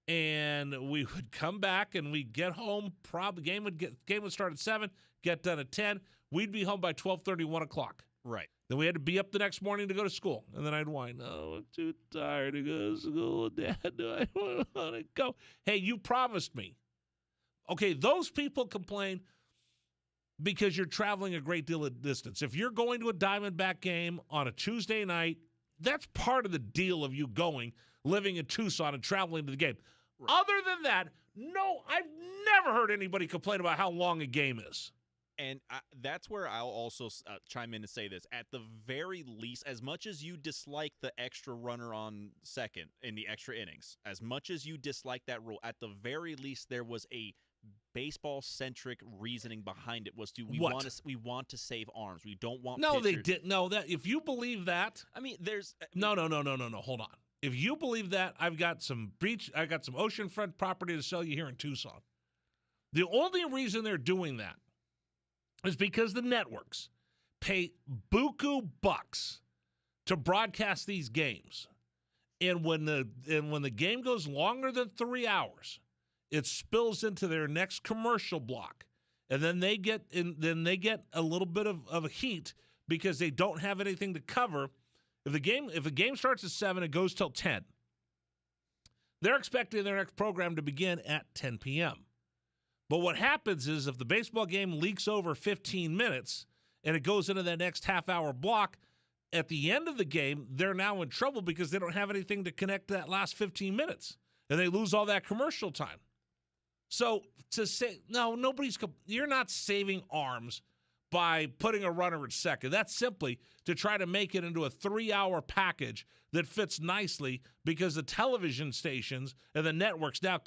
and we would come back, and we'd get home. Probably game would start at 7, get done at 10. We'd be home by 12:30, 1 o'clock. Right. Then we had to be up the next morning to go to school. And then I'd whine, oh, I'm too tired to go to school. Dad, do I want to go? Hey, you promised me. Okay, those people complain because you're traveling a great deal of distance. If you're going to a Diamondback game on a Tuesday night, that's part of the deal of you going, living in Tucson and traveling to the game. Right. Other than that, no, I've never heard anybody complain about how long a game is. And that's where I'll also chime in to say this. At the very least, as much as you dislike the extra runner on second in the extra innings, as much as you dislike that rule, at the very least there was a baseball-centric reasoning behind it. Was we want to save arms. We don't want pitchers. They didn't. No, that if you believe that, I mean, there's no. Hold on. If you believe that, I've got some oceanfront property to sell you here in Tucson. The only reason they're doing that is because the networks pay buku bucks to broadcast these games. And when the game goes longer than 3 hours, it spills into their next commercial block. And then they get a little bit of heat because they don't have anything to cover. If a game starts at 7, it goes till 10. They're expecting their next program to begin at 10 p.m. But what happens is if the baseball game leaks over 15 minutes and it goes into that next half-hour block, at the end of the game, they're now in trouble because they don't have anything to connect that last 15 minutes. And they lose all that commercial time. So to say, no, you're not saving arms by putting a runner at second. That's simply to try to make it into a 3-hour package that fits nicely because the television stations and the networks now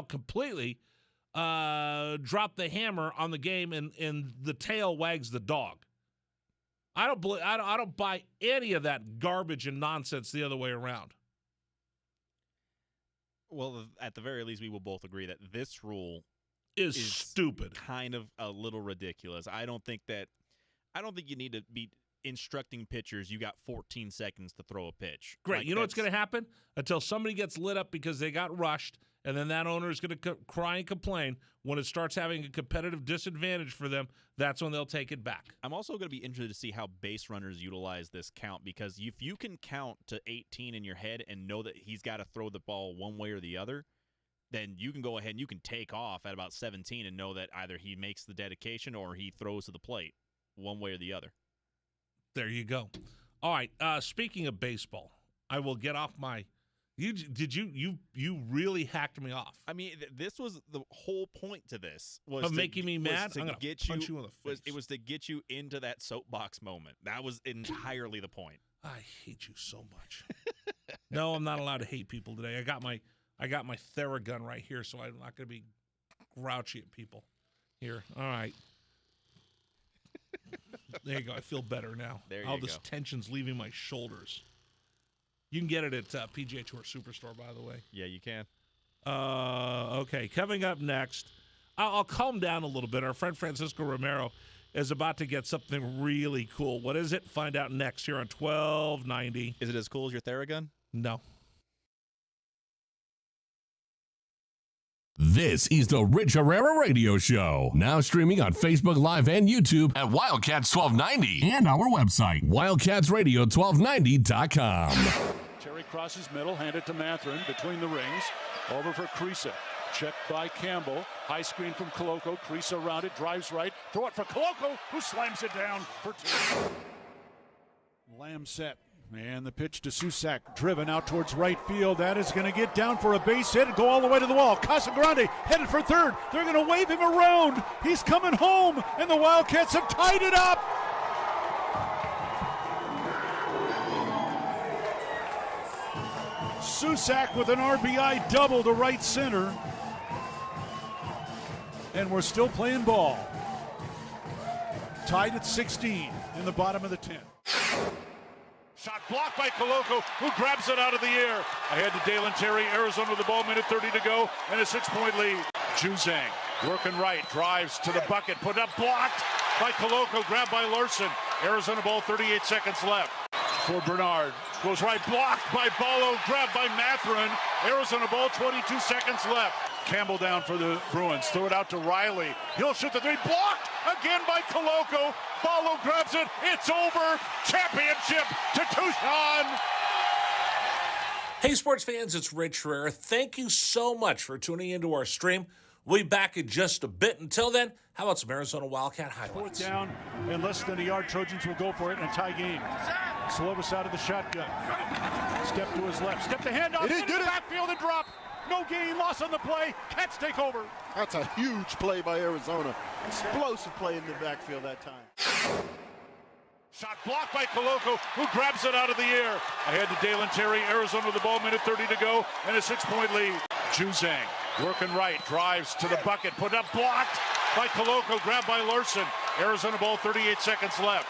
completely drop the hammer on the game and the tail wags the dog. I don't buy any of that garbage and nonsense the other way around. Well, at the very least, we will both agree that this rule is stupid, kind of a little ridiculous. I don't think you need to be instructing pitchers. You got 14 seconds to throw a pitch. Great. Like, you know what's going to happen? Until somebody gets lit up because they got rushed, and then that owner is going to cry and complain. When it starts having a competitive disadvantage for them, that's when they'll take it back. I'm also going to be interested to see how base runners utilize this count, because if you can count to 18 in your head and know that he's got to throw the ball one way or the other, then you can go ahead and you can take off at about 17 and know that either he makes the dedication or he throws to the plate one way or the other. There you go. All right, speaking of baseball, I will get off my You really hacked me off. I mean, this was the whole point to this. Was making me mad? I'm going to punch you in the face. It was to get you into that soapbox moment. That was entirely the point. I hate you so much. No, I'm not allowed to hate people today. I got my Theragun right here, so I'm not going to be grouchy at people. Here, all right. There you go. I feel better now. All this tension's leaving my shoulders. You can get it at PGA Tour Superstore, by the way. Yeah, you can. Okay, coming up next, I'll calm down a little bit. Our friend Francisco Romero is about to get something really cool. What is it? Find out next here on 1290. Is it as cool as your Theragun? No. This is the Rich Herrera Radio Show. Now streaming on Facebook Live and YouTube at Wildcats 1290 and our website, wildcatsradio1290.com. Terry crosses middle, handed to Matherin between the rings. Over for Creasa. Checked by Campbell. High screen from Coloco. Creasa around it, drives right. Throw it for Coloco, who slams it down for two. Lamb set. And the pitch to Susak, driven out towards right field. That is going to get down for a base hit and go all the way to the wall. Casagrande headed for third. They're going to wave him around. He's coming home, and the Wildcats have tied it up. Susak with an RBI double to right center. And we're still playing ball. Tied at 16 in the bottom of the 10th. Shot blocked by Coloco, who grabs it out of the air. Ahead to Dalen Terry, Arizona with the ball, minute 30 to go, and a 6-point lead. Juzang working right, drives to the bucket, put up, blocked by Coloco, grabbed by Larson. Arizona ball, 38 seconds left. For Bernard, goes right, blocked by Ballo, grabbed by Matherin. Arizona ball, 22 seconds left. Campbell down for the Bruins, throw it out to Riley. He'll shoot the three, blocked again by Coloco. Ballo grabs it. It's over. Championship to Tucson. Hey, sports fans, it's Rich Herrera. Thank you so much for tuning into our stream. We'll be back in just a bit. Until then, how about some Arizona Wildcat highlights? 4th down and less than a yard. Trojans will go for it in a tie game. Slovis out of the shotgun. Step to his left. Step the handoff. Into the backfield and drop. No gain. Loss on the play. Cats take over. That's a huge play by Arizona. Explosive play in the backfield that time. Shot blocked by Coloco, who grabs it out of the air. Ahead to Dalen Terry. Arizona with the ball, minute 30 to go, and a 6-point lead. Juzang working right, drives to the bucket, put up, blocked by Coloco, grabbed by Larson. Arizona ball, 38 seconds left.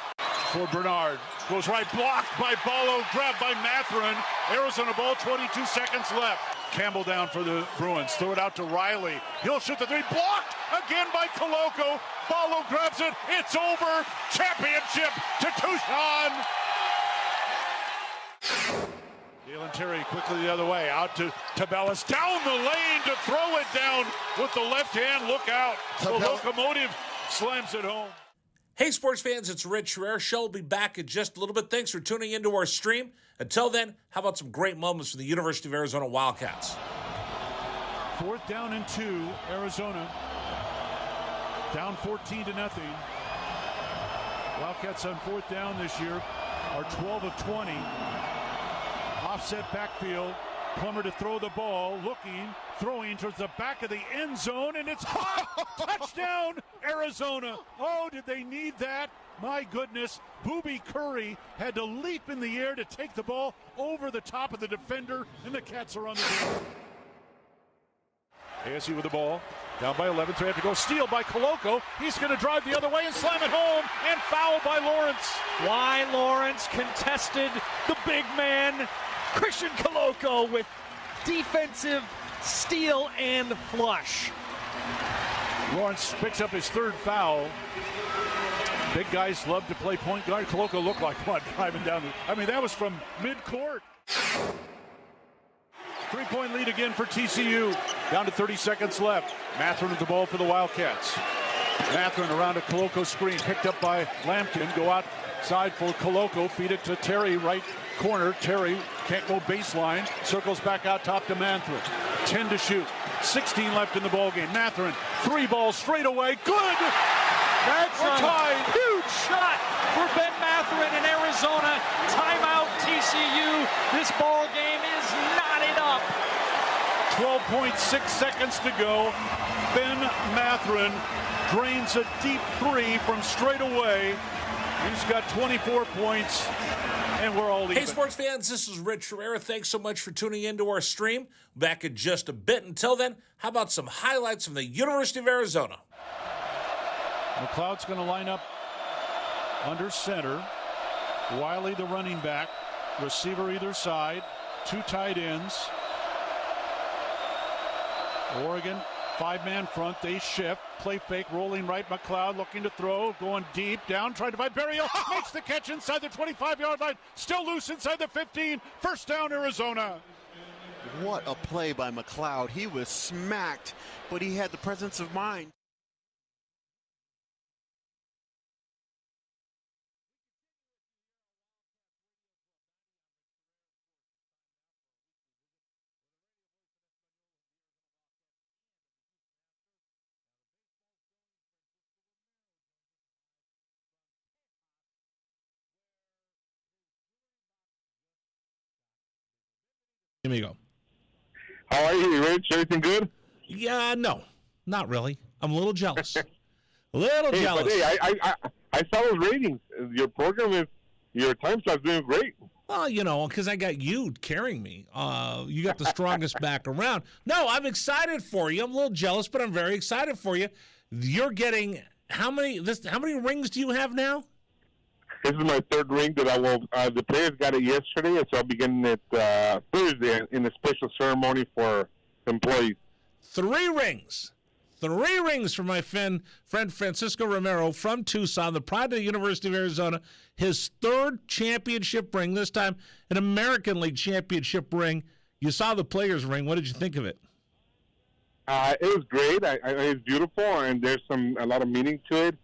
For Bernard, goes right, blocked by Ballo, grabbed by Matherin. Arizona ball, 22 seconds left. Campbell down for the Bruins. Throw it out to Riley. He'll shoot the three. Blocked again by Coloco. Ballo grabs it. It's over. Championship to Tucson. Dalen Terry quickly the other way. Out to Tabellas. Down the lane to throw it down with the left hand. Look out. The locomotive slams it home. Hey, sports fans, it's Rich Herrera. Show will be back in just a little bit. Thanks for tuning into our stream. Until then, how about some great moments from the University of Arizona Wildcats? 4th down and 2, Arizona. Down 14-0. Wildcats on 4th down this year are 12 of 20. Offset backfield. Plummer to throw the ball, looking, throwing towards the back of the end zone, and it's caught. Touchdown, Arizona. Oh, did they need that? My goodness. Booby Curry had to leap in the air to take the ball over the top of the defender, and the Cats are on the board. ASU with the ball. Down by 11, so they have to go. Steal by Coloco. He's going to drive the other way and slam it home, and foul by Lawrence. Why Lawrence contested the big man, Christian Coloco, with defensive steal and flush. Lawrence picks up his 3rd foul. Big guys love to play point guard. Coloco looked like what, driving down that was from mid-court. 3-point lead again for TCU. Down to 30 seconds left. Matherin with the ball for the Wildcats. Matherin around a Coloco screen, picked up by Lampkin. Go outside for Coloco. Feed it to Terry, right corner. Terry can't go baseline. Circles back out top to Matherin. 10 to shoot. 16 left in the ballgame. Matherin, 3 balls straight away. Good! That's a huge shot for Ben Matherin in Arizona. Timeout TCU. This ball game is knotted up. 12.6 seconds to go. Ben Matherin drains a deep 3 from straight away. He's got 24 points, and we're all even. Hey, sports fans, this is Rich Herrera. Thanks so much for tuning into our stream. Back in just a bit. Until then, how about some highlights from the University of Arizona? McLeod's going to line up under center. Wiley, the running back. Receiver either side. 2 tight ends. Oregon, 5-man front. They shift. Play fake, rolling right. McLeod looking to throw. Going deep. Down, trying to find Berrios. Makes the catch inside the 25-yard line. Still loose inside the 15. First down, Arizona. What a play by McLeod. He was smacked, but he had the presence of mind. Here we go. How are you, Rich? Everything good? Yeah, no, not really. I'm a little jealous. Jealous. But hey, I saw those ratings. Your program your time slot's doing great. Well, because I got you carrying me. You got the strongest back around. No, I'm excited for you. I'm a little jealous, but I'm very excited for you. You're getting how many rings do you have now? This is my 3rd ring that I will. The players got it yesterday, so I'll be getting it Thursday in a special ceremony for employees. 3 rings. 3 rings for my friend Francisco Romero from Tucson, the pride of the University of Arizona. His 3rd championship ring, this time an American League championship ring. You saw the players' ring. What did you think of it? It was great. It's beautiful, and there's a lot of meaning to it.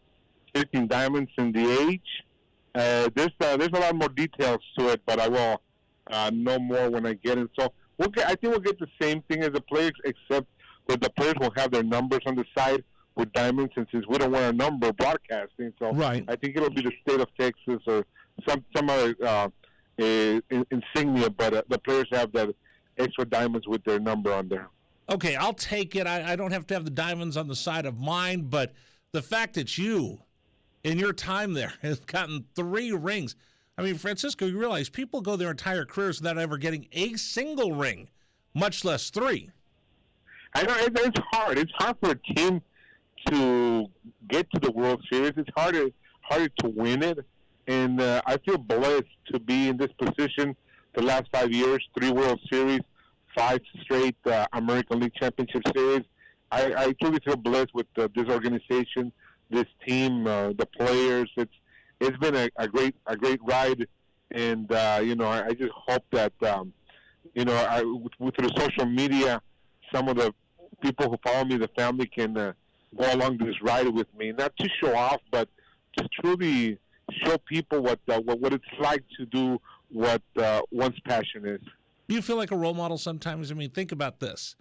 15 diamonds in the age. There's a lot more details to it, but I will know more when I get it. So I think we'll get the same thing as the players, except that the players will have their numbers on the side with diamonds, and since we don't wear a number broadcasting, so right. I think it'll be the state of Texas or some other insignia, but the players have that extra diamonds with their number on there. Okay, I'll take it. I don't have to have the diamonds on the side of mine, but the fact that you, in your time there, have gotten 3 rings. I mean, Francisco, you realize people go their entire careers without ever getting a single ring, much less 3. I know it's hard. It's hard for a team to get to the World Series. It's harder to win it, and I feel blessed to be in this position the last 5 years, 3 World Series, 5 straight American League Championship Series. I truly feel blessed with this organization, this team, the players. It's been a great ride, and I just hope that with the social media, some of the people who follow me, the family, can go along this ride with me, not to show off, but to truly show people what it's like to do what one's passion is. Do you feel like a role model sometimes? I mean, think about this.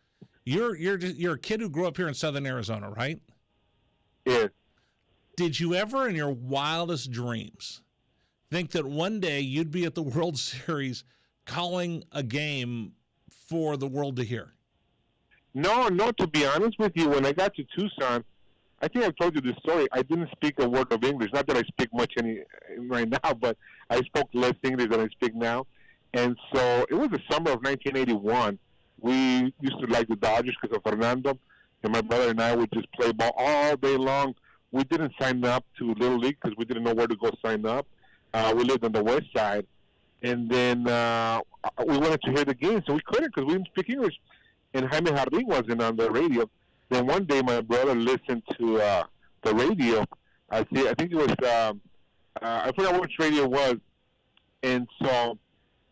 You're a kid who grew up here in Southern Arizona, right? Yes. Did you ever in your wildest dreams think that one day you'd be at the World Series calling a game for the world to hear? No, to be honest with you, when I got to Tucson, I think I've told you this story. I didn't speak a word of English. Not that I speak much right now, but I spoke less English than I speak now. And so it was the summer of 1981. We used to like the Dodgers because of Fernando, and my brother and I would just play ball all day long. We didn't sign up to Little League because we didn't know where to go sign up. We lived on the west side. And then we wanted to hear the game, so we couldn't because we didn't speak English. And Jaime Jardín wasn't on the radio. Then one day my brother listened to the radio. I think it was, I forgot which radio it was. And so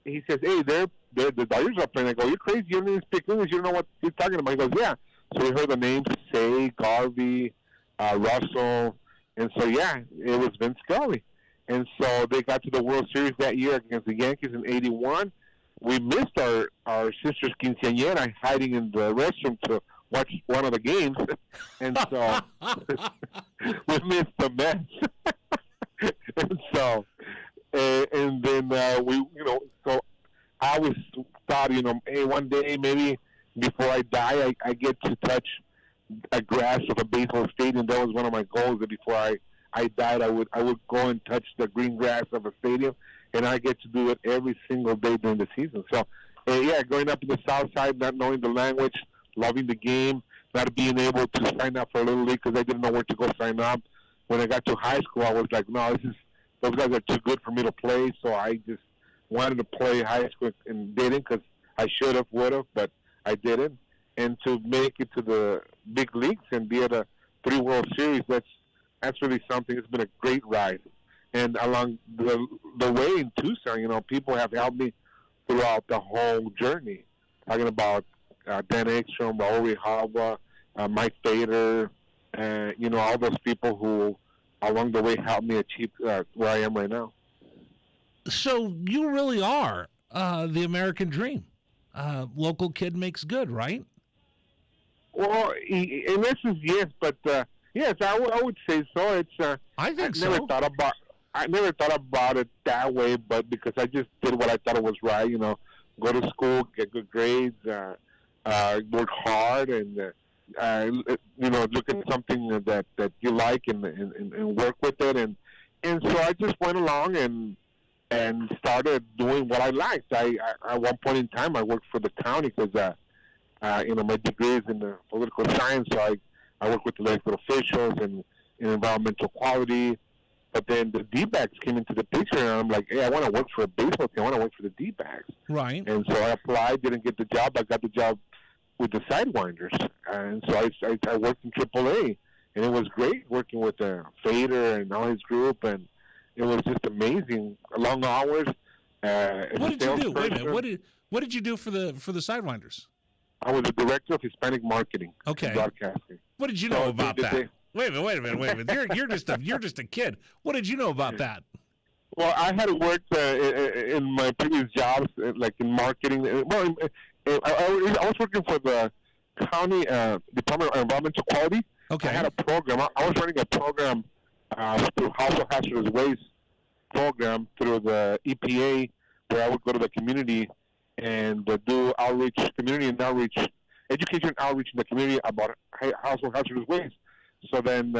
he says, hey, the Dodgers are playing. I go, you're crazy. You don't even speak English. You don't know what he's talking about. He goes, yeah. So we heard the names, Say, Garvey, Russell. And so, yeah, it was Vince Scully. And so they got to the World Series that year against the Yankees in 81. We missed our sister's quinceañera hiding in the restroom to watch one of the games. And so we missed the match. And so, and then so I always thought, hey, one day maybe before I die, I get to touch a grass of a baseball stadium. That was one of my goals, that before I died, I would go and touch the green grass of a stadium, and I get to do it every single day during the season. So, growing up in the South Side, not knowing the language, loving the game, not being able to sign up for a Little League because I didn't know where to go sign up. When I got to high school, I was like, no, those guys are too good for me to play, so I just wanted to play high school and didn't, because I should have, would have, but I didn't. And to make it to the big leagues and be at a 3 World Series, that's really something. It's been a great ride. And along the way in Tucson, people have helped me throughout the whole journey. Talking about Dan Ekstrom, Raul Rihava, Mike Fader, all those people who along the way helped me achieve where I am right now. So you really are the American dream. Local kid makes good, right? Well, in essence, yes, but yes, I would say so. It's I never thought about it that way, but because I just did what I thought it was right. Go to school, get good grades, work hard, and look at something that you like and work with it, and so I just went along and started doing what I liked. At one point in time, I worked for the county because my degree is in political science, so I work with elected officials and in environmental quality. But then the D-backs came into the picture, and I'm like, hey, I want to work for a baseball team. I want to work for the D-backs. Right. And so I applied, didn't get the job. I got the job with the Sidewinders. And so I worked in AAA, and it was great working with Fader and all his group, and it was just amazing. Long hours. What did you do? Wait a minute. What did you do for the Sidewinders? I was the director of Hispanic marketing. Okay. Broadcasting. What did you know about that? Wait a minute. You're just a kid. What did you know about that? Well, I had worked in my previous jobs, like in marketing. Well, I was working for the county Department of Environmental Quality. Okay. I had a program. I was running a program through Household Hazardous Waste program through the EPA, where I would go to the community and do community outreach, education outreach in the community about household hazardous waste. So then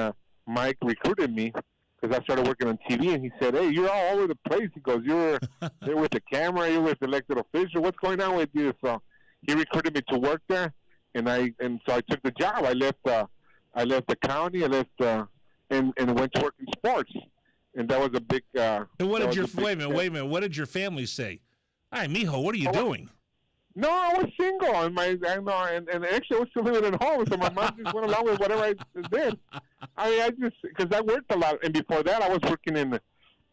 Mike recruited me because I started working on TV, and he said, "Hey, you're all over the place." He goes, "You're with the camera, you're with elected official. What's going on with you?" So he recruited me to work there, and so I took the job. I left the county. I left and went to work in sports, and that was a big. And what did wait a minute? What did your family say? Hi, mijo, what are you doing? No, I was single, and actually I was still living at home, so my mom just went along with whatever I did. I just because I worked a lot, and before that I was working in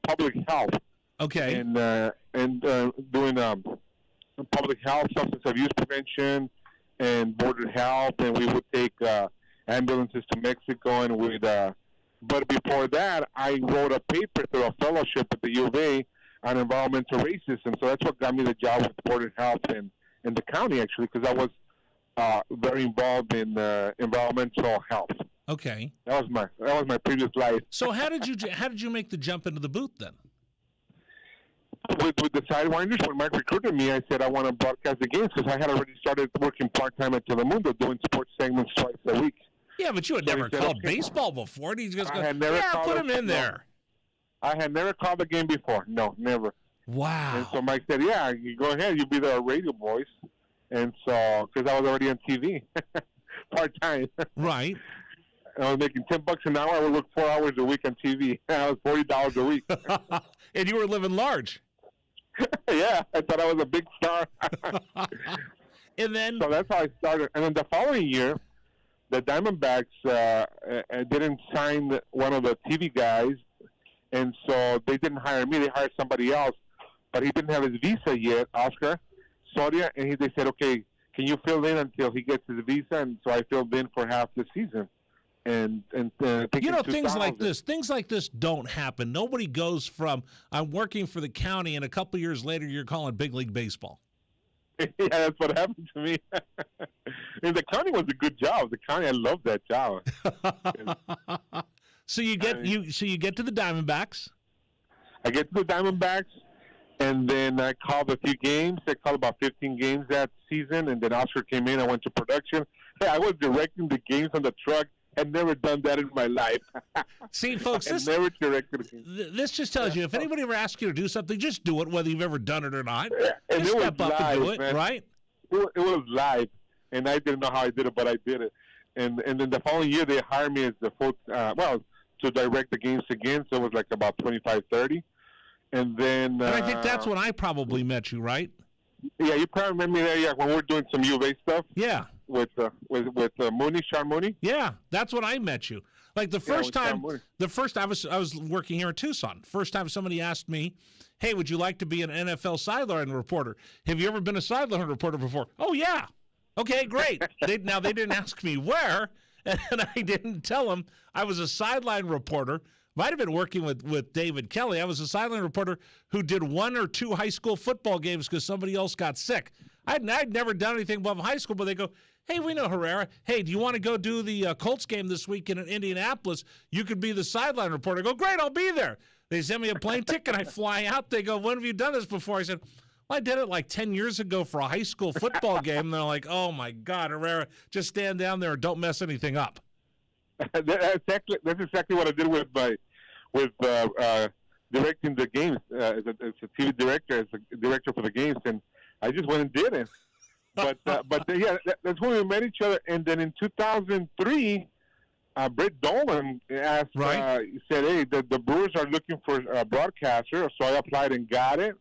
public health. Okay. And doing public health, substance abuse prevention, and border health, and we would take ambulances to Mexico, and we'd. But before that, I wrote a paper through a fellowship at the U of A on environmental racism. So that's what got me the job with border health and in the county, actually, because I was very involved in environmental health. Okay. That was my previous life. So how did you make the jump into the booth then? With the Sidewinders, when Mike recruited me, I said I want to broadcast the games because I had already started working part-time at Telemundo doing sports segments twice a week. Yeah, but you had never called baseball before. And he's just going, put him in there. I had never called a game before. No, never. Wow. And so Mike said, yeah, you go ahead. You'll be the radio voice. And so, because I was already on TV, part-time. Right. I was making $10 an hour. I would work 4 hours a week on TV. I was $40 a week. And you were living large. Yeah, I thought I was a big star. And then? So that's how I started. And then the following year, the Diamondbacks didn't sign one of the TV guys, and so they didn't hire me. They hired somebody else, but he didn't have his visa yet, Oscar Soria, and they said, okay, can you fill in until he gets his visa? And so I filled in for half the season. And things like this don't happen. Nobody goes from I'm working for the county and a couple years later you're calling big league baseball. Yeah, that's what happened to me. And the county was a good job. The county, I loved that job. So you get to the Diamondbacks. I get to the Diamondbacks, and then I called a few games. I called about 15 games that season, and then Oscar came in. I went to production. Hey, I was directing the games on the truck. I'd never done that in my life. See, folks, never directed. This just tells you, if anybody ever asks you to do something, just do it, whether you've ever done it or not. And just it step was up live, and do it, man. right? It was live, and I didn't know how I did it, but I did it. And then the following year, they hired me as the full, to direct the games again, so it was like about 25-30. And then... and I think that's when I probably met you, right? Yeah, you probably remember me there, yeah, when we were doing some U of A stuff. Yeah. With Mooney, Sean Mooney. Yeah, that's when I met you. Like the first time I was working here in Tucson. First time somebody asked me, "Hey, would you like to be an NFL sideline reporter? Have you ever been a sideline reporter before?" Oh yeah. Okay, great. They didn't ask me where, and I didn't tell them I was a sideline reporter. Might have been working with David Kelly. I was a sideline reporter who did 1 or 2 high school football games because somebody else got sick. I'd never done anything above high school, but they go, "Hey, we know Herrera. Hey, do you want to go do the Colts game this week in Indianapolis? You could be the sideline reporter." I go, "Great, I'll be there." They send me a plane ticket. I fly out. They go, "When have you done this before?" I said, "Well, I did it like 10 years ago for a high school football game." And they're like, "Oh, my God, Herrera, just stand down there and don't mess anything up." That's exactly what I did with directing the games as a TV director, as a director for the games, and I just went and did it. But yeah, that's when we met each other. And then in 2003, Brett Dolan asked, said, "Hey, the Brewers are looking for a broadcaster." So I applied and got it.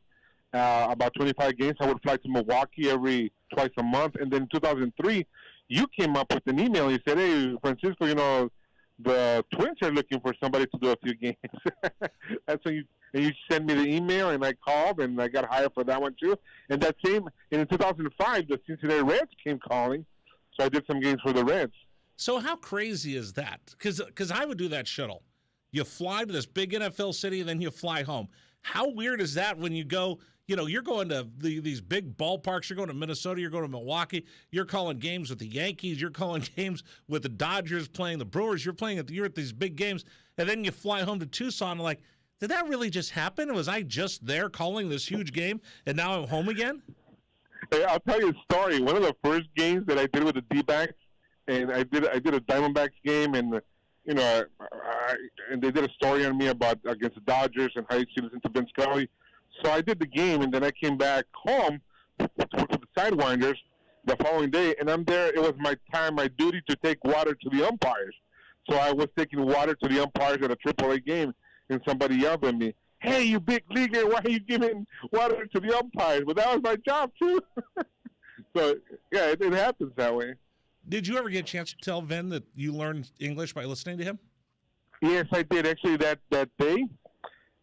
About 25 games. I would fly to Milwaukee twice a month. And then in 2003, you came up with an email. You said, "Hey, Francisco, the Twins are looking for somebody to do a few games." That's when you sent me the email, and I called, and I got hired for that one too. And in 2005, the Cincinnati Reds came calling, so I did some games for the Reds. So how crazy is that? Because I would do that shuttle. You fly to this big NFL city, and then you fly home. How weird is that when you go, you're going to these big ballparks. You're going to Minnesota. You're going to Milwaukee. You're calling games with the Yankees. You're calling games with the Dodgers, playing the Brewers. You're at these big games, and then you fly home to Tucson. Like, did that really just happen? Was I just there calling this huge game, and now I'm home again? Hey, I'll tell you a story. One of the first games that I did with the D-backs, and I did a Diamondbacks game, and and they did a story on me about against the Dodgers and how you listen to Vin Scully. So I did the game, and then I came back home to the Sidewinders the following day, and I'm there. It was my duty to take water to the umpires. So I was taking water to the umpires at a AAA game, and somebody yelled at me, "Hey, you big leaguer, why are you giving water to the umpires?" But that was my job, too. So, yeah, it happens that way. Did you ever get a chance to tell Vin that you learned English by listening to him? Yes, I did. Actually, that day,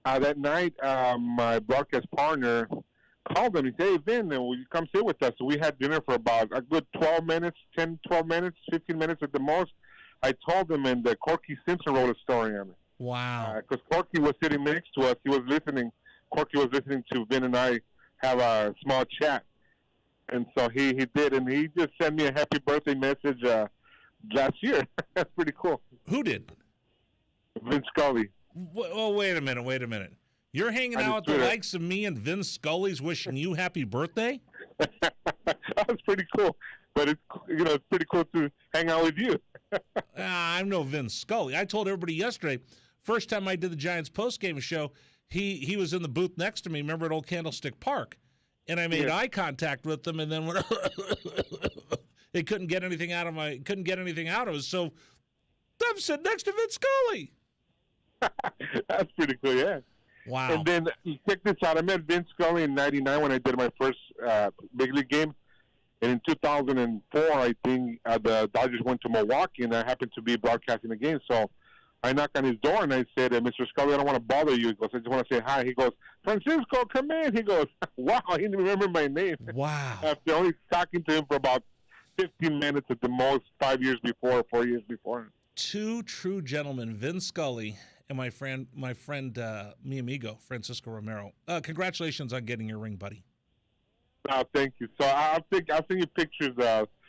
that night, my broadcast partner called him. He said, "Hey, Vin, will you come sit with us?" So we had dinner for about a good 12 minutes, 15 minutes at the most. I told him, and Corky Simpson wrote a story on it. Wow. Because Corky was sitting next to us. He was listening. Corky was listening to Vin and I have a small chat. And so he did, and he just sent me a happy birthday message last year. That's pretty cool. Who did? Vin Scully. Oh, wait a minute. You're hanging out with the likes of me and Vin Scully's wishing you happy birthday? That's pretty cool. But it's pretty cool to hang out with you. I'm no Vin Scully. I told everybody yesterday, first time I did the Giants postgame show, he was in the booth next to me, remember at Old Candlestick Park? And I made eye contact with them, and then when it couldn't get anything out of us. So I'm sitting next to Vince Scully. That's pretty cool, yeah. Wow. And then check this out. I met Vince Scully in '99 when I did my first big league game, and in 2004, I think the Dodgers went to Milwaukee, and I happened to be broadcasting the game. So I knocked on his door, and I said, "Mr. Scully, I don't want to bother you." He goes, "I just want to say hi." He goes, "Francisco, come in." He goes, "Wow, he didn't remember my name." Wow. After only talking to him for about 15 minutes at the most, 4 years before. Two true gentlemen, Vin Scully and my friend, mi amigo, Francisco Romero. Congratulations on getting your ring, buddy. Oh, thank you. So I'll send you pictures.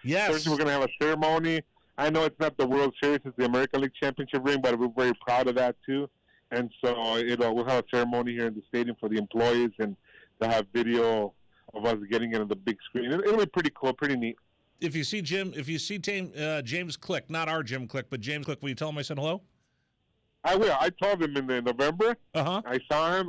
Yes. Thursday we're going to have a ceremony. I know it's not the World Series, it's the American League Championship ring, but we're very proud of that too. And so we'll have a ceremony here in the stadium for the employees, and they'll have video of us getting it on the big screen. It'll be pretty cool, pretty neat. If you see James Click, not our Jim Click, but James Click, will you tell him I said hello? I will. I told him in November. Uh-huh. I saw him,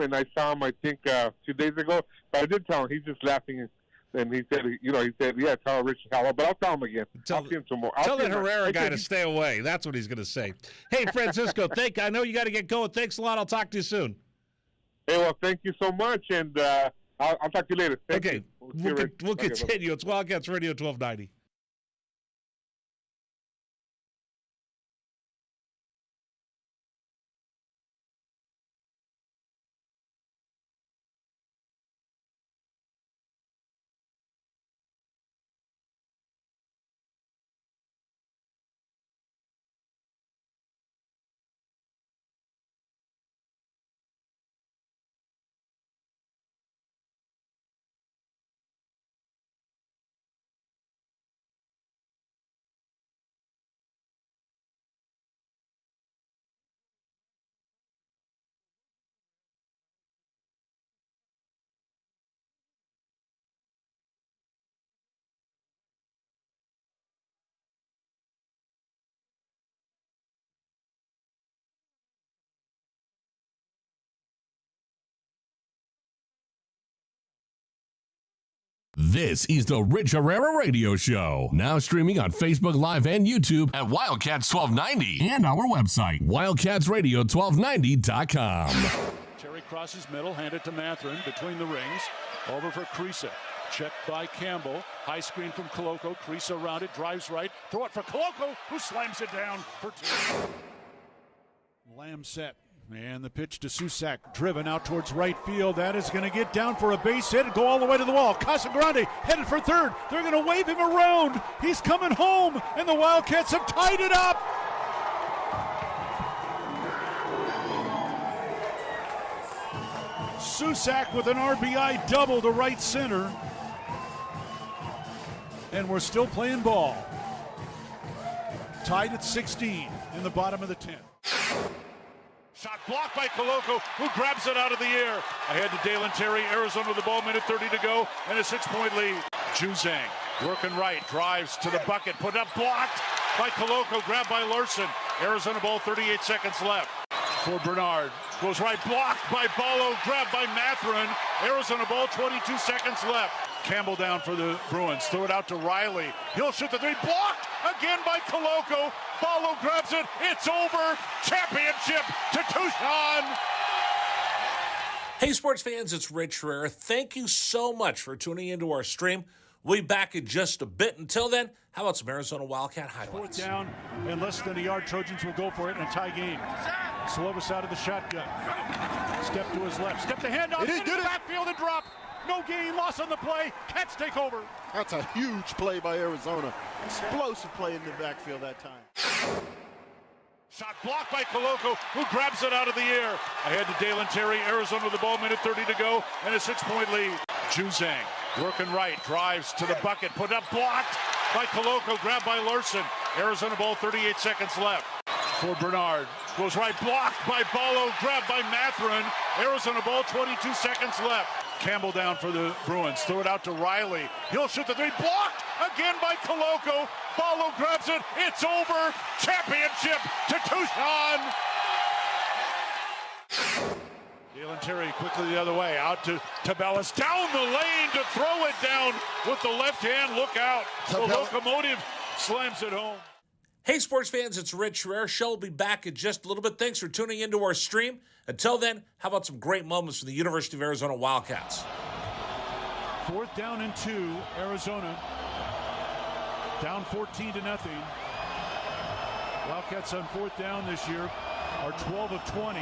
I think, 2 days ago. But I did tell him. He's just laughing. And he said, yeah, tell Rich hello. But I'll tell him again. I'll see him tomorrow. Tell the Herrera guy to stay away. That's what he's going to say. Hey, Francisco, I know you got to get going. Thanks a lot. I'll talk to you soon. Hey, well, thank you so much. And I'll talk to you later. Thank you. We'll continue. It's Wildcats Radio 1290. This is the Rich Herrera Radio Show. Now streaming on Facebook Live and YouTube at Wildcats 1290 and our website, wildcatsradio1290.com. Terry crosses middle, handed to Matherin between the rings. Over for Creasa. Checked by Campbell. High screen from Coloco. Creasa around it, drives right. Throw it for Coloco, who slams it down for two. Lamb set. And the pitch to Susak, driven out towards right field. That is going to get down for a base hit and go all the way to the wall. Casagrande headed for third. They're going to wave him around. He's coming home, and the Wildcats have tied it up. Susak with an RBI double to right center. And we're still playing ball. Tied at 16 in the bottom of the 10th. Shot blocked by Koloko, who grabs it out of the air. Ahead to Dalen Terry, Arizona with the ball, minute 30 to go, and a 6-point lead. Juzang working right, drives to the bucket, put up, blocked by Koloko, grabbed by Larson. Arizona ball, 38 seconds left. For Bernard, goes right, blocked by Ballo, grabbed by Matherin. Arizona ball, 22 seconds left. Campbell down for the Bruins, throw it out to Riley. He'll shoot the three, blocked again by Koloko. Ballo grabs it, it's over. Championship to Tucson. Hey, sports fans, it's Rich Herrera. Thank you so much for tuning into our stream. We'll be back in just a bit. Until then, how about some Arizona Wildcat highlights? Fourth down, and less than a yard. Trojans will go for it in a tie game. Slovis out of the shotgun. Step to his left. Step the handoff into the backfield and drop. No gain, loss on the play. Cats take over. That's a huge play by Arizona. Explosive play in the backfield that time. Shot blocked by Koloko, who grabs it out of the air. Ahead to Dalen Terry, Arizona with the ball, minute 30 to go, and a 6-point lead. Juzang working right, drives to the bucket, put up, blocked by Koloko, grabbed by Larson. Arizona ball, 38 seconds left. For Bernard, goes right, blocked by Ballo, grabbed by Matherin. Arizona ball, 22 seconds left. Campbell down for the Bruins, throw it out to Riley. He'll shoot the three, blocked again by Koloko. Ballo grabs it, it's over. Championship to Tucson. Dalen Terry quickly the other way, out to Tabellas, down the lane to throw it down with the left hand. Look out. The locomotive slams it home. Hey, sports fans, it's Rich Herrera. Show will be back in just a little bit. Thanks for tuning into our stream. Until then, how about some great moments from the University of Arizona Wildcats? Fourth down and 2, Arizona. Down 14-0. Wildcats on fourth down this year are 12 of 20.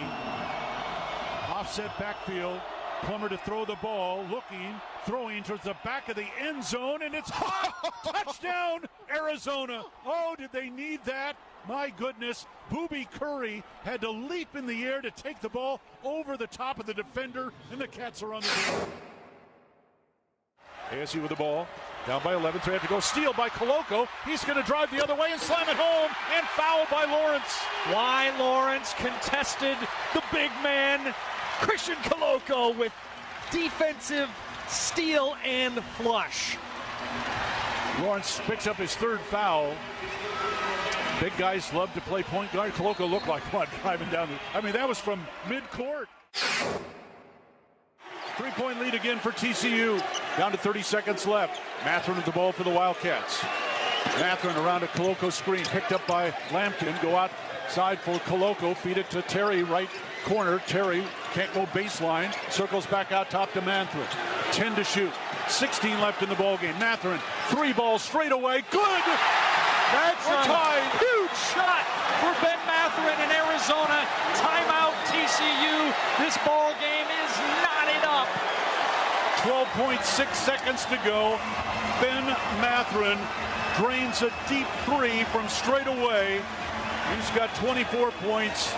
Offset backfield. Plummer to throw the ball, looking, throwing towards the back of the end zone, and it's caught. Touchdown, Arizona. Oh, did they need that? My goodness. Booby Curry had to leap in the air to take the ball over the top of the defender, and the Cats are on the board. ASU with the ball, down by 11, so they have to go. Steal by Koloko. He's going to drive the other way and slam it home, and foul by Lawrence. Why Lawrence contested the big man, Christian Koloko, with defensive steal and flush. Lawrence picks up his third foul. Big guys love to play point guard. Koloko looked like what, driving down that was from midcourt. 3-point lead again for TCU. Down to 30 seconds left. Matherin with the ball for the Wildcats. Matherin around a Koloko screen, picked up by Lampkin. Go outside for Koloko, feed it to Terry, right corner. Terry can't go baseline, circles back out top to Matherin. 10 to shoot, 16 left in the ballgame. Matherin, 3 balls straight away, good! That's a huge shot for Ben Matherin in Arizona. Timeout TCU. This ball game is knotted up. 12.6 seconds to go. Ben Matherin drains a deep 3 from straight away. He's got 24 points,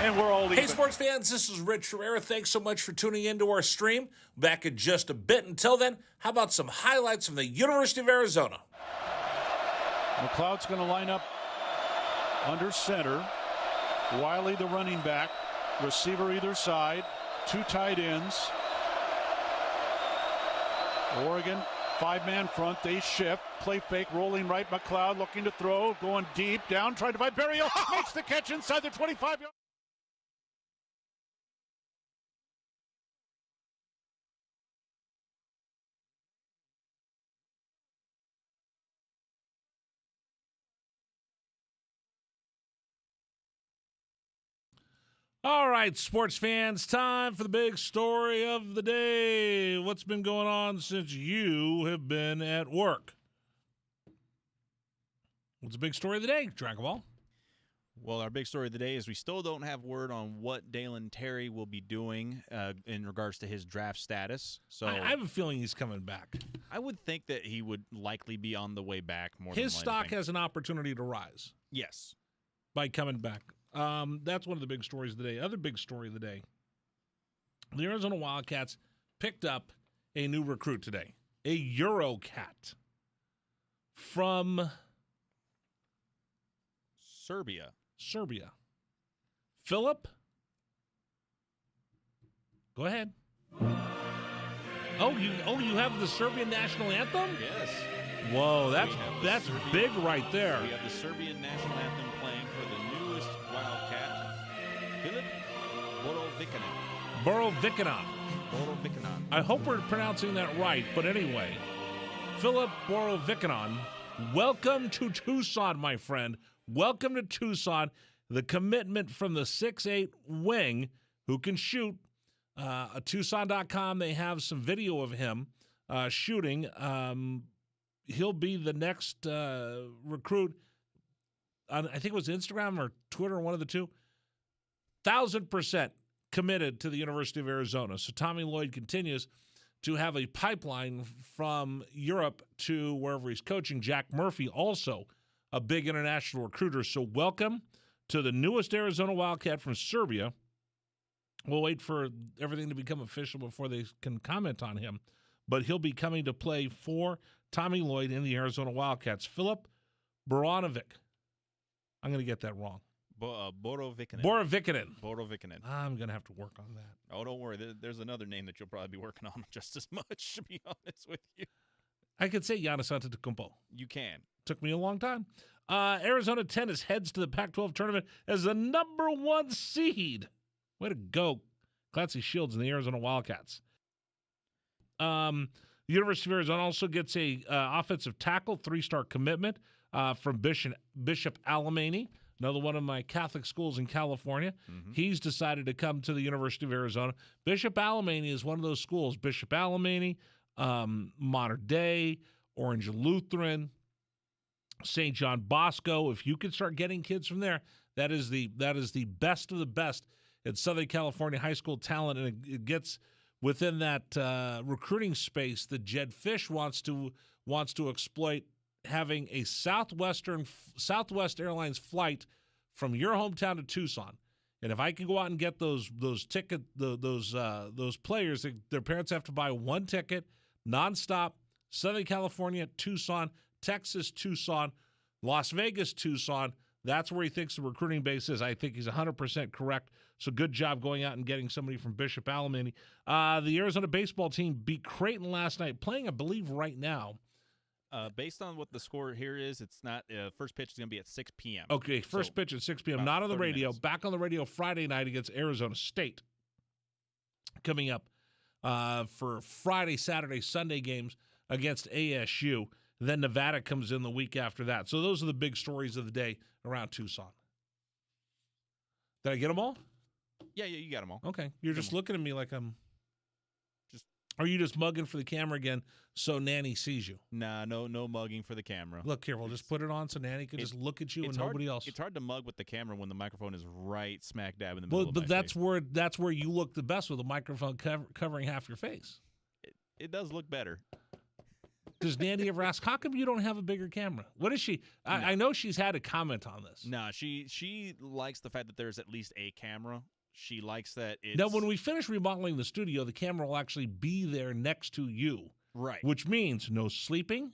and we're all even. Hey, sports fans, this is Rich Herrera. Thanks so much for tuning into our stream. Back in just a bit. Until then, how about some highlights from the University of Arizona? McLeod's going to line up under center. Wiley, the running back. Receiver either side. 2 tight ends. Oregon, 5-man front. They shift. Play fake, rolling right. McLeod looking to throw. Going deep, down, trying to find Berrio. Makes the catch inside the 25-yard. All right, sports fans, time for the big story of the day. What's been going on since you have been at work? What's the big story of the day, Dragon Ball? Well, our big story of the day is we still don't have word on what Dalen Terry will be doing in regards to his draft status. So I have a feeling he's coming back. I would think that he would likely be on the way back more than his stock has an opportunity to rise. Yes. By coming back. That's one of the big stories of the day. Other big story of the day. The Arizona Wildcats picked up a new recruit today. A Eurocat from Serbia. Philip? Go ahead. Oh, you have the Serbian national anthem? Yes. Whoa, that's big right there. We have the Serbian national anthem playing for the newest Wildcat, Filip Borovikinen. I hope we're pronouncing that right, but anyway, Filip Borovikinen, welcome to Tucson, my friend. Welcome to Tucson. The commitment from the 6'8" wing who can shoot. Tucson.com, they have some video of him shooting. He'll be the next recruit on, I think it was Instagram or Twitter, one of the two. 1,000% committed to the University of Arizona. So Tommy Lloyd continues to have a pipeline from Europe to wherever he's coaching. Jack Murphy, also a big international recruiter. So welcome to the newest Arizona Wildcat from Serbia. We'll wait for everything to become official before they can comment on him. But he'll be coming to play for Tommy Lloyd in the Arizona Wildcats. Filip Borovic. I'm going to get that wrong. Borovikinen. I'm going to have to work on that. Oh, don't worry. There's another name that you'll probably be working on just as much, to be honest with you. I could say Giannis Antetokounmpo. You can. Took me a long time. Arizona Tennis heads to the Pac-12 tournament as the number 1 seed. Way to go, Clancy Shields and the Arizona Wildcats. The University of Arizona also gets a offensive tackle, 3-star commitment from Bishop Alemany, another one of my Catholic schools in California. Mm-hmm. He's decided to come to the University of Arizona. Bishop Alemany is one of those schools. Bishop Alemany, Mater Dei, Orange Lutheran, St. John Bosco. If you can start getting kids from there, that is the best of the best in Southern California high school talent, and it gets within that recruiting space that Jed Fish wants to exploit, having a Southwest Airlines flight from your hometown to Tucson. And if I can go out and get those players, their parents have to buy one ticket, nonstop, Southern California, Tucson, Texas, Tucson, Las Vegas, Tucson. That's where he thinks the recruiting base is. I think he's 100% correct. So good job going out and getting somebody from Bishop Alemany. The Arizona baseball team beat Creighton last night, playing, I believe, right now. Based on what the score here is, it's not first pitch is going to be at 6 p.m. Okay, first pitch at 6 p.m. Not on the radio. Minutes. Back on the radio Friday night against Arizona State. Coming up for Friday, Saturday, Sunday games against ASU. Then Nevada comes in the week after that. So those are the big stories of the day around Tucson. Did I get them all? Yeah, you got them all. Okay. You're just looking at me like I'm just... Are you just mugging for the camera again so Nanny sees you? Nah, no mugging for the camera. Look here, we'll just put it on so Nanny can just look at you and nobody else. It's hard to mug with the camera when the microphone is right smack dab in the middle of but that's face. That's where you look the best, with the microphone covering half your face. It does look better. Does Nandy ever ask, how come you don't have a bigger camera? What is she? I know she's had a comment on this. No, she likes the fact that there's at least a camera. She likes that it's... Now, when we finish remodeling the studio, the camera will actually be there next to you. Right. Which means no sleeping,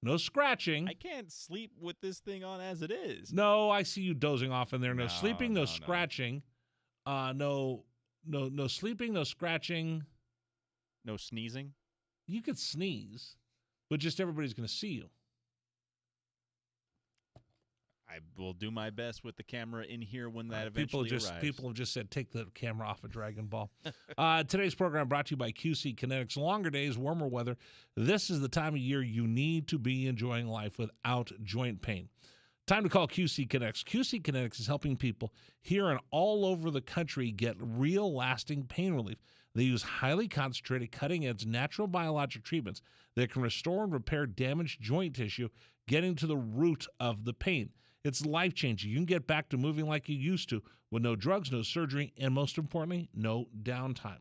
no scratching. I can't sleep with this thing on as it is. No, I see you dozing off in there. No sleeping, no scratching. No sleeping, no scratching. No sneezing? You could sneeze, but just everybody's going to see you. I will do my best with the camera in here when that eventually arrives. People have just said, take the camera off of Dragon Ball. Today's program brought to you by QC Kinetics. Longer days, warmer weather. This is the time of year you need to be enjoying life without joint pain. Time to call QC Kinetics. QC Kinetics is helping people here and all over the country get real lasting pain relief. They use highly concentrated, cutting-edge natural biologic treatments that can restore and repair damaged joint tissue, getting to the root of the pain. It's life-changing. You can get back to moving like you used to with no drugs, no surgery, and most importantly, no downtime.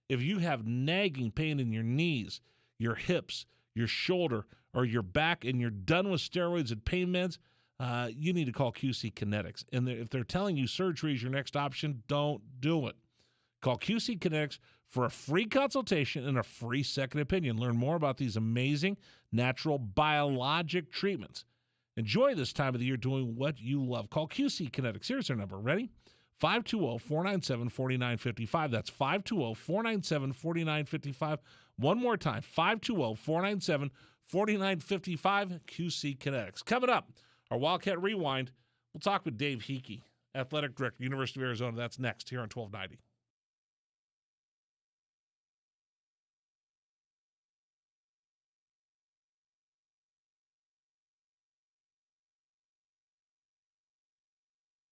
If you have nagging pain in your knees, your hips, your shoulder, or your back, and you're done with steroids and pain meds, you need to call QC Kinetics. And if they're telling you surgery is your next option, don't do it. Call QC Kinetics for a free consultation and a free second opinion. Learn more about these amazing natural biologic treatments. Enjoy this time of the year doing what you love. Call QC Kinetics. Here's their number. Ready? 520-497-4955. That's 520-497-4955. One more time, 520-497-4955, QC Kinetics. Coming up, our Wildcat Rewind, we'll talk with Dave Hickey, Athletic Director, University of Arizona. That's next here on 1290.